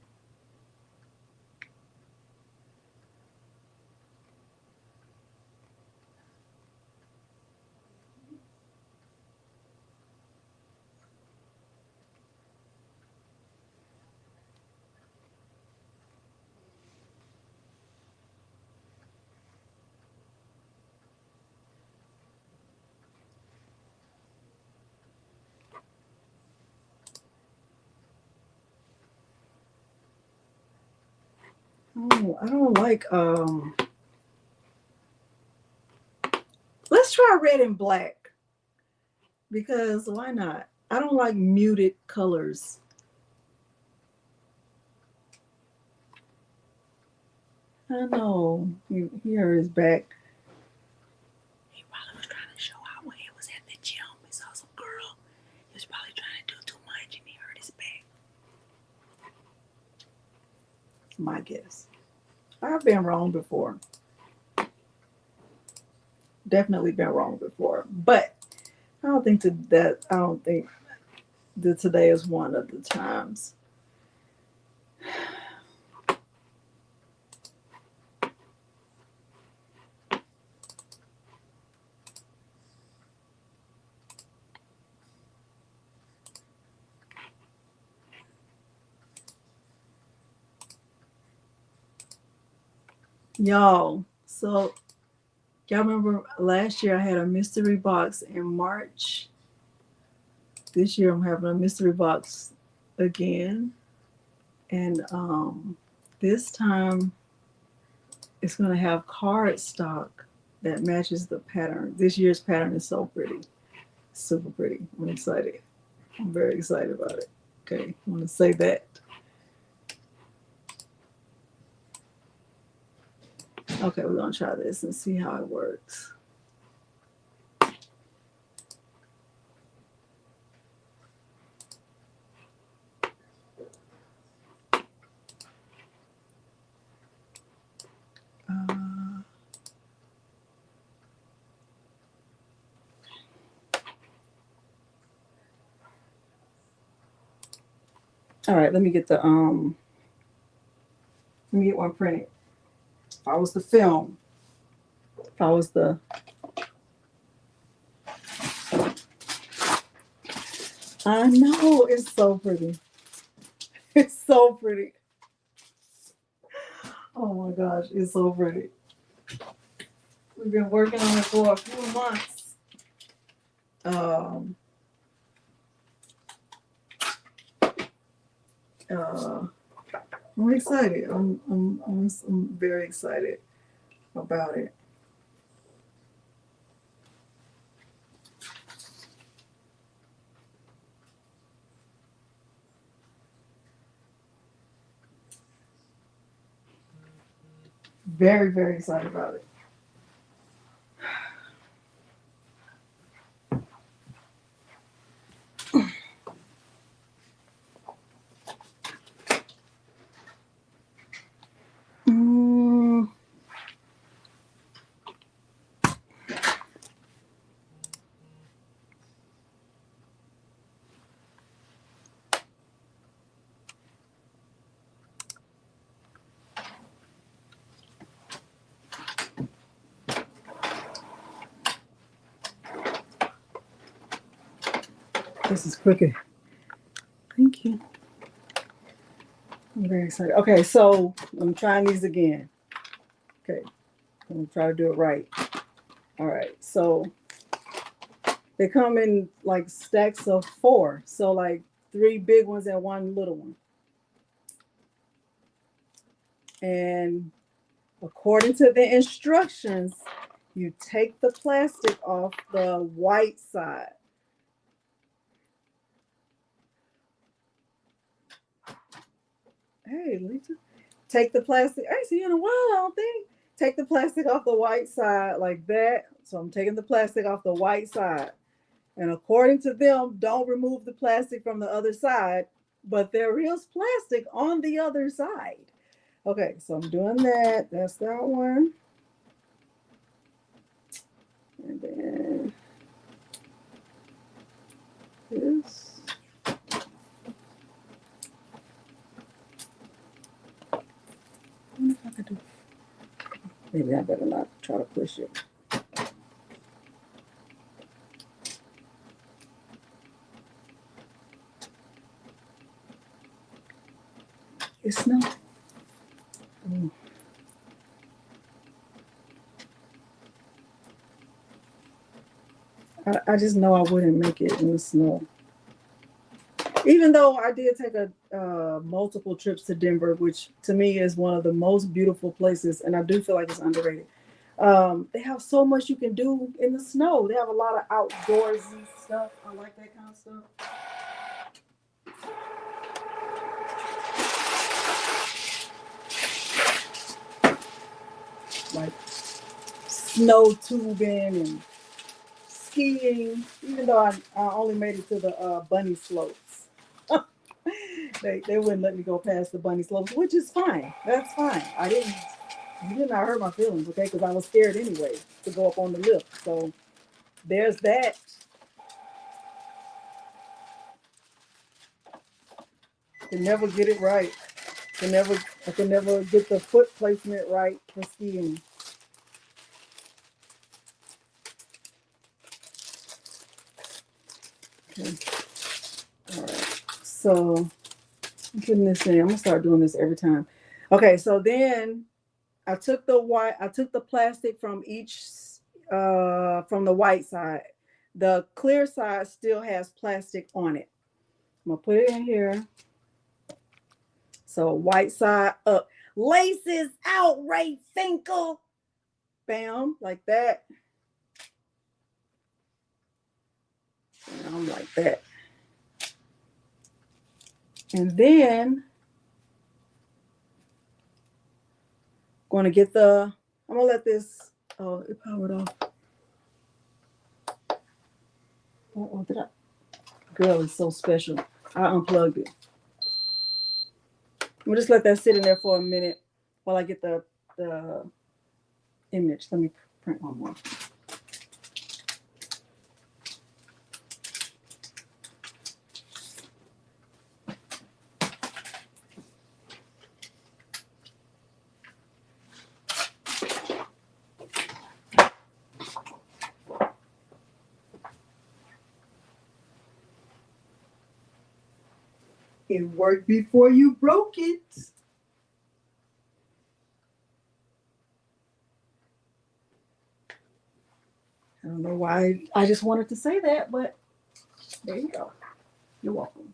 Oh, I don't like let's try red and black because why not? I don't like muted colors. I know. He hurt his back. He probably was trying to show out when he was at the gym. He saw some girl. He was probably trying to do too much and he hurt his back. My guess. I've been wrong before. Definitely been wrong before. But I don't think that today is one of the times. Y'all, so y'all remember last year I had a mystery box in March. This year I'm having a mystery box again. And this time it's going to have cardstock that matches the pattern. This year's pattern is so pretty. Super pretty. I'm excited. I'm very excited about it. Okay, I want to say that. Okay, we're going to try this and see how it works. All right, let me get the Let me get one printed. If I was the film, if I was the I know, it's so pretty. It's so pretty. Oh my gosh, it's so pretty. We've been working on it for a few months. I'm excited. I'm very excited about it. Very, very excited about it. This is crooked. Thank you. I'm very excited. Okay, so I'm trying these again. Okay, I'm gonna try to do it right. All right, so they come in like stacks of 4. So like 3 big ones and 1 little one. And according to the instructions, you take the plastic off the white side. Hey, Lisa. Take the plastic. I ain't seen you in a while, I don't think. Take the plastic off the white side like that. So I'm taking the plastic off the white side. And according to them, don't remove the plastic from the other side, but there is plastic on the other side. Okay, so I'm doing that. That's that one. And then this. I wonder if I could do. Maybe I better not try to push it. It's not. I just know I wouldn't make it in the snow. Even though I did take a multiple trips to Denver, which to me is one of the most beautiful places, and I do feel like it's underrated. They have so much you can do in the snow. They have a lot of outdoorsy stuff. I like that kind of stuff. Like snow tubing and skiing, even though I only made it to the bunny slopes. They wouldn't let me go past the bunny slopes, which is fine. That's fine. You did not hurt my feelings, okay? Because I was scared anyway to go up on the lift. So there's that. Can never get it right. I can never get the foot placement right for skiing. Okay. All right. So I'm putting this in. I'm gonna start doing this every time. Okay, so then I took the plastic from each from the white side. The clear side still has plastic on it. I'm gonna put it in here. So white side up. Laces out, Ray Finkel. Bam, like that. And I'm like that. And then going to get I'm going to let this, oh, it powered off. Oh, did I? Girl, it's so special. I unplugged it. We'll just let that sit in there for a minute while I get the image. Let me print one more. It worked before you broke it. I don't know why I just wanted to say that, but there you go. You're welcome.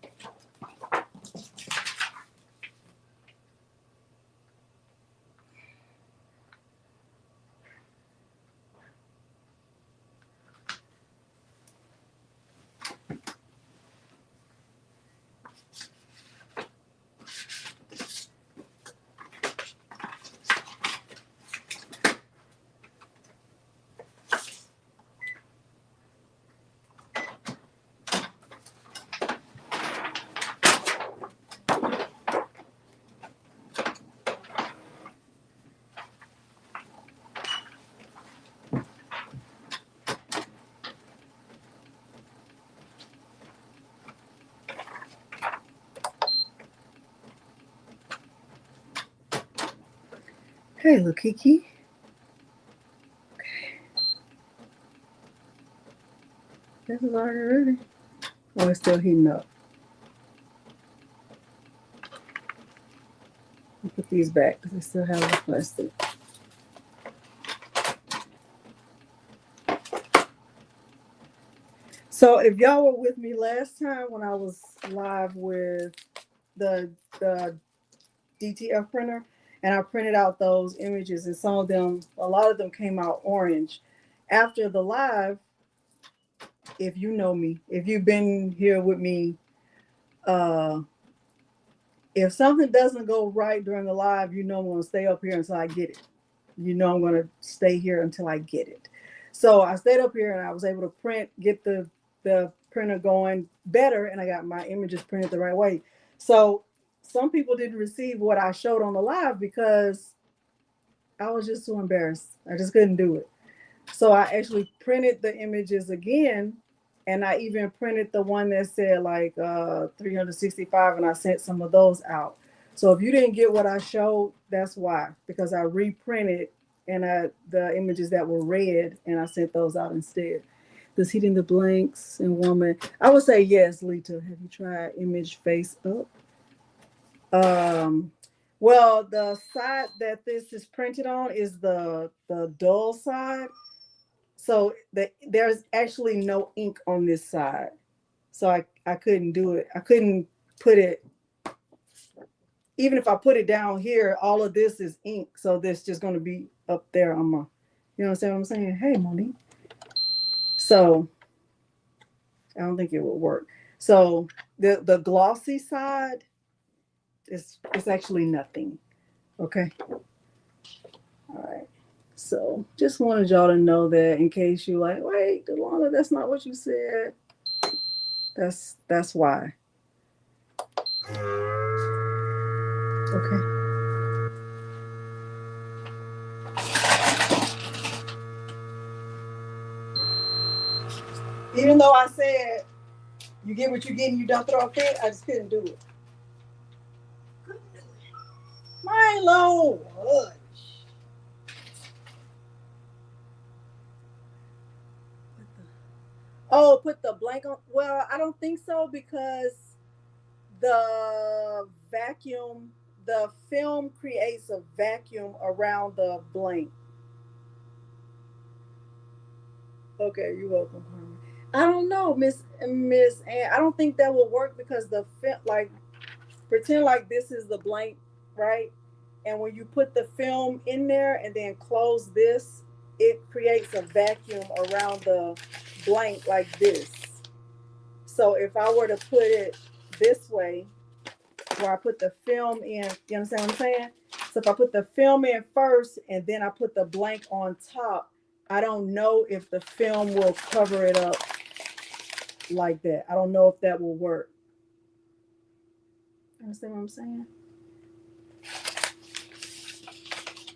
Hey, look, Kiki. Okay. This is already ready. Oh, it's still heating up. I'll put these back because they still have the plastic. So if y'all were with me last time when I was live with the DTF printer, and I printed out those images, and some of them, a lot of them came out orange. After the live, if you know me, if you've been here with me, if something doesn't go right during the live, you know I'm going to stay up here until I get it. You know I'm going to stay here until I get it. So I stayed up here and I was able to get the printer going better, and I got my images printed the right way. So some people didn't receive what I showed on the live because I was just too embarrassed. I just couldn't do it. So I actually printed the images again, and I even printed the one that said like 365, and I sent some of those out. So if you didn't get what I showed, that's why, because I reprinted and the images that were red, and I sent those out instead. Does heating the blanks and warming? I would say yes, Lita. Have you tried image face up? Well, the side that this is printed on is the dull side. So there's actually no ink on this side. So I couldn't do it. I couldn't put it, even if I put it down here, all of this is ink. So this just going to be up there on my, you know what I'm saying? Hey, Monique. So I don't think it would work. So the glossy side is actually nothing. Okay. All right. So just wanted y'all to know that in case you like, wait, Delonda, that's not what you said. That's why. Okay. Even though I said you get what you get and you don't throw a fit, I just couldn't do it. Milo, hush. Oh, put the blank on. Well, I don't think so because the vacuum, the film creates a vacuum around the blank. Okay, you're welcome, Harmony. I don't know, Miss Ann. I don't think that will work because the film, like, pretend like this is the blank, right? And when you put the film in there and then close this, it creates a vacuum around the blank like this. So if I were to put it this way, where I put the film in, you understand what I'm saying? So if I put the film in first and then I put the blank on top, I don't know if the film will cover it up like that. I don't know if that will work. Understand what I'm saying?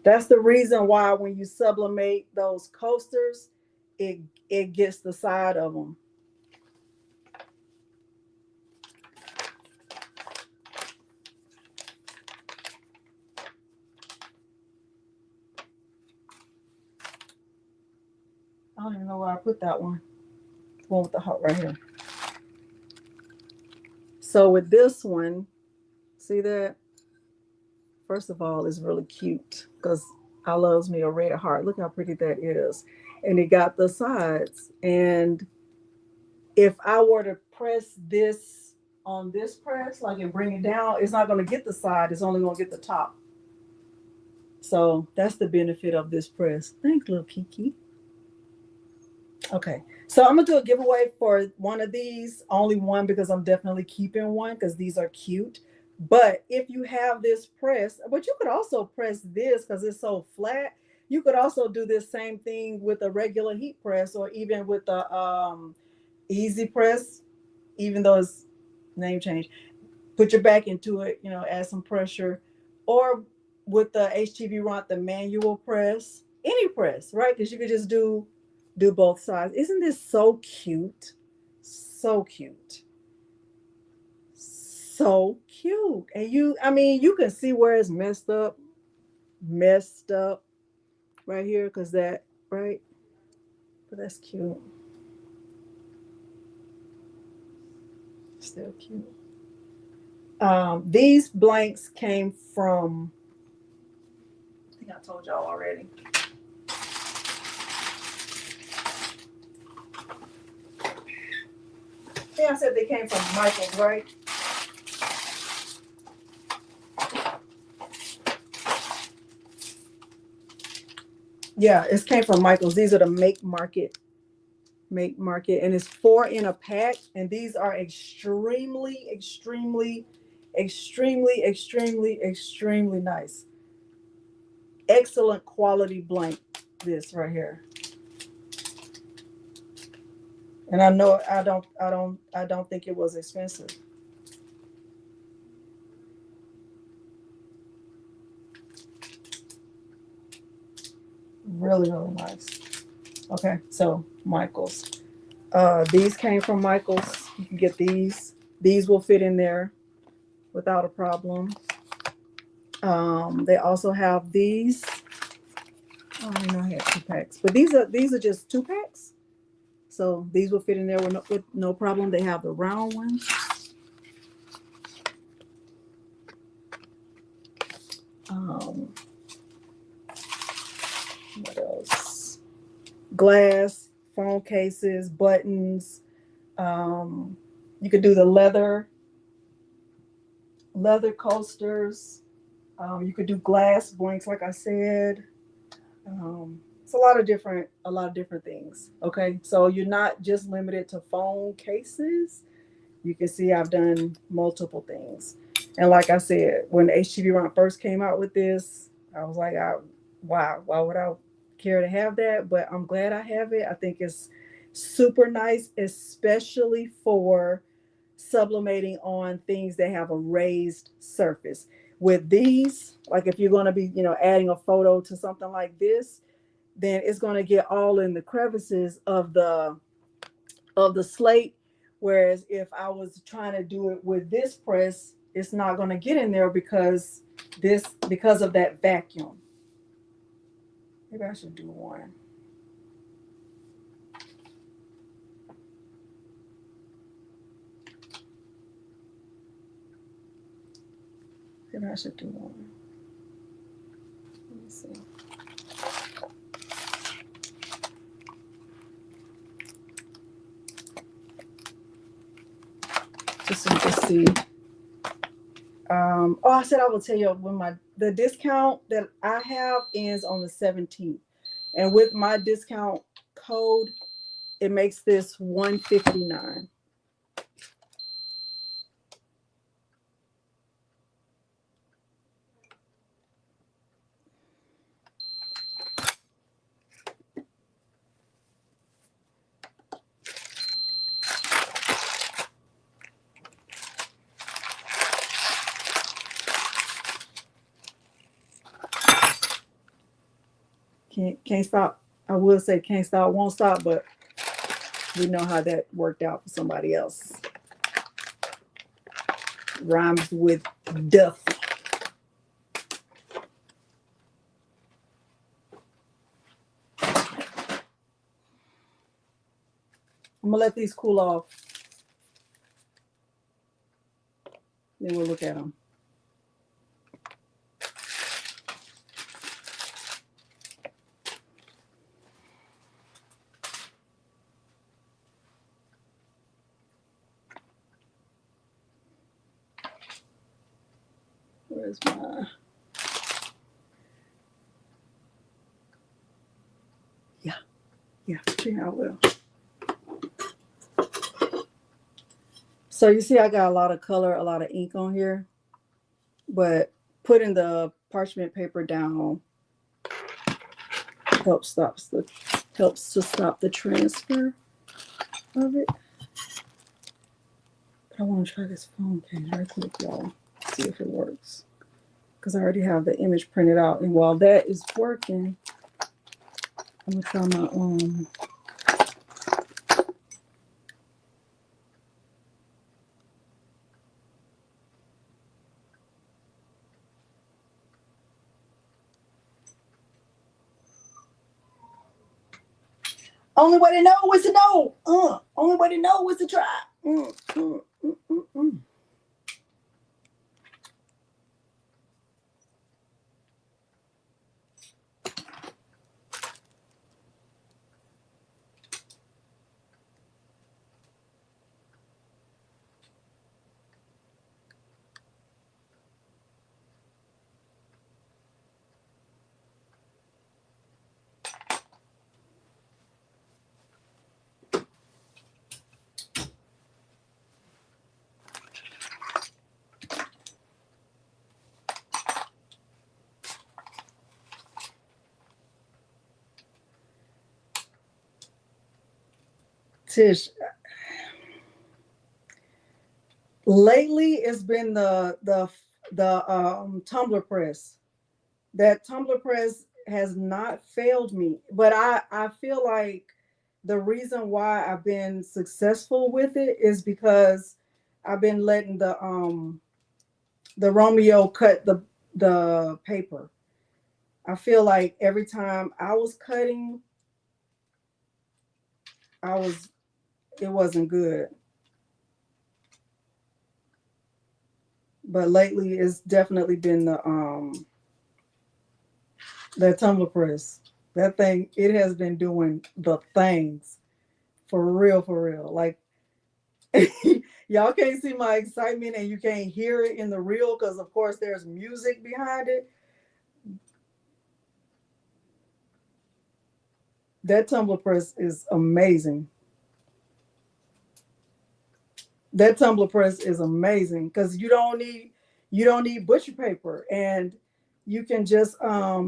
That's the reason why when you sublimate those coasters, it gets the side of them. I don't even know where I put that one. The one with the heart right here. So with this one, see that? First of all, it's really cute because I loves me a red heart. Look how pretty that is. And it got the sides. And if I were to press this on this press, like and bring it down, it's not going to get the side. It's only going to get the top. So that's the benefit of this press. Thanks, little Kiki. Okay, so I'm gonna do a giveaway for one of these, only one because I'm definitely keeping one because these are cute. But if you have this press, but you could also press this because it's so flat. You could also do this same thing with a regular heat press or even with the easy press, even though it's name change. Put your back into it, you know, add some pressure, or with the HTVRONT, the manual press, any press, right? Because you could just do both sides. Isn't this so cute? So cute. So cute. And you, I mean, you can see where it's messed up right here, because that, right? But that's cute. Still cute. These blanks came from, I think I told y'all already. Yeah, I said they came from Michael's, right? Yeah, it came from Michael's. These are the Make Market, and it's 4 in a pack. And these are extremely, extremely, extremely, extremely, extremely nice. Excellent quality blank. This right here. And I know I don't think it was expensive. Really, really nice. Okay, so Michael's. These came from Michael's. You can get these. These will fit in there without a problem. They also have these. Oh, I didn't know I had 2 packs, but these are just 2 packs. So these will fit in there with no problem. They have the round ones. What else? Glass, phone cases, buttons. You could do the leather coasters. You could do glass blanks, like I said. It's a lot of different things. Okay, so you're not just limited to phone cases. You can see I've done multiple things. And like I said, when HTVRONT first came out with this, I was like, wow, why would I care to have that? But I'm glad I have it. I think it's super nice, especially for sublimating on things that have a raised surface. With these, like if you're going to be, you know, adding a photo to something like this, then it's going to get all in the crevices of the slate. Whereas if I was trying to do it with this press, it's not going to get in there because of that vacuum. Maybe I should do one. Maybe I should do one. Let me see. Just so you can see. I said I will tell you when the discount that I have ends on the 17th, and with my discount code, it makes this $159. Can't stop. I will say can't stop, won't stop, but we know how that worked out for somebody else. Rhymes with Duff. I'm gonna let these cool off. Then we'll look at them. Where's my... Yeah, see how well. So you see I got a lot of color, a lot of ink on here, but putting the parchment paper down helps to stop the transfer of it. But I want to try this phone case right quick, y'all. See if it works. Because I already have the image printed out. And while that is working, I'm gonna try my only way to know is to know. Only way to know is to try. Tish, lately it's been the tumbler press. That tumbler press has not failed me, but I feel like the reason why I've been successful with it is because I've been letting the Romeo cut the paper. I feel like every time I was cutting, it wasn't good. But lately it's definitely been the that tumbler press. That thing, it has been doing the things for real, for real. Like y'all can't see my excitement and you can't hear it in the reel because of course there's music behind it. That tumbler press is amazing. That tumbler press is amazing because you don't need butcher paper, and you can just let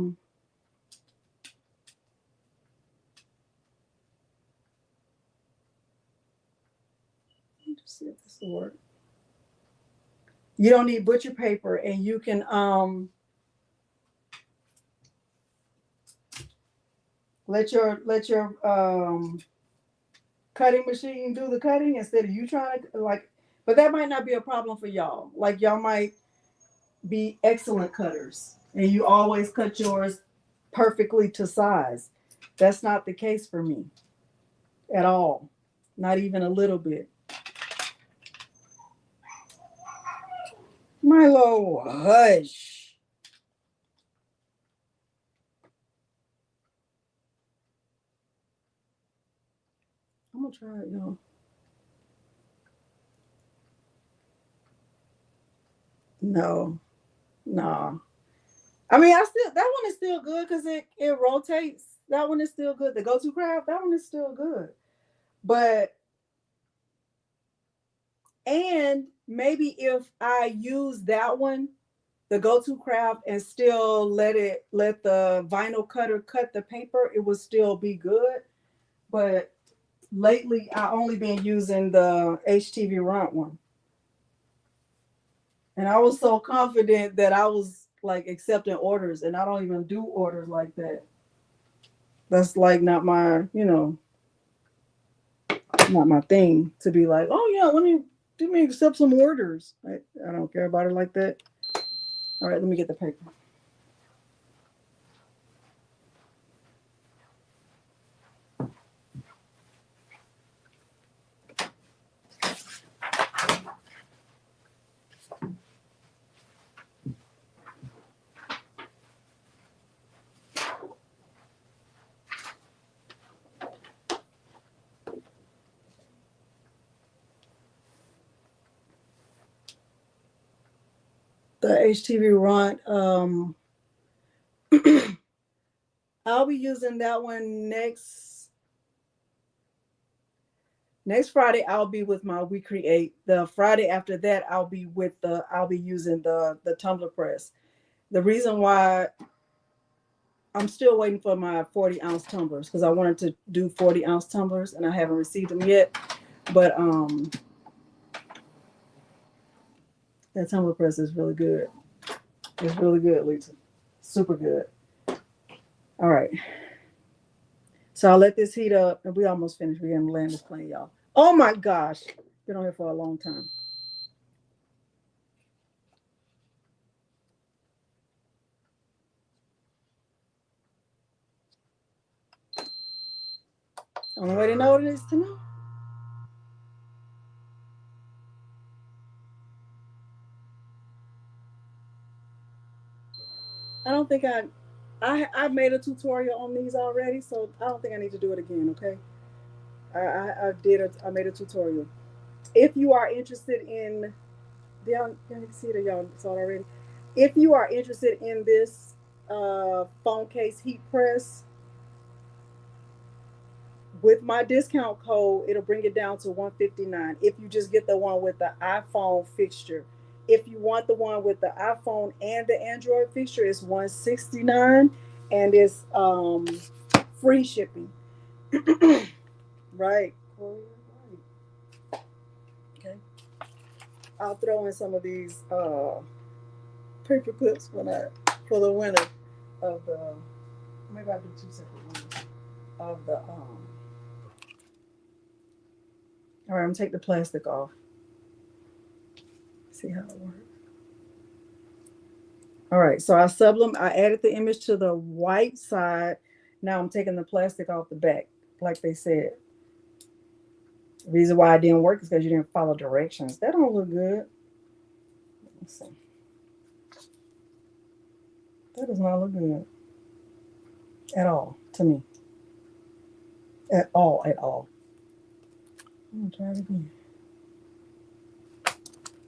me just see if this will work. You don't need butcher paper, and you can let your cutting machine do the cutting instead of you trying to like. But that might not be a problem for y'all. Like y'all might be excellent cutters and you always cut yours perfectly to size. That's not the case for me at all. Not even a little bit. Milo, hush. I'm gonna try it, y'all. No. I mean, that one is still good because it rotates. That one is still good. The go-to craft, that one is still good. But and maybe if I use that one, the go-to craft, and still let the vinyl cutter cut the paper, it would still be good. But lately I only been using the HTVRONT one. And I was so confident that I was like accepting orders, and I don't even do orders like that. That's like not my, not my thing to be like, oh yeah, let me accept some orders. I don't care about it like that. All right, let me get the paper. the HTVRONT. I'll be using that one next Friday. I'll be with my WeCreat. The Friday after that, I'll be using the tumbler press. The reason why I'm still waiting for my 40-ounce tumblers, because I wanted to do 40-ounce tumblers and I haven't received them yet. But that tumbler press is really good. It's really good, Lisa. Super good. All right. So I'll let this heat up, and we almost finished. We're gonna land this plane, y'all. Oh my gosh. Been on here for a long time. Only way to know it is to know. I don't think I made a tutorial on these already, so I don't think I need to do it again, okay? I made a tutorial. If you are interested in, y'all see it, y'all saw it already. If you are interested in this phone case heat press, with my discount code, it'll bring it down to $159 if you just get the one with the iPhone fixture. If you want the one with the iPhone and the Android fixture, it's $169, and it's free shipping. Right. Okay. I'll throw in some of these paper clips for the winner of the, maybe I'll do two separate ones of the all right, I'm gonna take the plastic off. See how it works. All right, so I added the image to the white side. Now I'm taking the plastic off the back, like they said. The reason why it didn't work is because you didn't follow directions. That don't look good. Let's see. That does not look good at all to me. At all. I'm gonna try it again.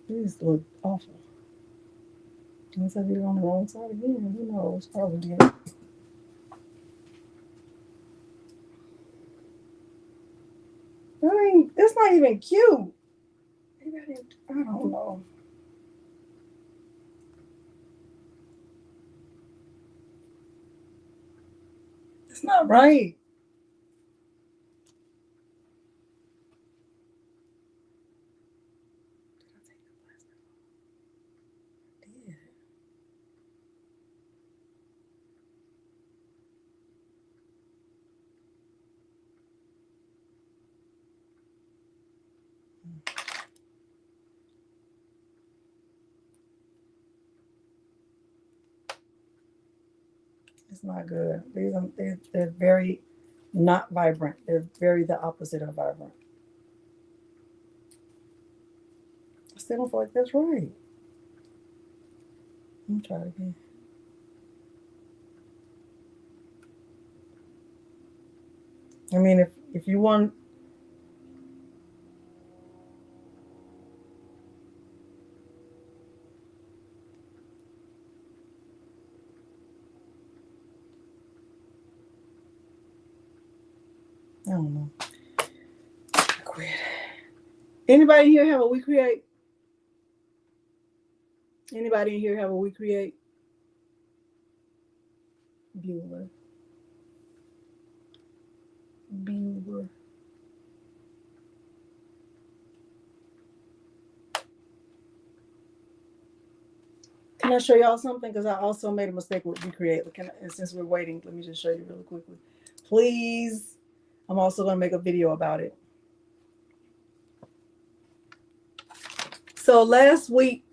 These look awful. Unless I did it on the wrong side again, who knows? Probably did. I mean, that's not even cute. Maybe I don't know. It's not right. It's not good. They're very not vibrant. They're very the opposite of vibrant. I still don't feel like that's right. Let me try it again. I mean, if you want, I don't know. I quit. Anybody here have a WeCreat? Anybody in here have a WeCreat? Bueller. Can I show y'all something? Because I also made a mistake with WeCreat. And since we're waiting, let me just show you really quickly. Please. I'm also going to make a video about it. So last week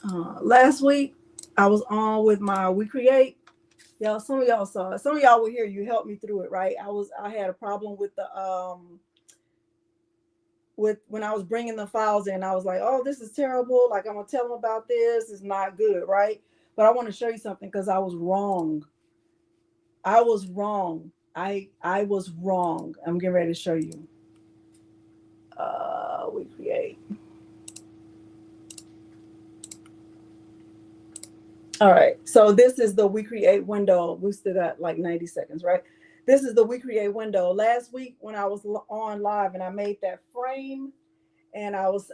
I was on with my WeCreat. Y'all, some of y'all saw it. Some of y'all were here. You helped me through it, right? I had a problem with the when I was bringing the files in. I was like, oh, this is terrible. Like, I'm gonna tell them about this. It's not good, right? But I want to show you something because I was wrong. I was wrong. I was wrong. I'm getting ready to show you. WeCreat. All right, so this is the WeCreat window. We still got like 90 seconds, right? This is the WeCreat window. Last week when I was on live and I made that frame and I was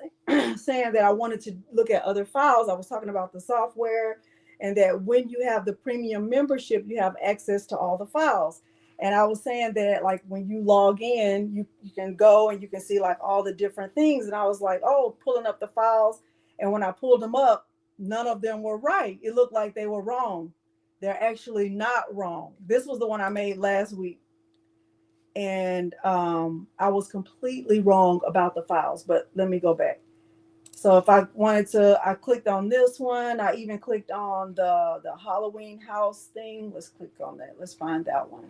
saying that I wanted to look at other files, I was talking about the software and that when you have the premium membership, you have access to all the files. And I was saying that like when you log in, you can go and you can see like all the different things. And I was like, oh, pulling up the files. And when I pulled them up, none of them were right. It looked like they were wrong. They're actually not wrong. This was the one I made last week. And I was completely wrong about the files, but let me go back. So if I wanted to, I clicked on this one. I even clicked on the Halloween house thing. Let's click on that. Let's find that one.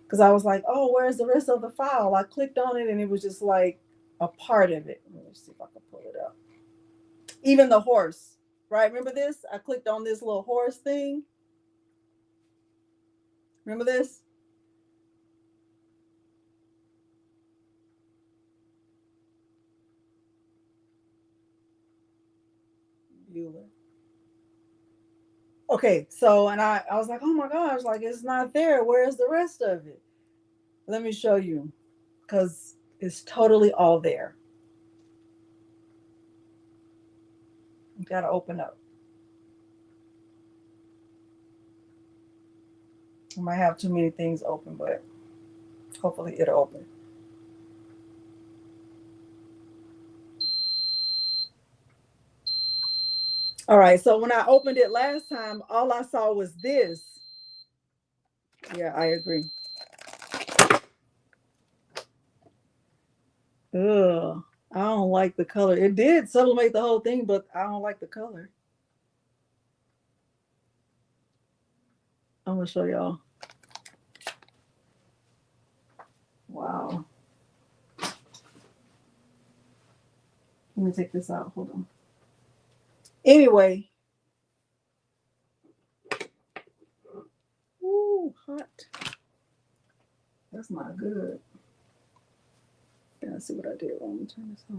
Because I was like, oh, where's the rest of the file? I clicked on it and it was just like a part of it. Let me see if I can pull it up. Even the horse, right? Remember this? I clicked on this little horse thing. Remember this? Bueller. Okay, so and I was like, oh my gosh, like it's not there. Where's the rest of it? Let me show you, because it's totally all there. You gotta open up. I might have too many things open, but hopefully it'll open. All right, so when I opened it last time, all I saw was this. Yeah, I agree. Ugh, I don't like the color. It did sublimate the whole thing, but I don't like the color. I'm gonna show y'all. Wow. Let me take this out. Hold on. Anyway. Ooh, hot. That's not good. Let's see what I did wrong. Let me turn this on.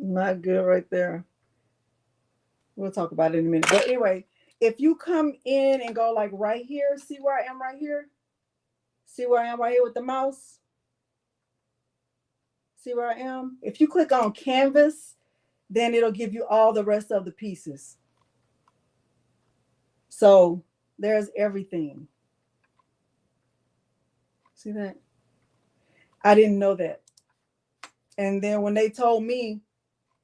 Not good right there. We'll talk about it in a minute. But anyway, if you come in and go like right here, see where I am right here? See where I am right here with the mouse? See where I am? If you click on canvas, then it'll give you all the rest of the pieces. So there's everything. See that? I didn't know that. And then when they told me,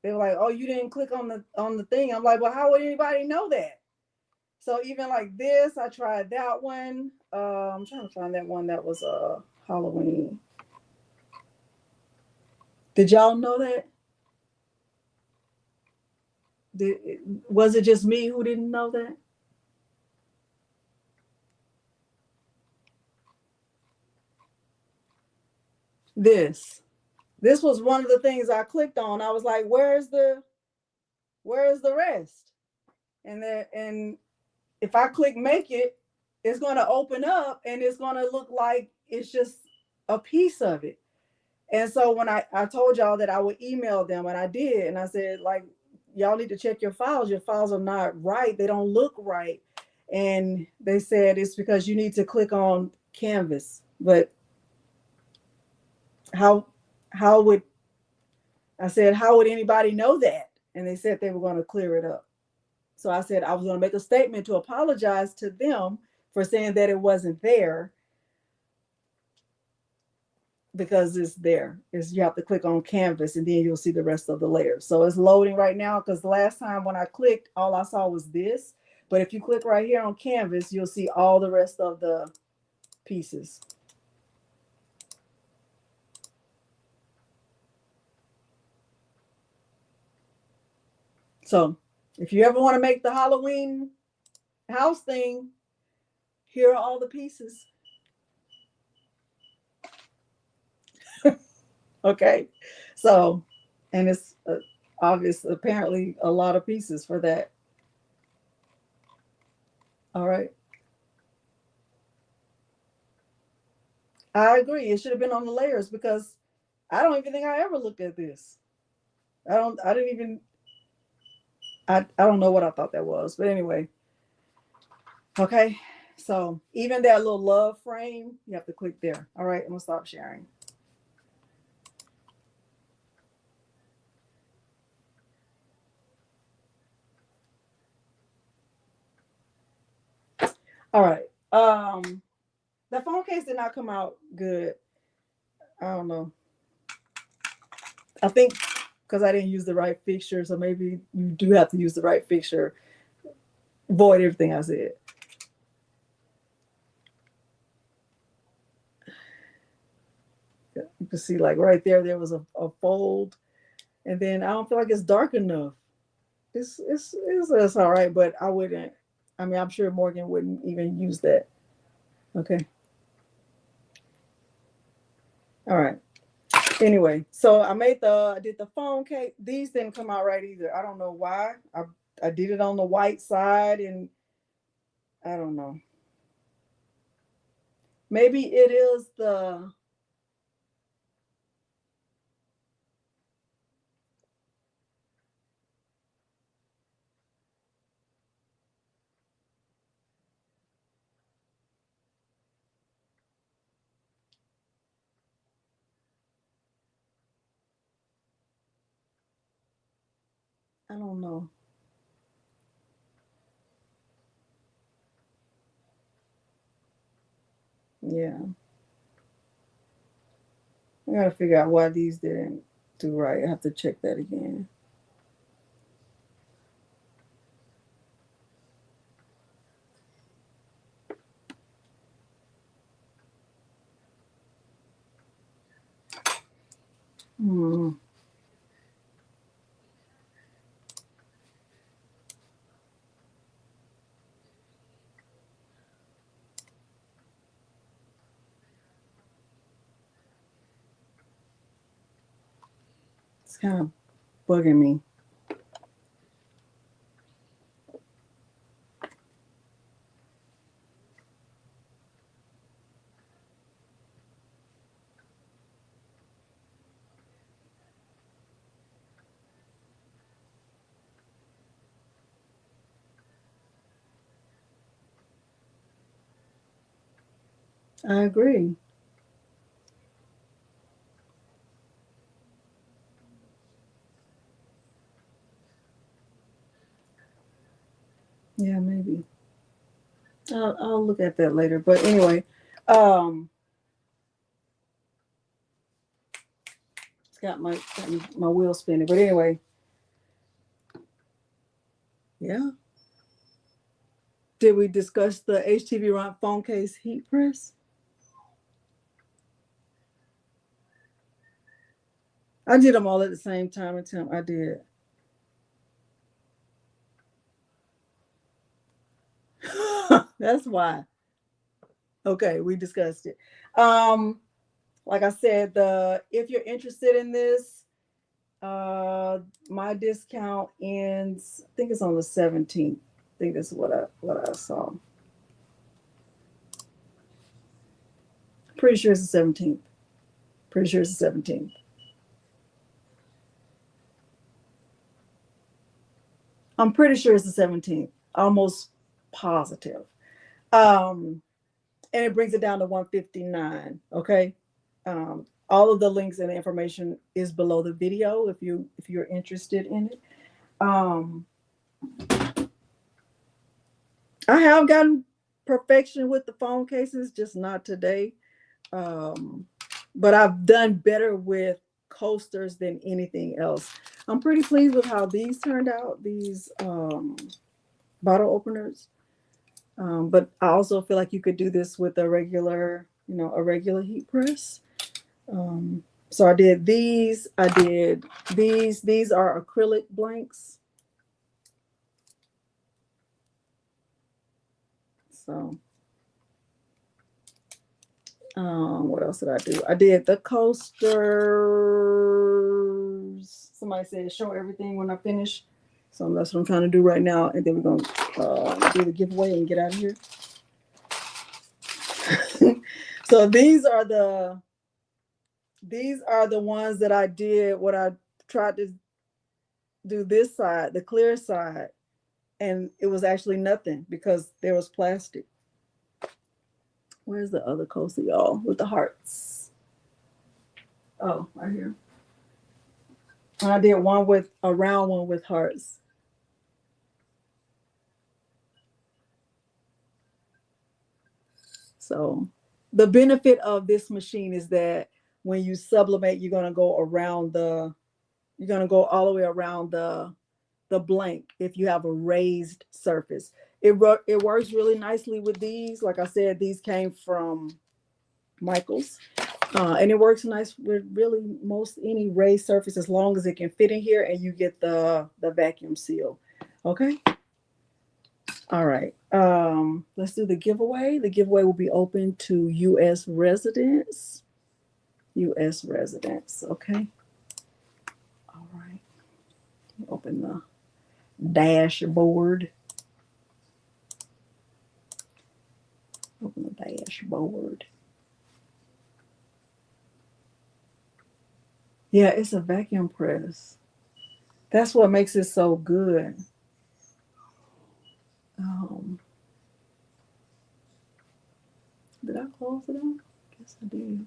they were like, oh, you didn't click on the thing. I'm like, well, how would anybody know that? So even like this, I tried that one. I'm trying to find that one that was Halloween. Did y'all know that? Was it just me who didn't know that? This was one of the things I clicked on. I was like, where's the rest? And if I click make it, it's going to open up and it's going to look like it's just a piece of it. And so when I told y'all that I would email them, and I did, and I said, like, y'all need to check your files. Your files are not right. They don't look right. And they said it's because you need to click on canvas. But how would I said, how would anybody know that? And they said they were going to clear it up. So I said I was going to make a statement to apologize to them for saying that it wasn't there, because it's there. You have to click on canvas and then you'll see the rest of the layers. So it's loading right now, because the last time when I clicked, all I saw was this. But if you click right here on canvas, you'll see all the rest of the pieces. So if you ever want to make the Halloween house thing, here are all the pieces. Okay. So, and it's Obviously, apparently a lot of pieces for that. All right. I agree. It should have been on the layers because I don't even think I ever looked at this. I didn't even, I don't know what I thought that was. But anyway, okay. So even that little love frame, you have to click there. All right, I'm gonna stop sharing. All right. The phone case did not come out good. I don't know. I think because I didn't use the right fixture, so maybe you do have to use the right fixture. Void everything I said. You can see like right there was a fold, and then I don't feel like it's dark enough. It's all right, but I wouldn't. I mean, I'm sure Morgan wouldn't even use that. Okay. All right. Anyway, so I did the phone case. These didn't come out right either. I don't know why. I did it on the white side, and I don't know. Maybe it is the. I don't know. Yeah, I gotta figure out why these didn't do right. I have to check that again. Hmm. It's kind of bugging me. I agree. Yeah, maybe. I'll look at that later. But anyway, um, it's got my wheel spinning. But anyway, yeah. Did we discuss the HTVRONT phone case heat press? I did them all at the same time. I did. That's why. Okay, we discussed it. Like I said, the if you're interested in this, my discount ends. I think it's on the 17th. I think that's what I saw. Pretty sure it's the 17th. Pretty sure it's the 17th. I'm pretty sure it's the 17th. Almost positive. Um, and it brings it down to 159. Okay. All of the links and the information is below the video if you're interested in it. Um, I have gotten perfection with the phone cases, just not today. Um, but I've done better with coasters than anything else. I'm pretty pleased with how these turned out. These bottle openers. But I also feel like you could do this with a regular heat press. So I did these. I did these. These are acrylic blanks. So, what else did I do? I did the coasters. somebody said show everything when I finish. So that's what I'm trying to do right now. And then we're going to do the giveaway and get out of here. So these are the ones that I did. What I tried to do this side, the clear side, and it was actually nothing because there was plastic. Where's the other coaster, y'all, with the hearts? Oh, right here. And I did one with a round one with hearts. So the benefit of this machine is that when you sublimate, you're gonna go around you're gonna go all the way around the blank if you have a raised surface. It works really nicely with these. Like I said, these came from Michael's. And it works nice with really most any raised surface as long as it can fit in here and you get the vacuum seal. Okay. All right. Let's do the giveaway. The giveaway will be open to U.S. residents. U.S. residents. Okay. All right. Open the dashboard. Open the dashboard. Yeah, it's a vacuum press. That's what makes it so good. Did I close it out? Guess I did.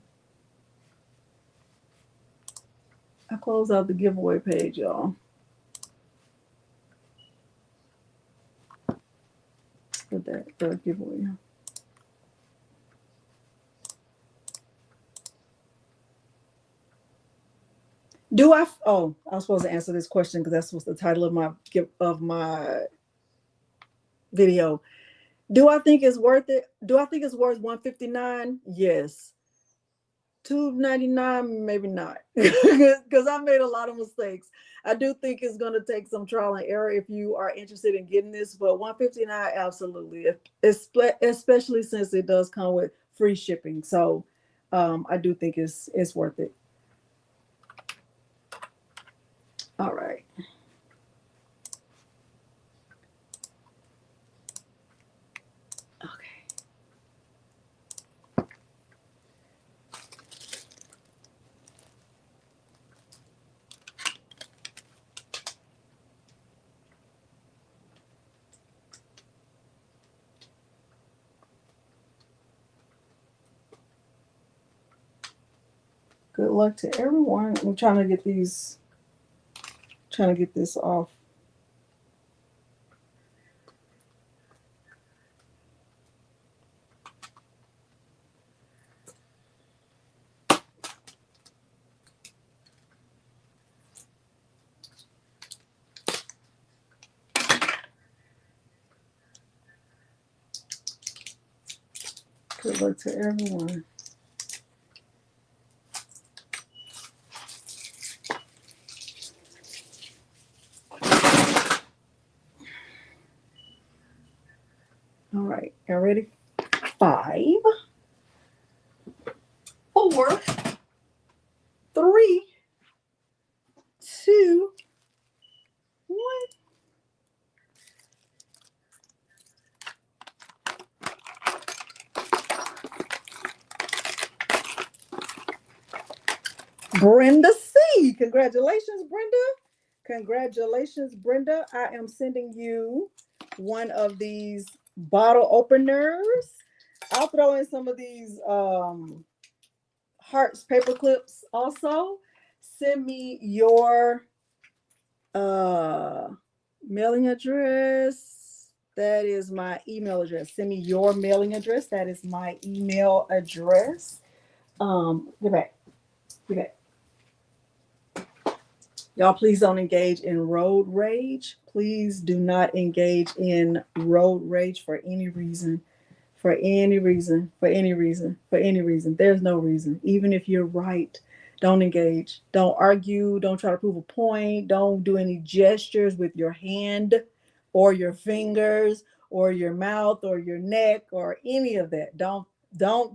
I closed out the giveaway page, y'all. Put that the giveaway. Do I? Oh, I was supposed to answer this question because that's what's the title of my video. Do I think it's worth it? Do I think it's worth $159? Yes. $299, maybe not, because I made a lot of mistakes. I do think it's going to take some trial and error if you are interested in getting this, but $159, absolutely, especially since it does come with free shipping. So I do think it's worth it. All right. Good luck to everyone. I'm trying to get this off. Good luck to everyone. All right, y'all ready? 5, 4, 3, 2, 1. Brenda C. Congratulations, Brenda. Congratulations, Brenda. I am sending you one of these bottle openers. I'll throw in some of these hearts paper clips also. Send me your mailing address. That is my email address. Send me your mailing address. That is my email address. Get back. Y'all, please don't engage in road rage. Please do not engage in road rage for any reason. For any reason. There's no reason. Even if you're right, don't engage. Don't argue. Don't try to prove a point. Don't do any gestures with your hand or your fingers or your mouth or your neck or any of that. Don't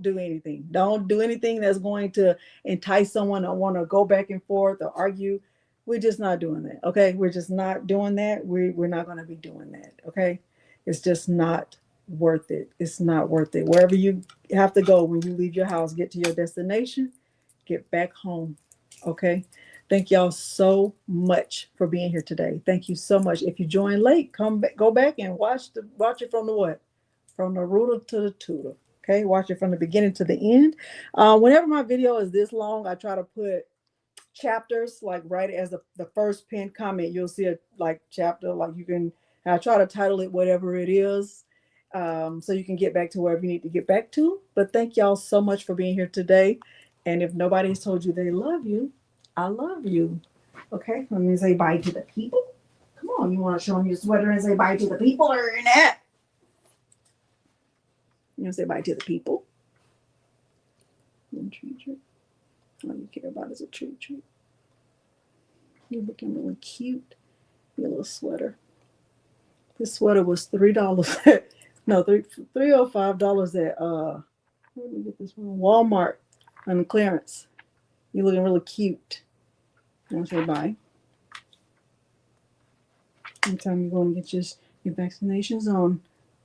do anything. Don't do anything that's going to entice someone to want to go back and forth or argue. We're just not doing that. Okay. We're just not doing that. We're not going to be doing that. Okay. It's just not worth it. It's not worth it. Wherever you have to go when you leave your house, get to your destination, get back home. Okay. Thank y'all so much for being here today. Thank you so much. If you joined late, come back, go back and watch it from the what? From the rooter to the tutor. Okay, watch it from the beginning to the end. Whenever my video is this long, I try to put chapters like right as the first pinned comment. You'll see a like chapter, like you can. I try to title it whatever it is, so you can get back to wherever you need to get back to. But thank y'all so much for being here today. And if nobody's told you they love you, I love you. Okay, let me say bye to the people. Come on, you want to show them your sweater and say bye to the people or not? You want to say bye to the people? Treat. All you care about is a treat. You're looking really cute. Your little sweater. This sweater was $3. No, $3 or $5 at where did we get this one? Walmart on the clearance. You're looking really cute. I want to say bye. Anytime you're going to get your vaccinations on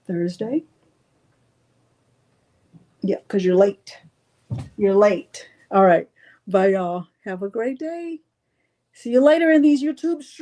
Thursday. Yeah, because you're late. You're late. All right. Bye, y'all. Have a great day. See you later in these YouTube streams.